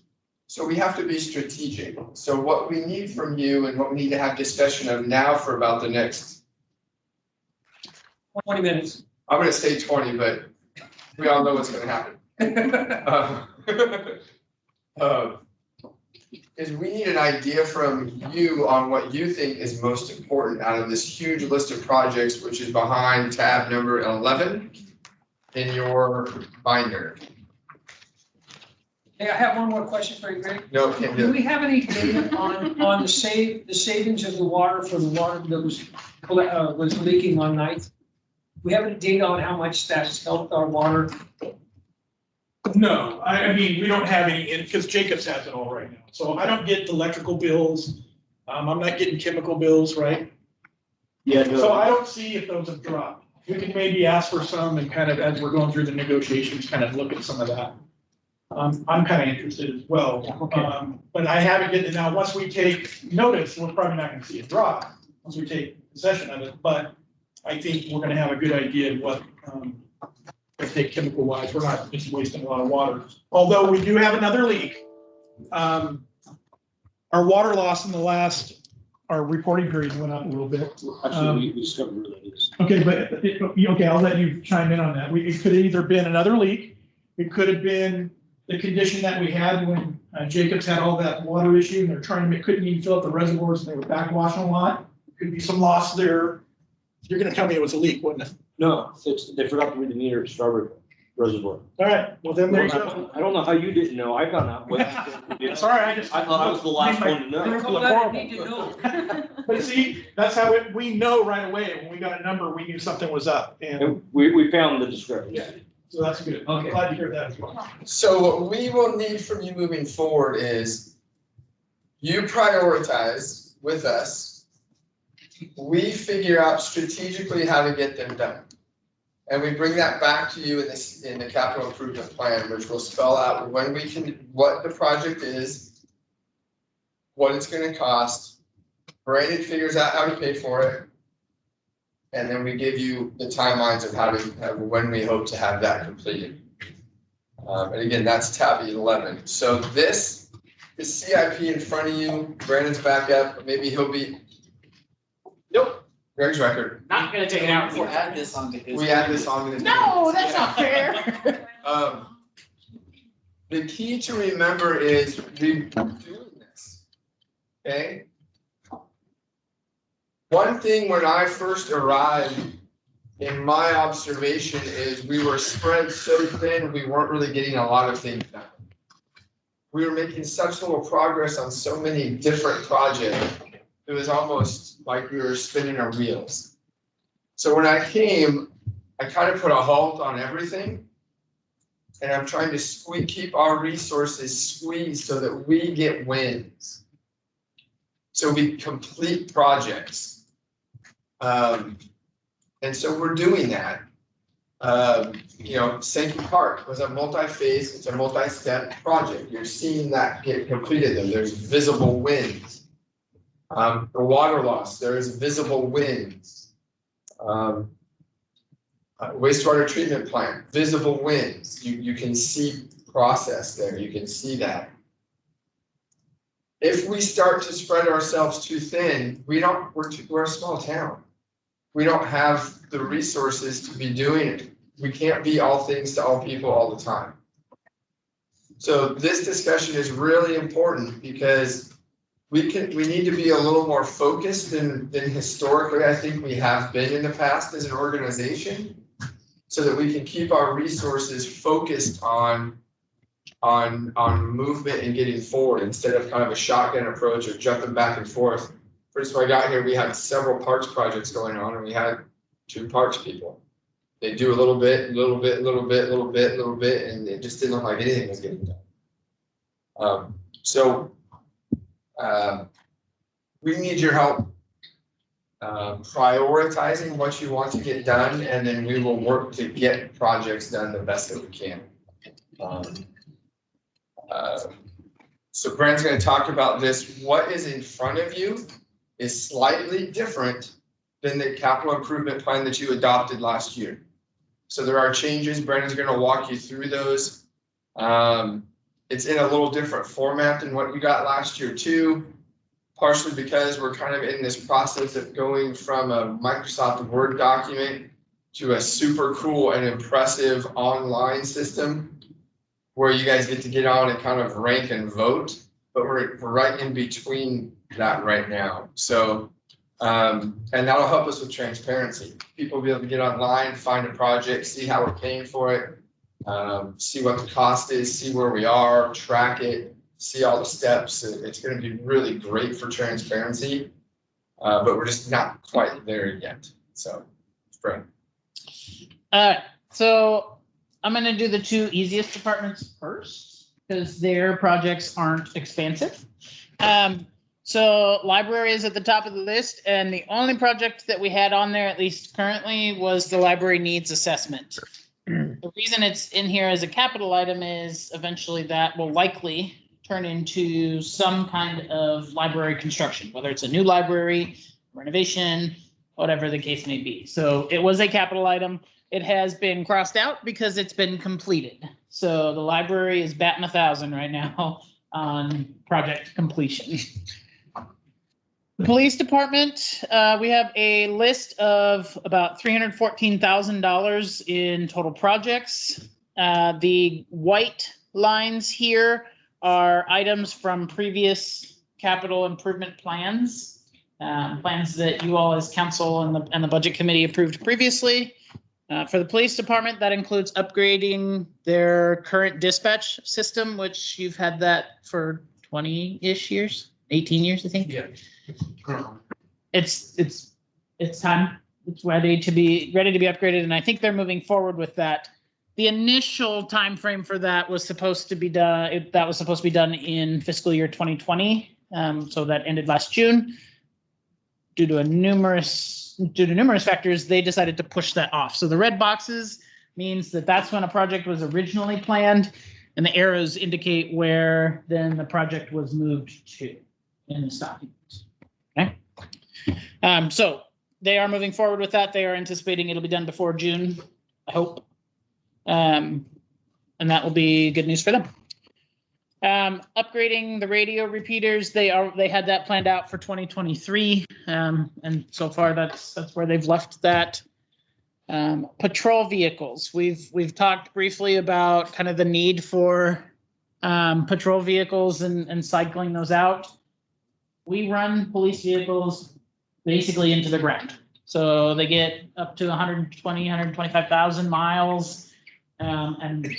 So we have to be strategic. So what we need from you and what we need to have discussion of now for about the next, 20 minutes. I'm gonna say 20, but we all know what's gonna happen. Is we need an idea from you on what you think is most important out of this huge list of projects, which is behind tab number 11 in your binder. Hey, I have one more question for you, Greg. No, can't do Do it. we have any data on the savings of the water for the water that was leaking on Ninth? We have any data on how much that's helped our water? No, I mean, we don't have any, because Jacobs has it all right now. So I don't get electrical bills. I'm not getting chemical bills, right? Yeah, So I don't see if those have dropped. We can maybe ask for some and kind of, as we're going through the negotiations, kind of look at some of that. I'm kind of interested as well. Okay. But I haven't get, now, once we take notice, we're probably not gonna see a drop, once we take possession of it, but I think we're gonna have a good idea of what, let's take chemical wise, we're not just wasting a lot of water. Although we do have another leak. Our water loss in the last, our reporting period went up a little bit. Actually, we discovered where that is. Okay, but, okay, I'll let you chime in on that. It could have either been another leak, it could have been the condition that we had when Jacobs had all that water issue, and they're trying to, couldn't even fill up the reservoirs, and they were backwashing a lot. Could be some loss there. You're gonna tell me it was a leak, wouldn't it? No, they forgot to read the meter at Strawberry Reservoir. All right, well then there you go. I don't know how you didn't know. I found out. It's all right, I thought I was the last one to know. But see, that's how we know right away. When we got a number, we knew something was up, and And we found the discrepancy. so that's good. I'm Okay. glad to hear that as well. So what we will need from you moving forward is you prioritize with us. We figure out strategically how to get them done. And we bring that back to you in the capital improvement plan, which will spell out when we can, what the project is, what it's gonna cost. Brandon figures out how to pay for it. And then we give you the timelines of when we hope to have that completed. And again, that's tab 11. So this is CIP in front of you. Brandon's back up. Maybe he'll be. Nope. Greg's record. Not gonna take it out before. Add this onto his. We add this on to this. No, that's not fair. The key to remember is we're doing this. Okay? One thing when I first arrived, in my observation, is we were spread so thin, we weren't really getting a lot of things done. We were making such little progress on so many different projects. It was almost like we were spinning our wheels. So when I came, I kind of put a halt on everything. And I'm trying to keep our resources squeezed so that we get wins. So we complete projects. And so we're doing that. Sankey Park was a multi-phase, it's a multi-step project. You're seeing that get completed there. There's visible wins. The water loss, there is visible wins. Wastewater treatment plant, visible wins. You can see process there, you can see that. If we start to spread ourselves too thin, we're a small town. We don't have the resources to be doing it. We can't be all things to all people all the time. So this discussion is really important because we need to be a little more focused than historically I think we have been in the past as an organization, so that we can keep our resources focused on movement and getting forward instead of kind of a shotgun approach or jumping back and forth. First, when I got here, we had several parks projects going on, and we had 2 parks people. They do a little bit, and it just didn't look like anything was getting done. We need your help prioritizing what you want to get done, and then we will work to get projects done the best that we can. So Brand's going to talk about this. What is in front of you is slightly different than the capital improvement plan that you adopted last year. So there are changes. Brandon's going to walk you through those. It's in a little different format than what you got last year too, partially because we're kind of in this process of going from a Microsoft Word document to a super cool and impressive online system where you guys get to get on and kind of rank and vote, but we're right in between that right now. So, and that'll help us with transparency. People will be able to get online, find a project, see how we're paying for it, see what the cost is, see where we are, track it, see all the steps. It's going to be really great for transparency, but we're just not quite there yet. So, Fred. So I'm gonna do the 2 easiest departments first, because their projects aren't expansive. So library is at the top of the list, and the only project that we had on there, at least currently, was the library needs assessment. The reason it's in here as a capital item is eventually that will likely turn into some kind of library construction, whether it's a new library, renovation, whatever the case may be. So it was a capital item. It has been crossed out because it's been completed. So the library is batting 1,000 right now on project completion. The police department, we have a list of about $314,000 in total projects. The white lines here are items from previous capital improvement plans, plans that you all as council and the budget committee approved previously. For the police department, that includes upgrading their current dispatch system, which you've had that for 20-ish years, 18 years, I think. Yeah. It's time. It's ready to be upgraded, and I think they're moving forward with that. The initial time frame for that was supposed to be done. That was supposed to be done in fiscal year 2020. So that ended last June. Due to numerous factors, they decided to push that off. So the red boxes means that that's when a project was originally planned, and the arrows indicate where then the project was moved to in this document. Okay. So they are moving forward with that. They are anticipating it'll be done before June, I hope. And that will be good news for them. Upgrading the radio repeaters, they had that planned out for 2023. And so far that's where they've left that. Patrol vehicles. We've talked briefly about kind of the need for patrol vehicles and cycling those out. We run police vehicles basically into the ground. So they get up to 125,000 miles, and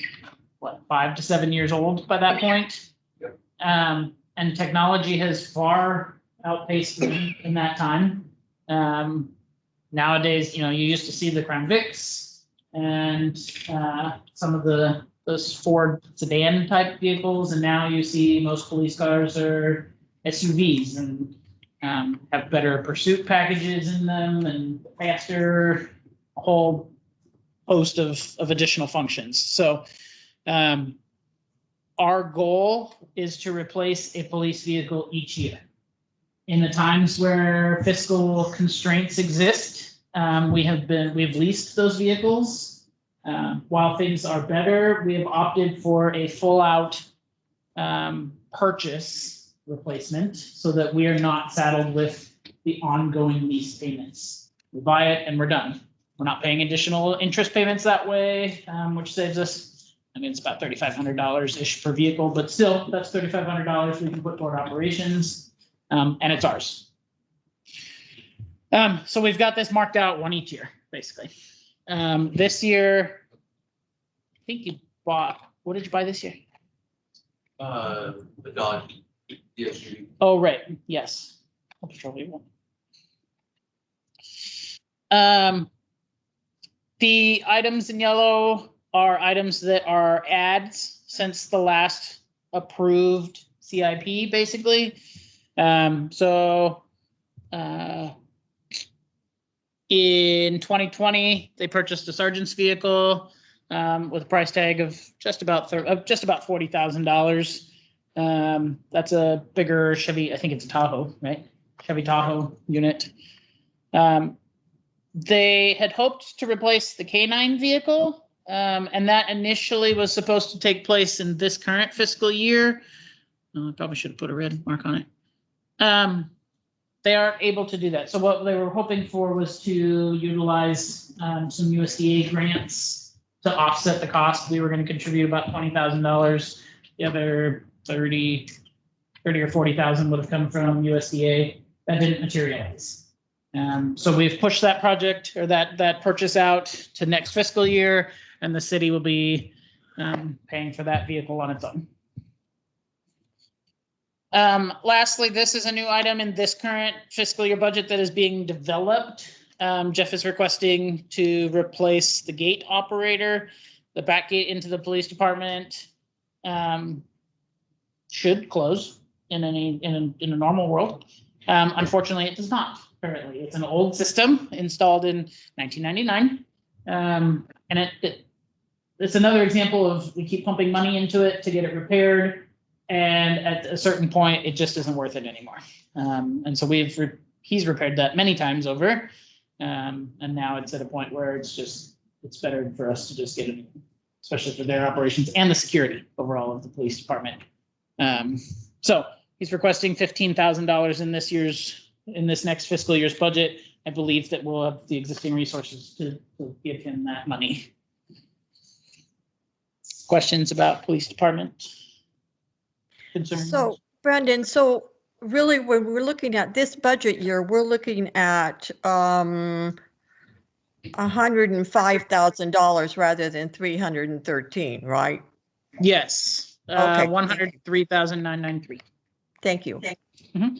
what, 5 to 7 years old by that point. Yep. And technology has far outpaced them in that time. Nowadays, you used to see the Crown Vics and some of those Ford sedan type vehicles, and now you see most police cars are SUVs and have better pursuit packages in them and faster, a whole host of additional functions. So our goal is to replace a police vehicle each year. In the times where fiscal constraints exist, we've leased those vehicles. While things are better, we have opted for a full out purchase replacement so that we are not saddled with the ongoing lease payments. We buy it and we're done. We're not paying additional interest payments that way, which saves us, it's about $3,500-ish per vehicle, but still that's $3,500 we can put toward operations, and it's ours. So we've got this marked out one each year, basically. This year, I think you bought, what did you buy this year? The Dodge. Yes. Oh, right. Yes. Patrol vehicle. The items in yellow are items that are adds since the last approved CIP, basically. In 2020, they purchased a sergeant's vehicle with a price tag of just about $40,000. That's a bigger Chevy, I think it's a Tahoe, right? Chevy Tahoe unit. They had hoped to replace the K9 vehicle, and that initially was supposed to take place in this current fiscal year. I probably should have put a red mark on it. They aren't able to do that. So what they were hoping for was to utilize some USDA grants to offset the cost. We were going to contribute about $20,000. The other 30 or 40,000 would have come from USDA. That didn't materialize. So we've pushed that project or that purchase out to next fiscal year, and the city will be paying for that vehicle on its own. Lastly, this is a new item in this current fiscal year budget that is being developed. Jeff is requesting to replace the gate operator. The back gate into the police department should close in a normal world. Unfortunately, it does not currently. It's an old system installed in 1999, and it's another example of we keep pumping money into it to get it repaired. And at a certain point, it just isn't worth it anymore. And so he's repaired that many times over. And now it's at a point where it's better for us to just get it, especially for their operations and the security overall of the police department. So he's requesting $15,000 in this next fiscal year's budget. I believe that we'll have the existing resources to give him that money. Questions about police department? Concerns? So Brendan, so really when we're looking at this budget year, we're looking at $105,000 rather than 313, right? Yes. Okay. 103,993. Thank you. Mm-hmm.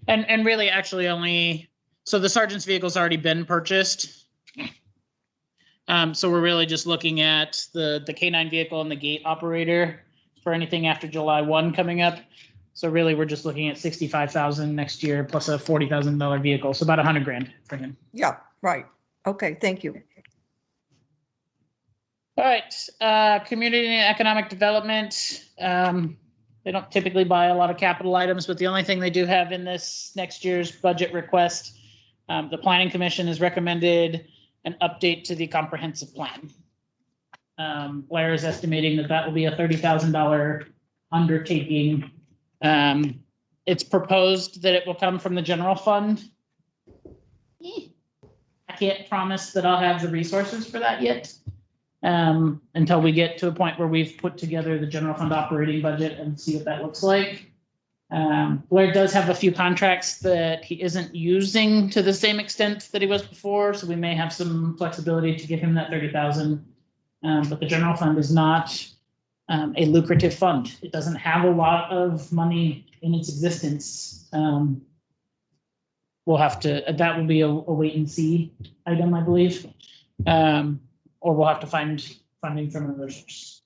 And really actually only, so the sergeant's vehicle's already been purchased. So we're really just looking at the K9 vehicle and the gate operator for anything after July 1 coming up. So really we're just looking at 65,000 next year plus a $40,000 vehicle. So about 100 grand for him. Yeah, right. Okay, thank you. All right, community and economic development. They don't typically buy a lot of capital items, but the only thing they do have in this next year's budget request, the Planning Commission has recommended an update to the comprehensive plan. Blair is estimating that will be a $30,000 undertaking. It's proposed that it will come from the general fund. I can't promise that I'll have the resources for that yet. Until we get to a point where we've put together the general fund operating budget and see what that looks like. Blair does have a few contracts that he isn't using to the same extent that he was before, so we may have some flexibility to give him that 30,000. But the general fund is not a lucrative fund. It doesn't have a lot of money in its existence. We'll have to, that will be a wait and see item, I believe. Or we'll have to find funding from another source.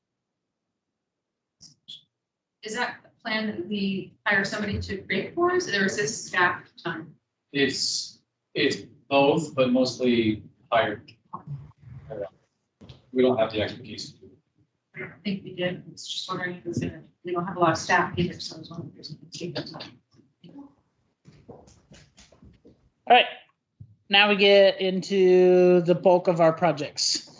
Is that a plan that we hire somebody to create for us, or is this staff time? It's both, but mostly hired. We don't have the expertise to do it. I don't think we did. I was just wondering if we don't have a lot of staff either, so I was wondering if there's a take that time. All right, now we get into the bulk of our projects.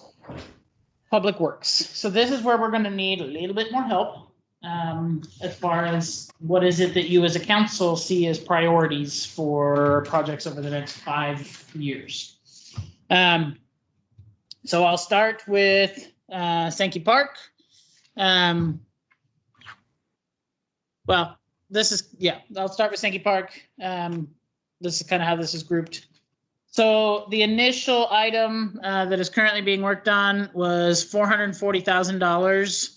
Public Works. So this is where we're going to need a little bit more help as far as what is it that you as a council see as priorities for projects over the next 5 years. So I'll start with Sankey Park. Well, this is, yeah, I'll start with Sankey Park. This is kind of how this is grouped. So the initial item that is currently being worked on was $440,000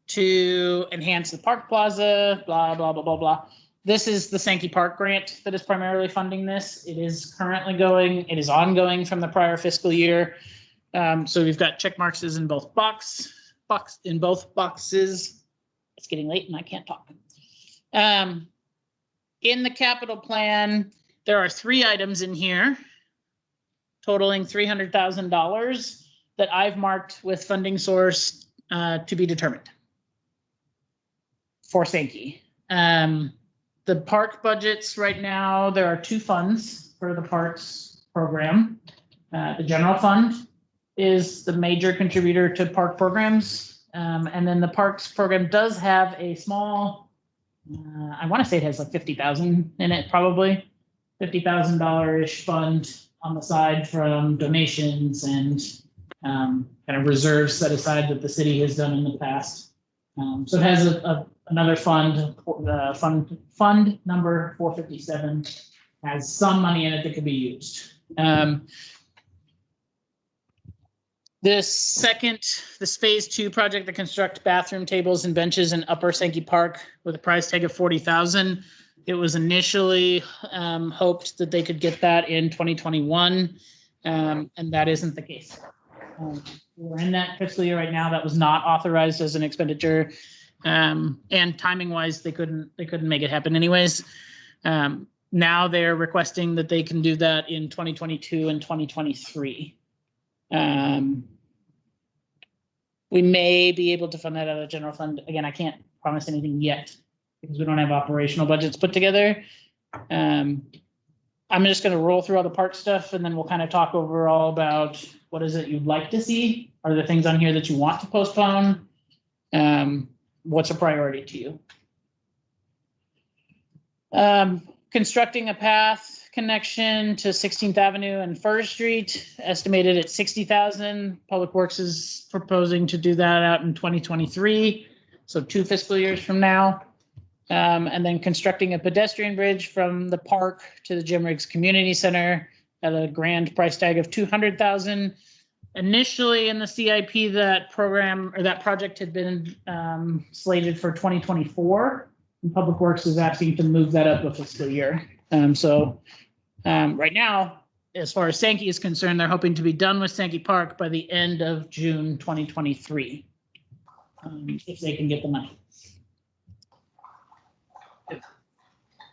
to enhance the park plaza, blah, blah, blah, blah, blah. This is the Sankey Park grant that is primarily funding this. It is currently going, it is ongoing from the prior fiscal year. So we've got check marks in both boxes. It's getting late and I can't talk. In the capital plan, there are 3 items in here totaling $300,000 that I've marked with funding source to be determined for Sankey. The park budgets right now, there are 2 funds for the parks program. The general fund is the major contributor to park programs. And then the parks program does have a small, I want to say it has like 50,000 in it, probably $50,000-ish fund on the side from donations and kind of reserves set aside that the city has done in the past. So it has another fund, fund number 457, has some money in it that could be used. This phase 2 project to construct bathroom tables and benches in Upper Sankey Park with a price tag of $40,000. It was initially hoped that they could get that in 2021, and that isn't the case. We're in that fiscal year right now. That was not authorized as an expenditure, and timing-wise, they couldn't make it happen anyways. Now they're requesting that they can do that in 2022 and 2023. We may be able to fund that out of the general fund. Again, I can't promise anything yet because we don't have operational budgets put together. I'm just gonna roll through all the park stuff and then we'll kind of talk overall about what is it you'd like to see? Are there things on here that you want to postpone? What's a priority to you? Constructing a path connection to 16th Avenue and First Street, estimated at 60,000. Public Works is proposing to do that out in 2023, so 2 fiscal years from now. And then constructing a pedestrian bridge from the park to the Jim Riggs Community Center at a grand price tag of 200,000. Initially in the CIP, that program or that project had been slated for 2024. And Public Works is asking to move that up a fiscal year. Right now, as far as Sankey is concerned, they're hoping to be done with Sankey Park by the end of June 2023, if they can get the money.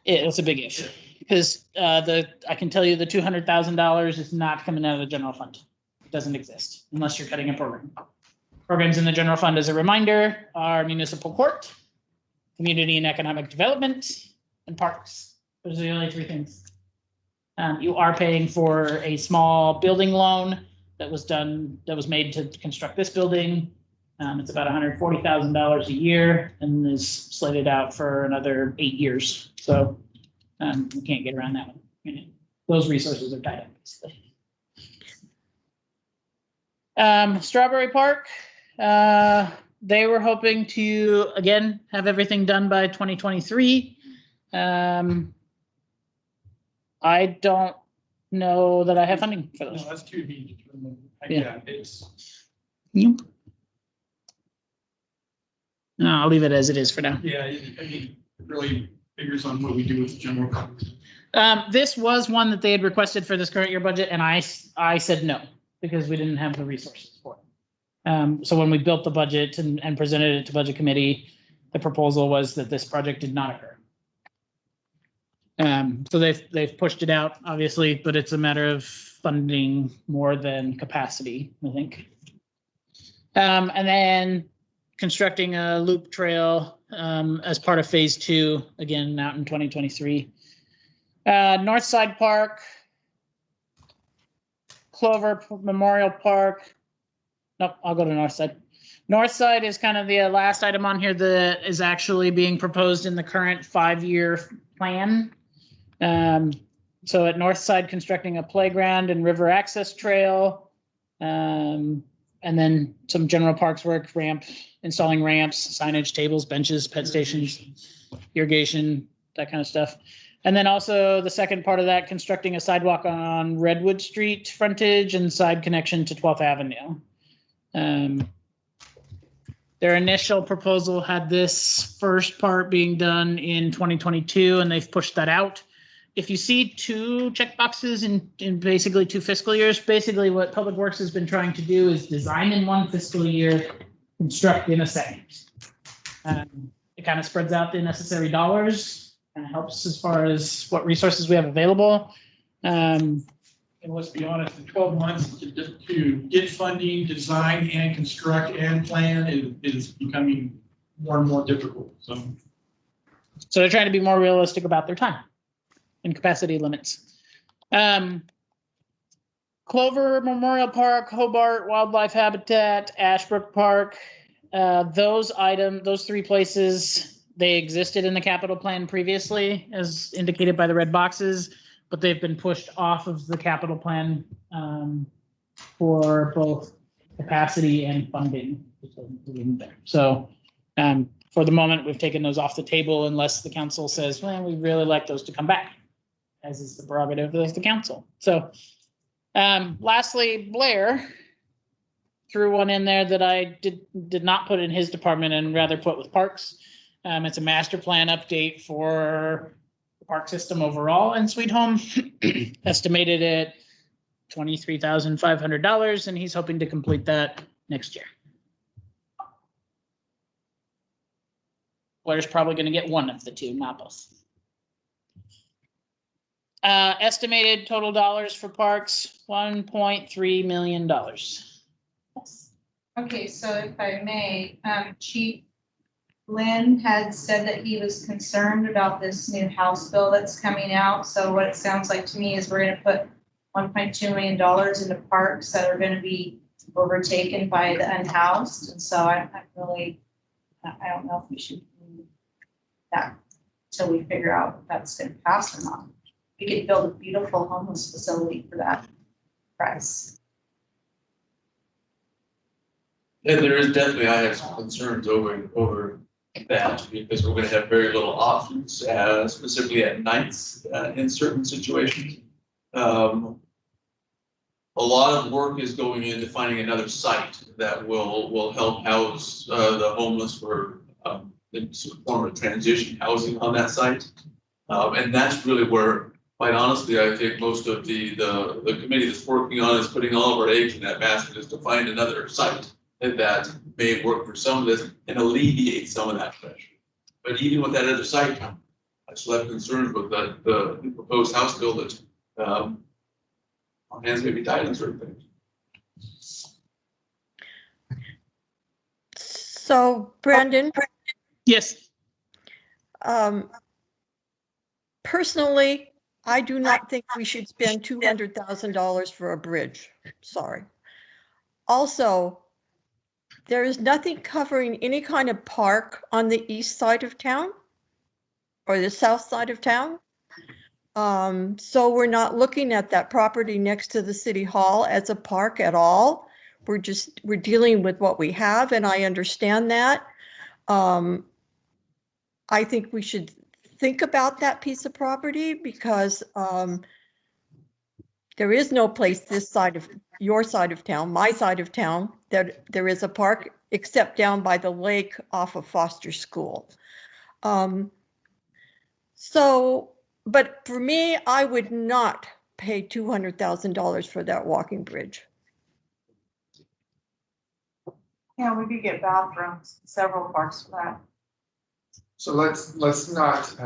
It's a big issue because I can tell you the $200,000 is not coming out of the general fund. It doesn't exist unless you're cutting a program. Programs in the general fund, as a reminder, are municipal court, community and economic development, and parks. Those are the only 3 things. You are paying for a small building loan that was made to construct this building. It's about $140,000 a year and is slated out for another 8 years. So we can't get around that one. Those resources are tied up, basically. Strawberry Park, they were hoping to, again, have everything done by 2023. I don't know that I have funding for those. No, that's too be determined. Yeah. It's. No, I'll leave it as it is for now. Yeah, I mean, it really figures on what we do with the general fund. This was one that they had requested for this current year budget, and I said no because we didn't have the resources for it. So when we built the budget and presented it to budget committee, the proposal was that this project did not occur. So they've pushed it out, obviously, but it's a matter of funding more than capacity, I think. And then constructing a loop trail as part of phase 2, again, out in 2023. Northside Park, Clover Memorial Park. Nope, I'll go to Northside. Northside is kind of the last item on here that is actually being proposed in the current 5-year plan. So at Northside, constructing a playground and river access trail, and then some general parks work, installing ramps, signage, tables, benches, pet stations, irrigation, that kind of stuff. And then also the second part of that, constructing a sidewalk on Redwood Street frontage and side connection to 12th Avenue. Their initial proposal had this first part being done in 2022, and they've pushed that out. If you see 2 checkboxes in basically 2 fiscal years, basically what Public Works has been trying to do is design in 1 fiscal year, construct in a second. It kind of spreads out the necessary dollars and helps as far as what resources we have available. And let's be honest, in 12 months to get funding, design and construct and plan is becoming more and more difficult. So they're trying to be more realistic about their time and capacity limits. Clover Memorial Park, Hobart Wildlife Habitat, Ashbrook Park. Those 3 places, they existed in the capital plan previously, as indicated by the red boxes, but they've been pushed off of the capital plan for both capacity and funding. So for the moment, we've taken those off the table unless the council says, well, we really like those to come back, as is the prerogative of the council. So lastly, Blair threw one in there that I did not put in his department and rather put with parks. It's a master plan update for the park system overall in Sweet Home, estimated at $23,500, and he's hoping to complete that next year. Blair's probably going to get one of the 2, not both. Estimated total dollars for parks, $1.3 million. Yes. Okay, so if I may, Chief Lynn had said that he was concerned about this new House bill that's coming out. So what it sounds like to me is we're gonna put $1.2 million into parks that are gonna be overtaken by the unhoused. And so I don't know if we should do that until we figure out if that's gonna pass or not. We could build a beautiful homeless facility for that price. And there is definitely, I have some concerns over that, because we're gonna have very little options, specifically at nights, in certain situations. A lot of work is going into finding another site that will help house, the homeless for, in some form of transition housing on that site. And that's really where, quite honestly, I think most of the committee that's working on is putting all of our eggs in that basket, is to find another site that may work for some of this and alleviate some of that pressure. But even with that other site, I still have concerns with the proposed House bill that, our hands may be tied on certain things. So Brandon, Yes. personally, I do not think we should spend $200,000 for a bridge. Sorry. Also, there is nothing covering any kind of park on the east side of town or the south side of town. So we're not looking at that property next to the city hall as a park at all. We're dealing with what we have, and I understand that. I think we should think about that piece of property because there is no place this side of your side of town, my side of town, that there is a park except down by the lake off of Foster School. But for me, I would not pay $200,000 for that walking bridge. Yeah, we could get bathrooms, several parks for that. So let's not,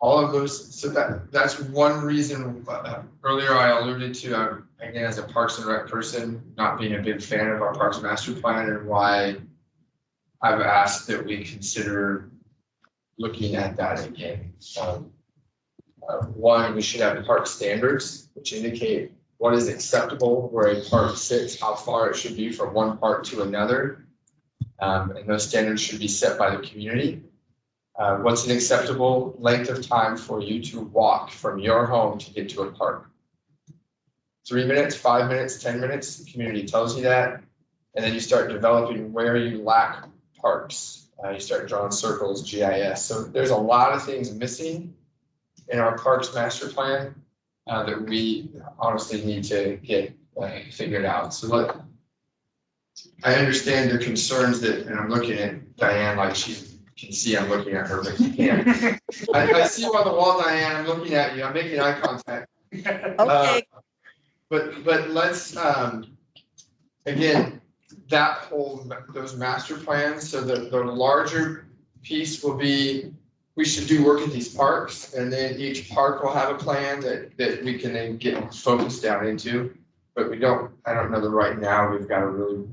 all of those, so that's one reason, earlier I alluded to, again, as a Parks and Rec person, not being a big fan of our Parks Master Plan, and why I've asked that we consider looking at that again. One, we should have park standards, which indicate what is acceptable where a park sits, how far it should be from one park to another. And those standards should be set by the community. What's an acceptable length of time for you to walk from your home to get to a park? 3 minutes, 5 minutes, 10 minutes, the community tells you that. And then you start developing where you lack parks. You start drawing circles, GIS. So there's a lot of things missing in our Parks Master Plan that we honestly need to get figured out. So I understand your concerns that, and I'm looking at Diane like she can see I'm looking at her, but she can't. I see you on the wall, Diane. I'm looking at you. I'm making eye contact. Okay. But let's again, those master plans. So the larger piece will be, we should do work at these parks, and then each park will have a plan that we can then get focused down into. But I don't know that right now we've got to really,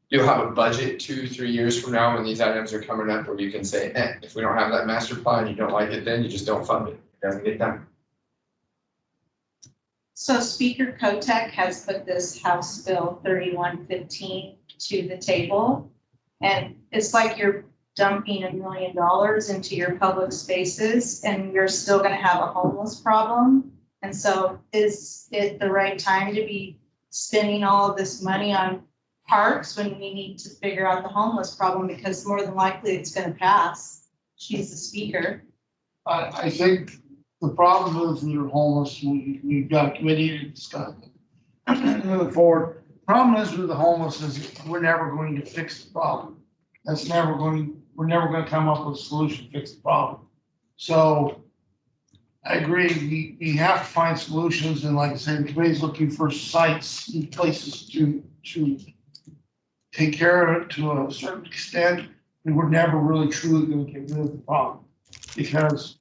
you'll have a budget 2-3 years from now when these items are coming up where you can say, if we don't have that master plan, you don't like it, then you just don't fund it. It doesn't get done. So Speaker Kotek has put this House Bill 3115 to the table. And it's like you're dumping $1 million into your public spaces and you're still gonna have a homeless problem. And so is it the right time to be spending all of this money on parks when we need to figure out the homeless problem, because more than likely it's gonna pass? She's the speaker. I think the problem is when you're homeless, we've got a committee to discuss it. Moving forward, problem is with the homeless is we're never going to fix the problem. We're never going to come up with a solution to fix the problem. So I agree, we have to find solutions, and like I said, the committee's looking for sites and places to take care of it to a certain extent, and we're never really truly going to get rid of the problem because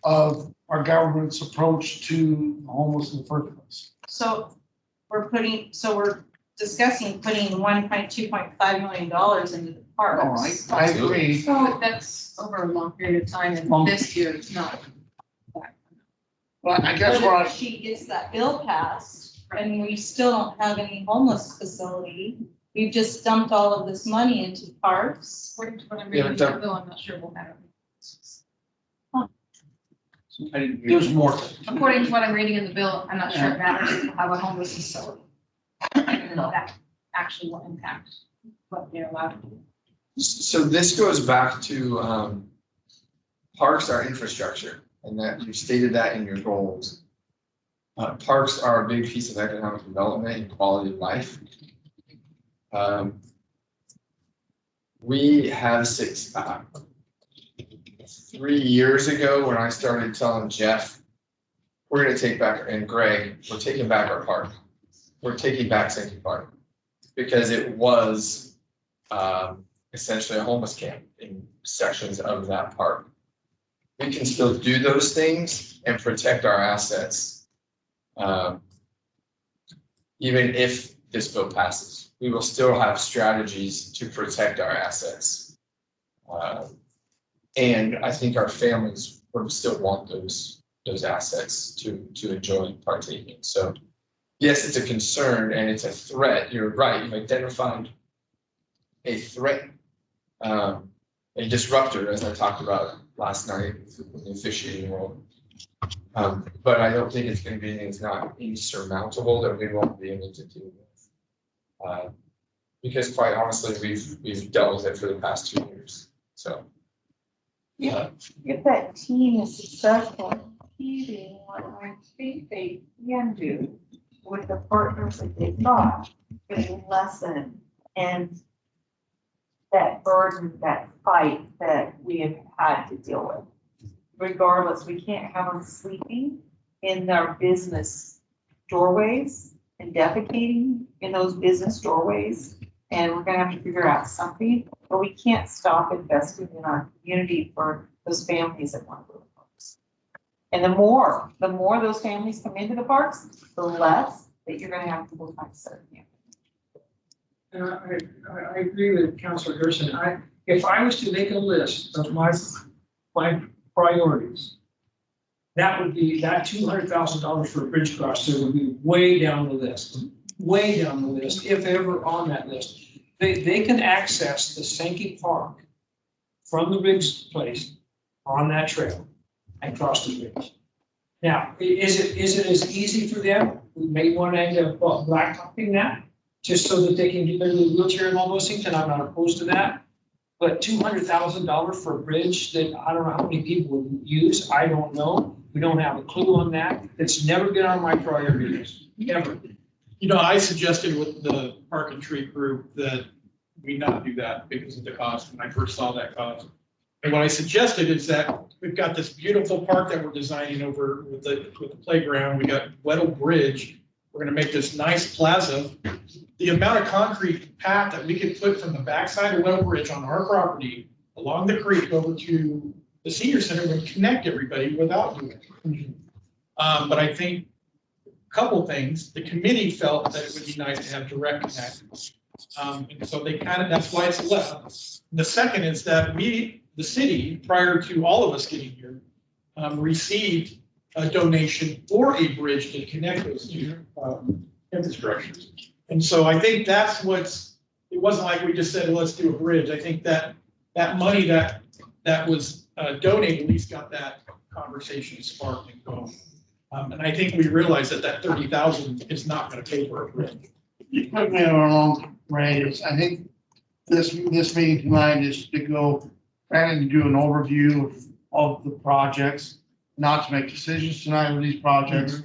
of our government's approach to the homeless in the first place. So we're discussing putting $2.5 million into the parks. I agree. So that's over a long period of time and this year is not. But I guess But what if she gets that bill passed, and we still don't have any homeless facility, we've just dumped all of this money into parks. According to what I'm Yeah, reading in but the bill, I'm not sure we'll have it. there's more. According to what I'm reading in the bill, I'm not sure it matters if we'll have a homeless facility. Even though that actually will impact what they're allowed to do. So this goes back to, parks are infrastructure, and that you stated that in your goals. Parks are a big piece of economic development and quality of life. We have 3 years ago, when I started telling Jeff, we're gonna take back, and Greg, we're taking back our park. We're taking back Sankey Park, because it was, essentially a homeless camp in sections of that park. We can still do those things and protect our assets. Even if this bill passes, we will still have strategies to protect our assets. And I think our families will still want those assets to enjoy and partake in. So yes, it's a concern and it's a threat. You're right, you've identified a threat, a disruptor, as I talked about last night in the officiating world. But I don't think it's gonna be anything that's not insurmountable that we won't be able to deal with. Because quite honestly, we've dealt with it for the past 2 years, so. Yeah. If that team is successful, achieving what I think they can do with the partners that they've got, getting lesson and that burden, that fight that we have had to deal with. Regardless, we can't have them sleeping in their business doorways and defecating in those business doorways. And we're gonna have to figure out something, but we can't stop investing in our community for those families that want to go to the parks. And the more those families come into the parks, the less that you're gonna have people trying to serve you. And I agree with Councilor Gerson. If I was to make a list of my priorities, that would be, that $200,000 for a bridge cross there would be way down the list, if ever on that list. They can access the Sankey Park from the Riggs place on that trail and cross the bridge. Now, is it as easy for them? We may want to end up blacktopping that, just so that they can do their wheelchair and all those things, and I'm not opposed to that. But $200,000 for a bridge that I don't know how many people would use, I don't know. We don't have a clue on that. It's never been on my priority list, ever. You know, I suggested with the Park and Tree group that we not do that because of the cost, when I first saw that cost. And what I suggested is that we've got this beautiful park that we're designing over with the playground. We got Weddell Bridge. We're gonna make this nice plaza. The amount of concrete path that we could put from the backside of Weddell Bridge on our property along the creek over to the senior center would connect everybody without doing it. But I think a couple things, the committee felt that it would be nice to have direct connect. And so they kind of, that's why it's left. The second is that we, the city, prior to all of us getting here, received a donation for a bridge to connect those two infrastructures. And so I think that's what's, it wasn't like we just said, well, let's do a bridge. I think that that money that was donated at least got that conversation sparked and going. And I think we realized that that 30,000 is not going to pay for a bridge. You put me on, Ray, is I think this meeting tonight is to go and do an overview of the projects, not to make decisions tonight with these projects,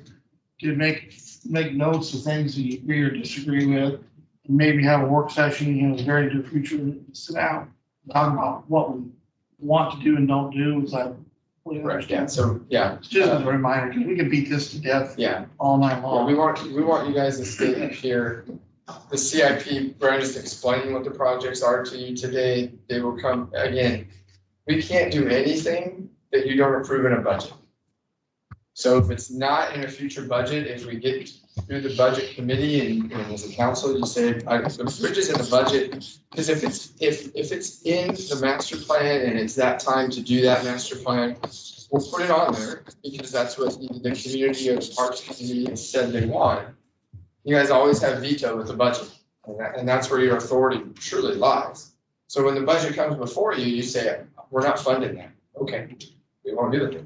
to make notes of things that you agree or disagree with, and maybe have a work session in the very near future, sit down, talk about what we want to do and don't do. It's like, Right, yeah, so, yeah. it's just as a reminder, 'cause we can beat this to death Yeah, all night yeah, long. we want you guys to stay up here. The CIP, Brian just explaining what the projects are to you today. They will come, again, we can't do anything that you don't approve in a budget. So if it's not in a future budget, if we get through the budget committee and as a council, you say, the bridge is in the budget. Because if it's in the master plan and it's that time to do that master plan, we'll put it on there because that's what the community of the parks community has said they want. You guys always have veto with the budget, and that's where your authority truly lies. So when the budget comes before you, you say, we're not funding that. Okay, we won't do it.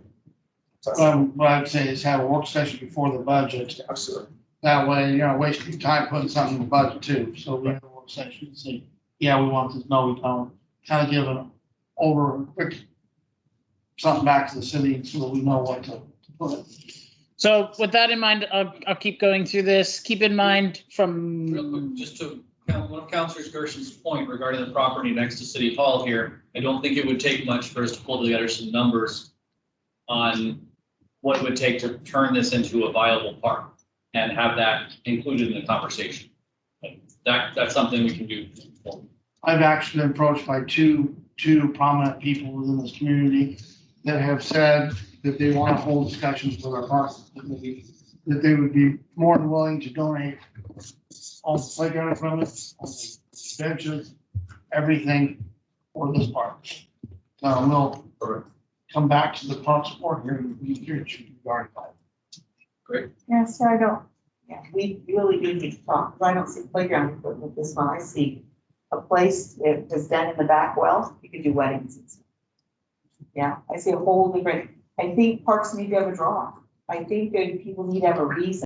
So, What I'd say is have a work session before the budget. absolutely. That way, you're not wasting time putting something in the budget too. So we have a work session and say, yeah, we want this, no, we don't. Kind of give an quick something back to the city so that we know what to put. So with that in mind, I'll keep going through this. Keep in mind Real quick, from, just to one of Councilor Gerson's point regarding the property next to City Hall here, I don't think it would take much for us to pull together some numbers on what it would take to turn this into a viable park and have that included in the conversation. That's something we can do. I've actually been approached by two prominent people within this community that have said that they want to hold discussions with our parks, that they would be more than willing to donate all the playground equipment, all the benches, everything for this park. So we'll come back to the Parks Board here and be here to regard that. Yeah, so I don't, yeah, we really do need to talk, because I don't see playground equipment this one. I see a place that was done in the back well, you could do weddings and stuff. Yeah, I see a whole different, I think parks need to have a draw. I think that people need to have a reason